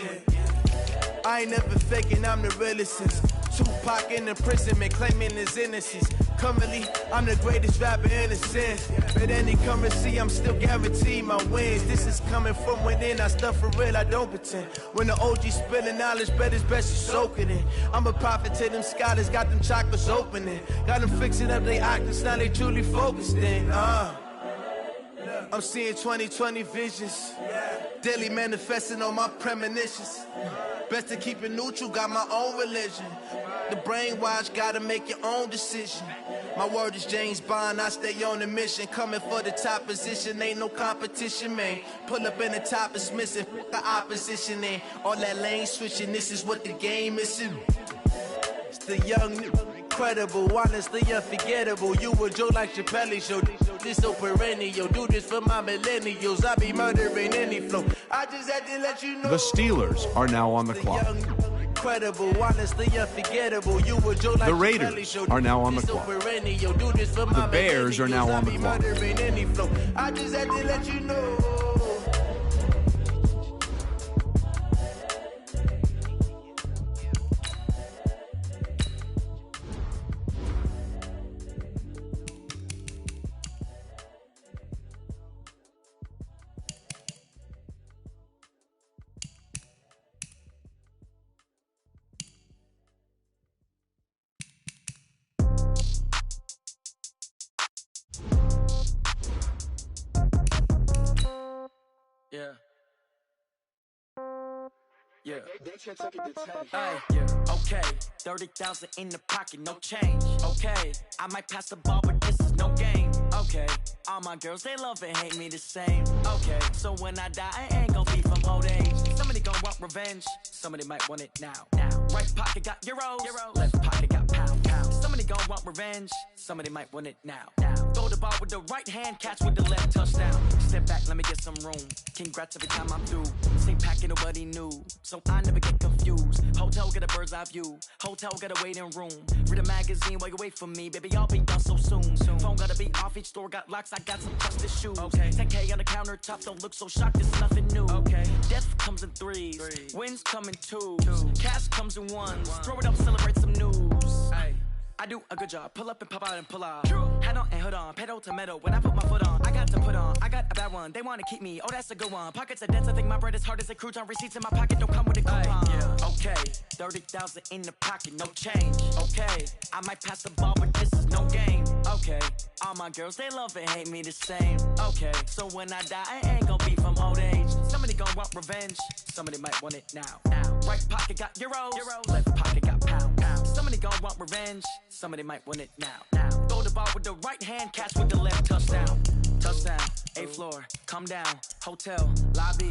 I ain't never faking, I'm the realest since Tupac in imprisonment, claiming his innocence. Currently, I'm the greatest rapper in a sense. But any currency, I'm still guaranteed my wins. This is coming from within, I stuff for real, I don't pretend. When the OG spilling knowledge, bet it's best you soak it in. I'm a prophet to them scholars, got them chakras opening. Got them fixing up their octaves, now they truly focused in. I'm seeing 2020 visions. Daily manifesting on my premonitions. Best to keep it neutral, got my own religion. The brainwash, gotta make your own decision. My word is James Bond, I stay on a mission. Coming for the top position, ain't no competition, man. Pull up in the top is missing, the opposition in. All that lane switching, this is what the game is. It's the young, incredible, honestly unforgettable. You a Joe like Chappelle show. This so perennial. Do this for my millennials. I be murdering any flow. I just had to let you know. The Steelers are now on the clock. Incredible, honestly unforgettable. You a Joe like the Raiders are now on the clock. The Bears are now on the clock. I just had to let you know. Yeah. Hey, yeah. Okay, 30,000 in the pocket, no change. Okay, I might pass the ball, but this is no game. Okay, all my girls, they love and hate me the same. Okay, so when I die, I ain't gon' be from old age. Somebody gon' want revenge, somebody might want it now. Right pocket got euros, left pocket got pound. Somebody gon' want revenge, somebody might want it now. Throw the ball with the right hand, catch with the left, touchdown. Step back, let me get some room. Congrats every time I'm through. Same packet, nobody knew, so I never get confused. views. Hotel get a bird's eye view. Hotel got a waiting room. Read a magazine while you wait for me, baby. I'll be done so soon. Phone gotta be off. Each store got locks. I got some trusted shoes. 10K on the countertop. Don't look so shocked. It's nothing new. Death comes in threes. Wins come in twos. Cash comes in ones. Throw it up, celebrate some news. I do a good job. Pull up and pop out and pull out. Head on and hood on. Pedal to metal. When I put my foot on, I got to put on. I got a bad one. They want to keep me. Oh, that's a good one. Pockets are dense. I think my bread is hard as a crouton. Receipts in my pocket don't come with a coupon. Okay, 30,000 in the pocket, no change. Okay, I might pass the ball, but this is no game. Okay, all my girls, they love and hate me the same. Okay, so when I die, I ain't gonna be from old age. Somebody gonna want revenge. Somebody might want it now. Right pocket got euros. Left pocket got pounds. Somebody gonna want revenge. Somebody might want it now. Throw the ball with the right hand, catch with the left. Touchdown. Touchdown. 8th floor. Come down. Hotel. Lobby.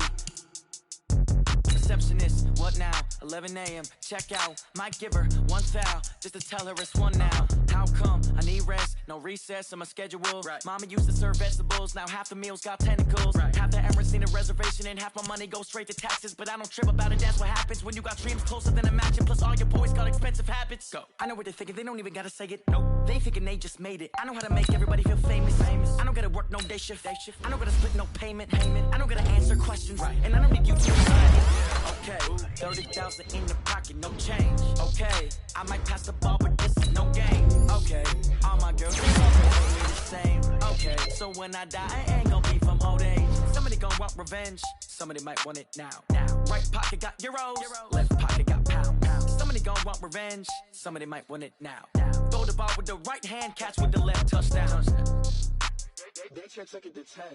Receptionist, what now? 11 a.m. Check out. Might give her one foul just to tell her it's one now. How come? I need rest, no recess on my schedule. Mama used to serve vegetables, now half the meals got tentacles. Half the errands need a reservation and half my money goes straight to taxes. But I don't trip about it, that's what happens when you got dreams closer than a mansion. Plus all your boys got expensive habits. Go. I know what they're thinking, they don't even gotta say it. No, they thinking they just made it. I know how to make everybody feel famous. I don't gotta work no day shift. I don't gotta split no payment. I don't gotta answer questions. And I don't need you to decide it. Okay, 30,000 in the pocket, no change. Okay, I might pass the ball, but this is no game. Okay, all my girls, they love and hate me the same. Okay, so when I die, I ain't gonna be from old age. Somebody gonna want revenge. Somebody might want it now. Right pocket got euros. Left pocket got pounds. Somebody gonna want revenge. Somebody might want it now. Throw the ball with the right hand, catch with the left. Touchdown. They can't take it to 10.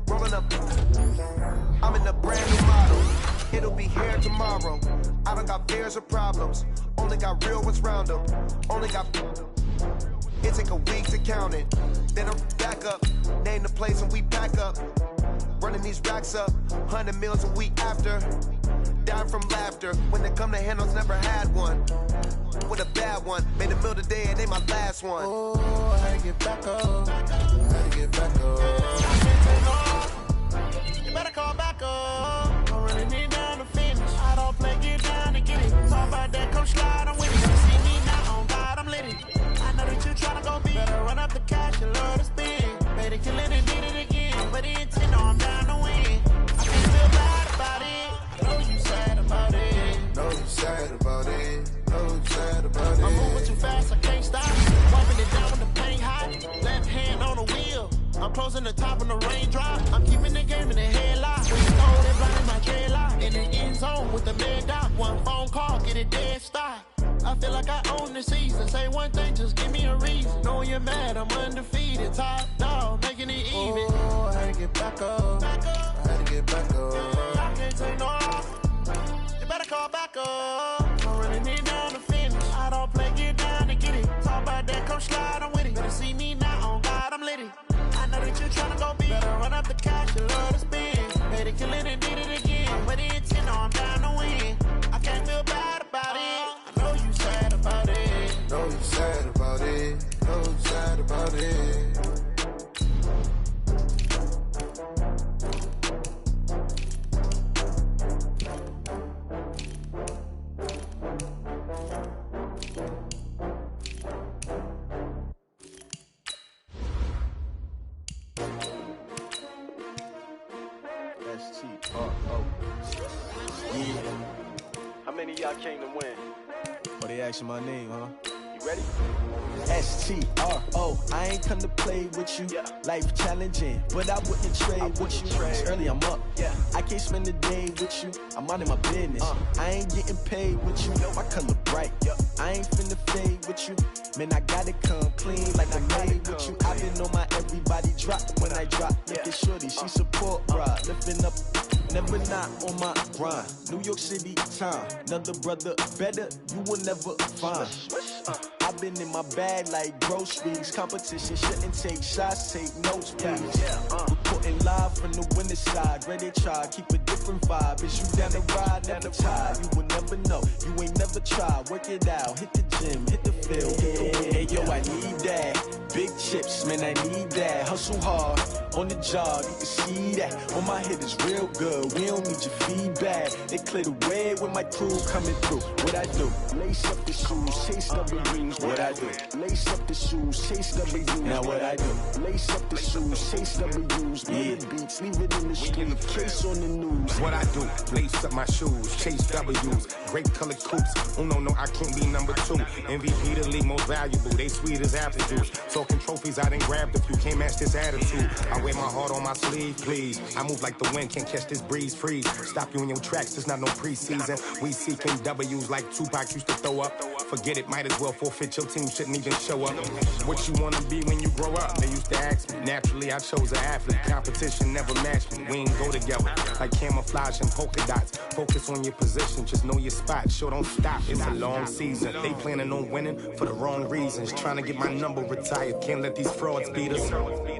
Rolling up, I'm in a brand new model. It'll be here tomorrow. I don't got fears or problems. Only got real ones round them. Only got. It take a week to count it. Then I'm back up. Name the place and we pack up. Running these racks up. 100 meals a week after. Dying from laughter. When they come to handles, never had one. With a bad one. Made a meal today, it ain't my last one. Oh, I had to get back up. I had to get back up. You better call back up. I'm running it down to finish. I don't play, get down to get it. Talk about that, come slide, I'm with it. You see me now, on God, I'm lit it. I know that you tryna go big. Better run up the cash, you love to spend. Made it, kill it, and did it again. But the intent, no, I'm down to win. I can't feel bad about it. I know you sad about it. Know you sad about it. Know you sad about it. I'm moving too fast, I can't stop. Wiping it down with the paint hot. Left hand on the wheel. I'm closing the top when the raindrop. I'm keeping the game in the headlock. We know they blinding my dreadlock. In the end zone with the mad dot. One phone call, get it dead stop. I feel like I own the season. Say one thing, just give me a reason. Knowing you're mad, I'm undefeated. Top dog, making it even. Oh, I had to get back up. I had to get back up. I can't take no off. You better call back up. I'm running it down to finish. I don't play, get down to get it. Talk about that, come slide, I'm with it. Better see me now, on God, I'm lit it. I know that you tryna go big. Better run up the cash, you love to spend. Made it, kill it, and did it again. But the intent, no, I'm down to win. I can't feel bad about it. I know you sad about it. Know you sad about it. Know you sad about it. How many of y'all came to win? Oh, they asking my name, huh? You ready? STRO, I ain't come to play with you. Life challenging, but I wouldn't trade with you. It's early, I'm up. I can't spend the day with you. I'm minding my business. I ain't getting paid with you. My color bright. I ain't finna fade with you. Man, I gotta come clean like I made with you. I've been on my everybody drop when I drop. Look at shorty, she support ride. Lifting up, never not on my grind. New York City time, another brother better, you will never find. I've been in my bag like groceries. Competition shouldn't take shots, take notes, please. Reporting live from the winter side. Ready to try, keep a different vibe. Is you down the ride, never tired. You will never know, you ain't never tried. Work it out, hit the gym, hit the field. Hey yo, I need that. Big chips, man, I need that. Hustle hard, on the job, you can see that. On my head is real good, we don't need your feedback. They clear the way with my crew coming through. What I do? Lace up the shoes, chase W's. What I do? Lace up the shoes, chase W's. Now what I do? Lace up the shoes, chase W's. Yeah. Beats, leave it in the street, case on the news. What I do? Lace up my shoes, chase W's. Great colored coops. Oh no, I can't be number 2. MVP the league, most valuable. They sweet as apple juice. Talking trophies, I didn't grab the few. Can't match this attitude. I wear my heart on my sleeve, please. I move like the wind, can't catch this breeze, freeze. Stop you in your tracks, there's not no preseason. We seeking W's like Tupac used to throw up. Forget it, might as well forfeit. Your team shouldn't even show up. What you wanna be when you grow up? They used to ask me. Naturally, I chose an athlete. Competition never matched me. We ain't go together like camouflage and polka dots. Focus on your position, just know your spot. Sure, don't stop. It's a long season. They planning on winning for the wrong reasons. Trying to get my number retired. Can't let these frauds beat us.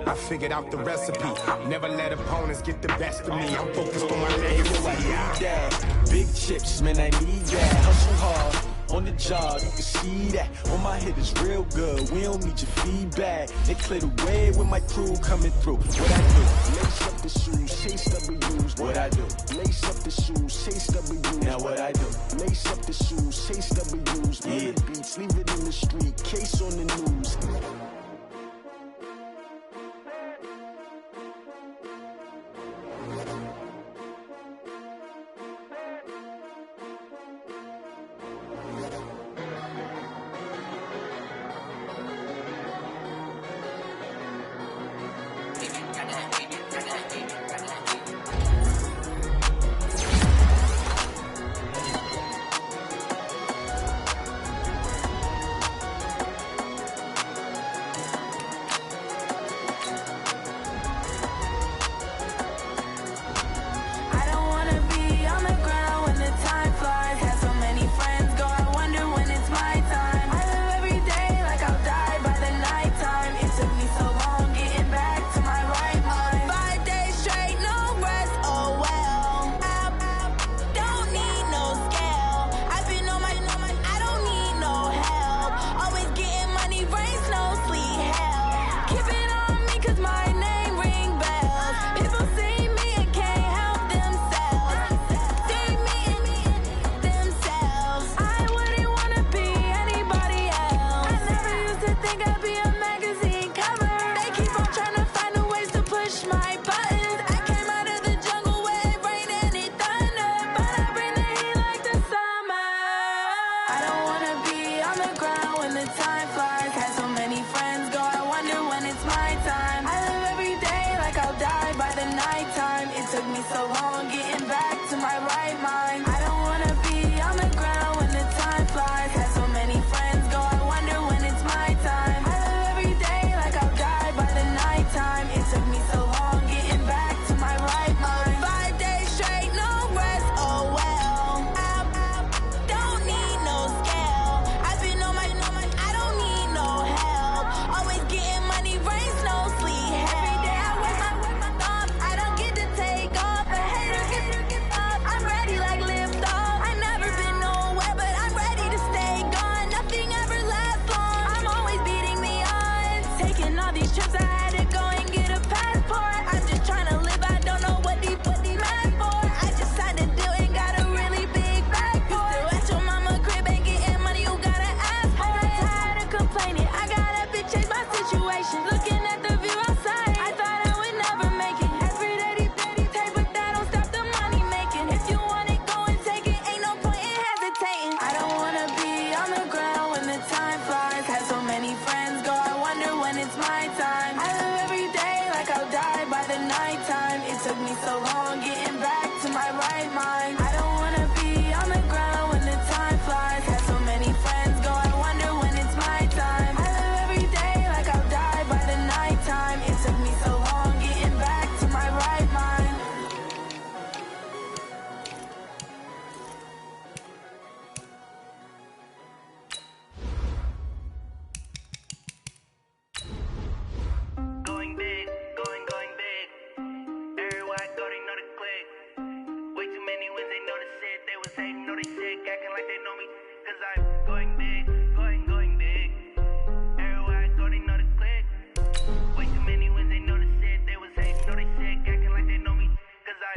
I figured out the recipe. Never let opponents get the best of me. I'm focused on my legacy. I need that. Big chips, man, I need that. Hustle hard. On the job, you can see that. On my head is real good, we don't need your feedback. They clear the way with my crew coming through. What I do? Lace up the shoes, chase W's. What I do? Lace up the shoes, chase W's. Now what I do? Lace up the shoes, chase W's. Yeah. Beats, leave it in the street, case on the news.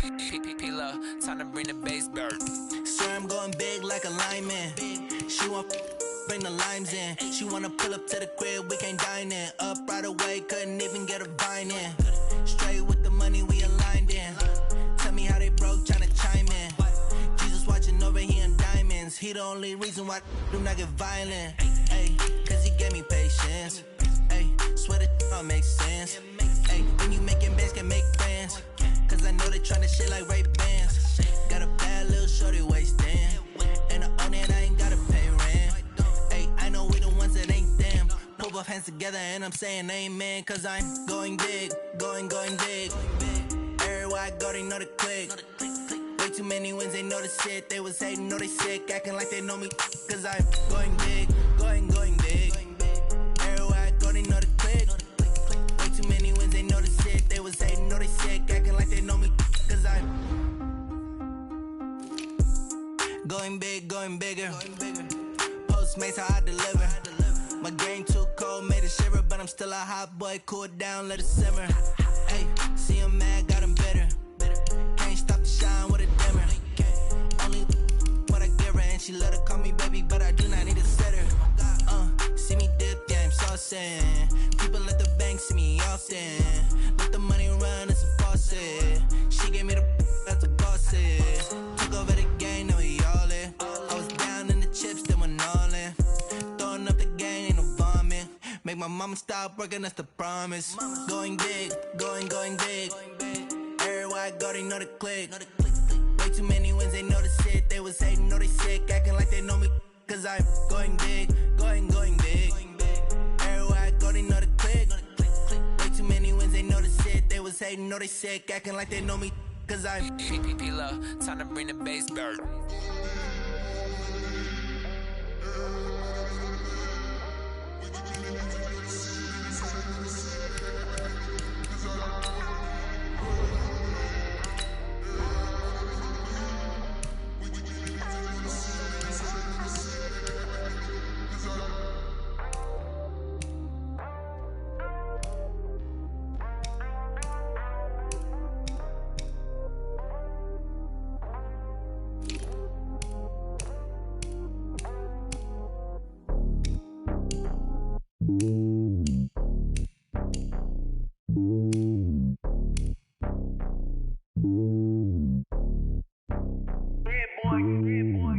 Time to bring the bass bird. Swear I'm going big like a lineman. She want bring the limes in. She wanna pull up to the crib, we can't dine in. Up right away, couldn't even get a vine in. Straight with the money we aligned in. Tell me how they broke, tryna chime in. Jesus watching over here in diamonds. He the only reason why do not get violent. Ay, cause he gave me patience. Ay, swear that all makes sense. Ay, when you making bands, can make friends. Cause I know they tryna shit like Ray-Bans. Got a bad little shorty wasting. And I own it, I ain't gotta pay rent. Ay, I know we the ones that ain't them. Put both hands together and I'm saying amen. Cause I'm going big, going big. Everywhere I go, they know the click. Way too many wins, they know the shit. They was hating, know they sick, acting like they know me. Cause I'm going big, going big. Everywhere I go, they know the click. Way too many wins, they know the shit. They was hating, know they sick, acting like they know me. Cause I'm going big, going bigger. Postmates how I deliver. My game too cold, made it shiver, but I'm still a hot boy. Cool it down, let it simmer. Hey, see him mad, got him bitter. Can't stop the shine with a dimmer. Only what I give her, and she let her call me baby, but I do not need a sitter. See me dip, yeah, I'm saucing. People at the bank see me often. Let the money run, it's a faucet. She gave me the that's a boss is. Took over the game, now we all in. I was down in the chips, then went all in. Throwing up the gang, ain't no vomit. Make my mama stop working, that's the promise. Going big, going big. Everywhere I go, they know the click. Way too many wins, they know the shit. They was hating, know they sick, acting like they know me. Cause I'm going big, going big. Everywhere I go, they know the click. Way too many wins, they know the shit. They was hating, know they sick, acting like they know me. Cause I'm time to bring the bass bird.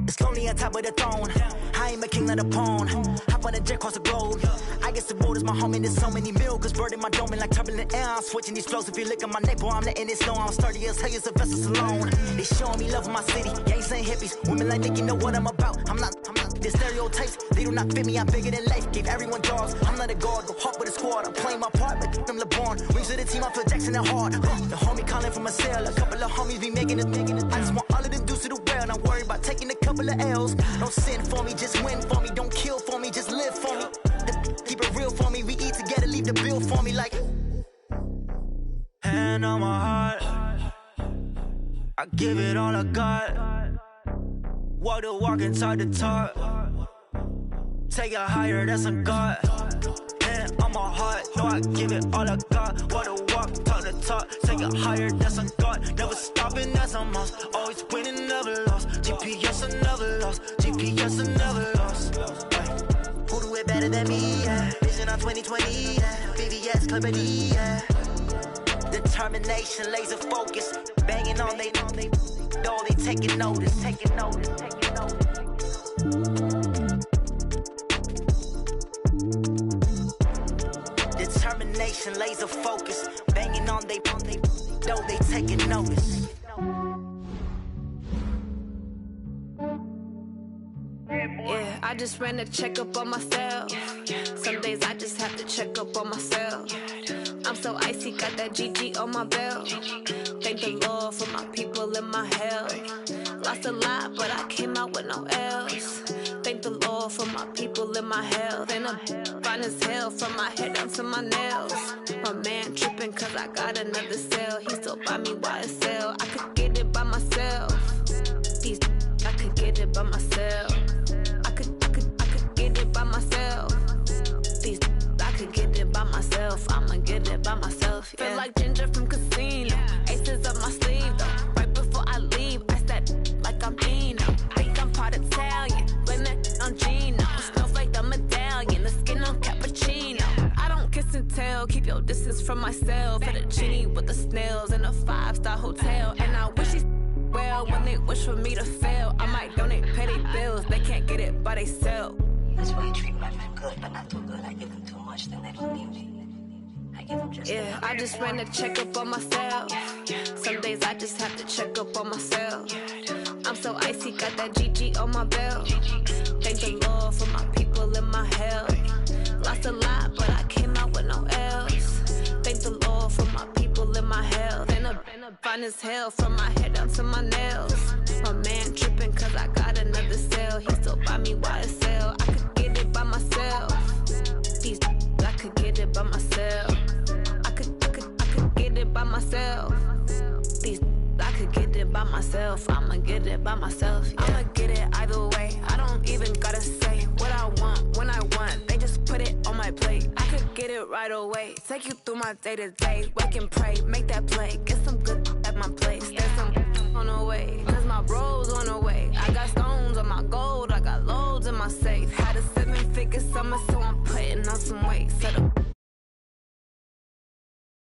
It's lonely on top of the throne. I ain't a king of the pawn. Hop on a jet across the globe. I guess the world is my home and there's so many milkers burning my dome like turbulent air. I'm switching these flows. If you look at my neck, boy, I'm letting it slow. I'm sturdy as hell, it's a vessel alone. They showing me love in my city. Gangs ain't hippies. Women like Nicky know what I'm about. I'm not the stereotypes. They do not fit me. I'm bigger than life. Gave everyone jobs. I'm not a guard. Go hard with a squad. I'm playing my part, but I'm LeBron. Wings of the team. I feel Jackson and hard. The homie calling from a cell. A couple of homies be making it. I just want all of them dudes to the well. Not worried about taking a couple of L's. Don't sin for me, just win for me. Don't kill for me, just live for me. Keep it real for me. We eat together, leave the bill for me like. Hand on my heart, I give it all I got. Walk the walk and talk the talk. Take it higher, that's a God. Hand on my heart, no, I give it all I got. Walk the walk, talk the talk. Take it higher, that's a God. Never stopping, that's a must. Always winning, never lost. GPS, I never lost. GPS, I never lost. Who do it better than me? Yeah. Vision on 2020. Yeah. VVS, Clarity. Yeah. Determination, laser focus. Banging on they door, they taking notice. Determination, laser focus. Banging on they door, they taking notice. Yeah, I just ran a checkup on myself. Some days I just have to check up on myself. I'm so icy, got that GG on my belt. Thank the Lord for my people in my health. Lost a lot, but I came out with no else. Thank the Lord for my people in my health. And I'm fine as hell from my head down to my nails. My man tripping cause I got another cell. He still buy me YSL. I could get it by myself. These I could get it by myself. I could get it by myself. These I could get it by myself. I'ma get it by myself. Yeah. Feel like Ginger from Casino. Aces up my sleeve though. no distance from myself. For the genie with the snails in a 5-star hotel. And I wish these well when they wish for me to fail. I might donate petty bills, they can't get it by themselves. That's why I treat my men good, but not too good. I give them too much, then they don't need me. I give them just yeah, I just ran to check up on myself. Some days I just have to check up on myself. I'm so icy, got that GG on my belt. Thank the Lord for my people in my hell. Lost a lot, but I came out with no L's. Thank the Lord for my people in my hell. Been a fine as hell from my head down to my nails. My man tripping cause I got another cell. He still buy me YSL. I could get it by myself. These I could get it by myself. I could get it by myself. These I could get it by myself. I'ma get it by myself. Yeah. I'ma get it either way. I don't even gotta say what I want when I want. They just put it on my plate. I could get it right away. Take you through my day to day. Wake and pray, make that play. Get some good at my place. There's some on the way. Cause my bro's on the way. I got stones on my gold. I got loads in my safe. Had a 7-figure summer, so I'm putting on some weight. Set up.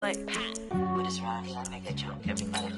Like, with this round, I make a joke. Everybody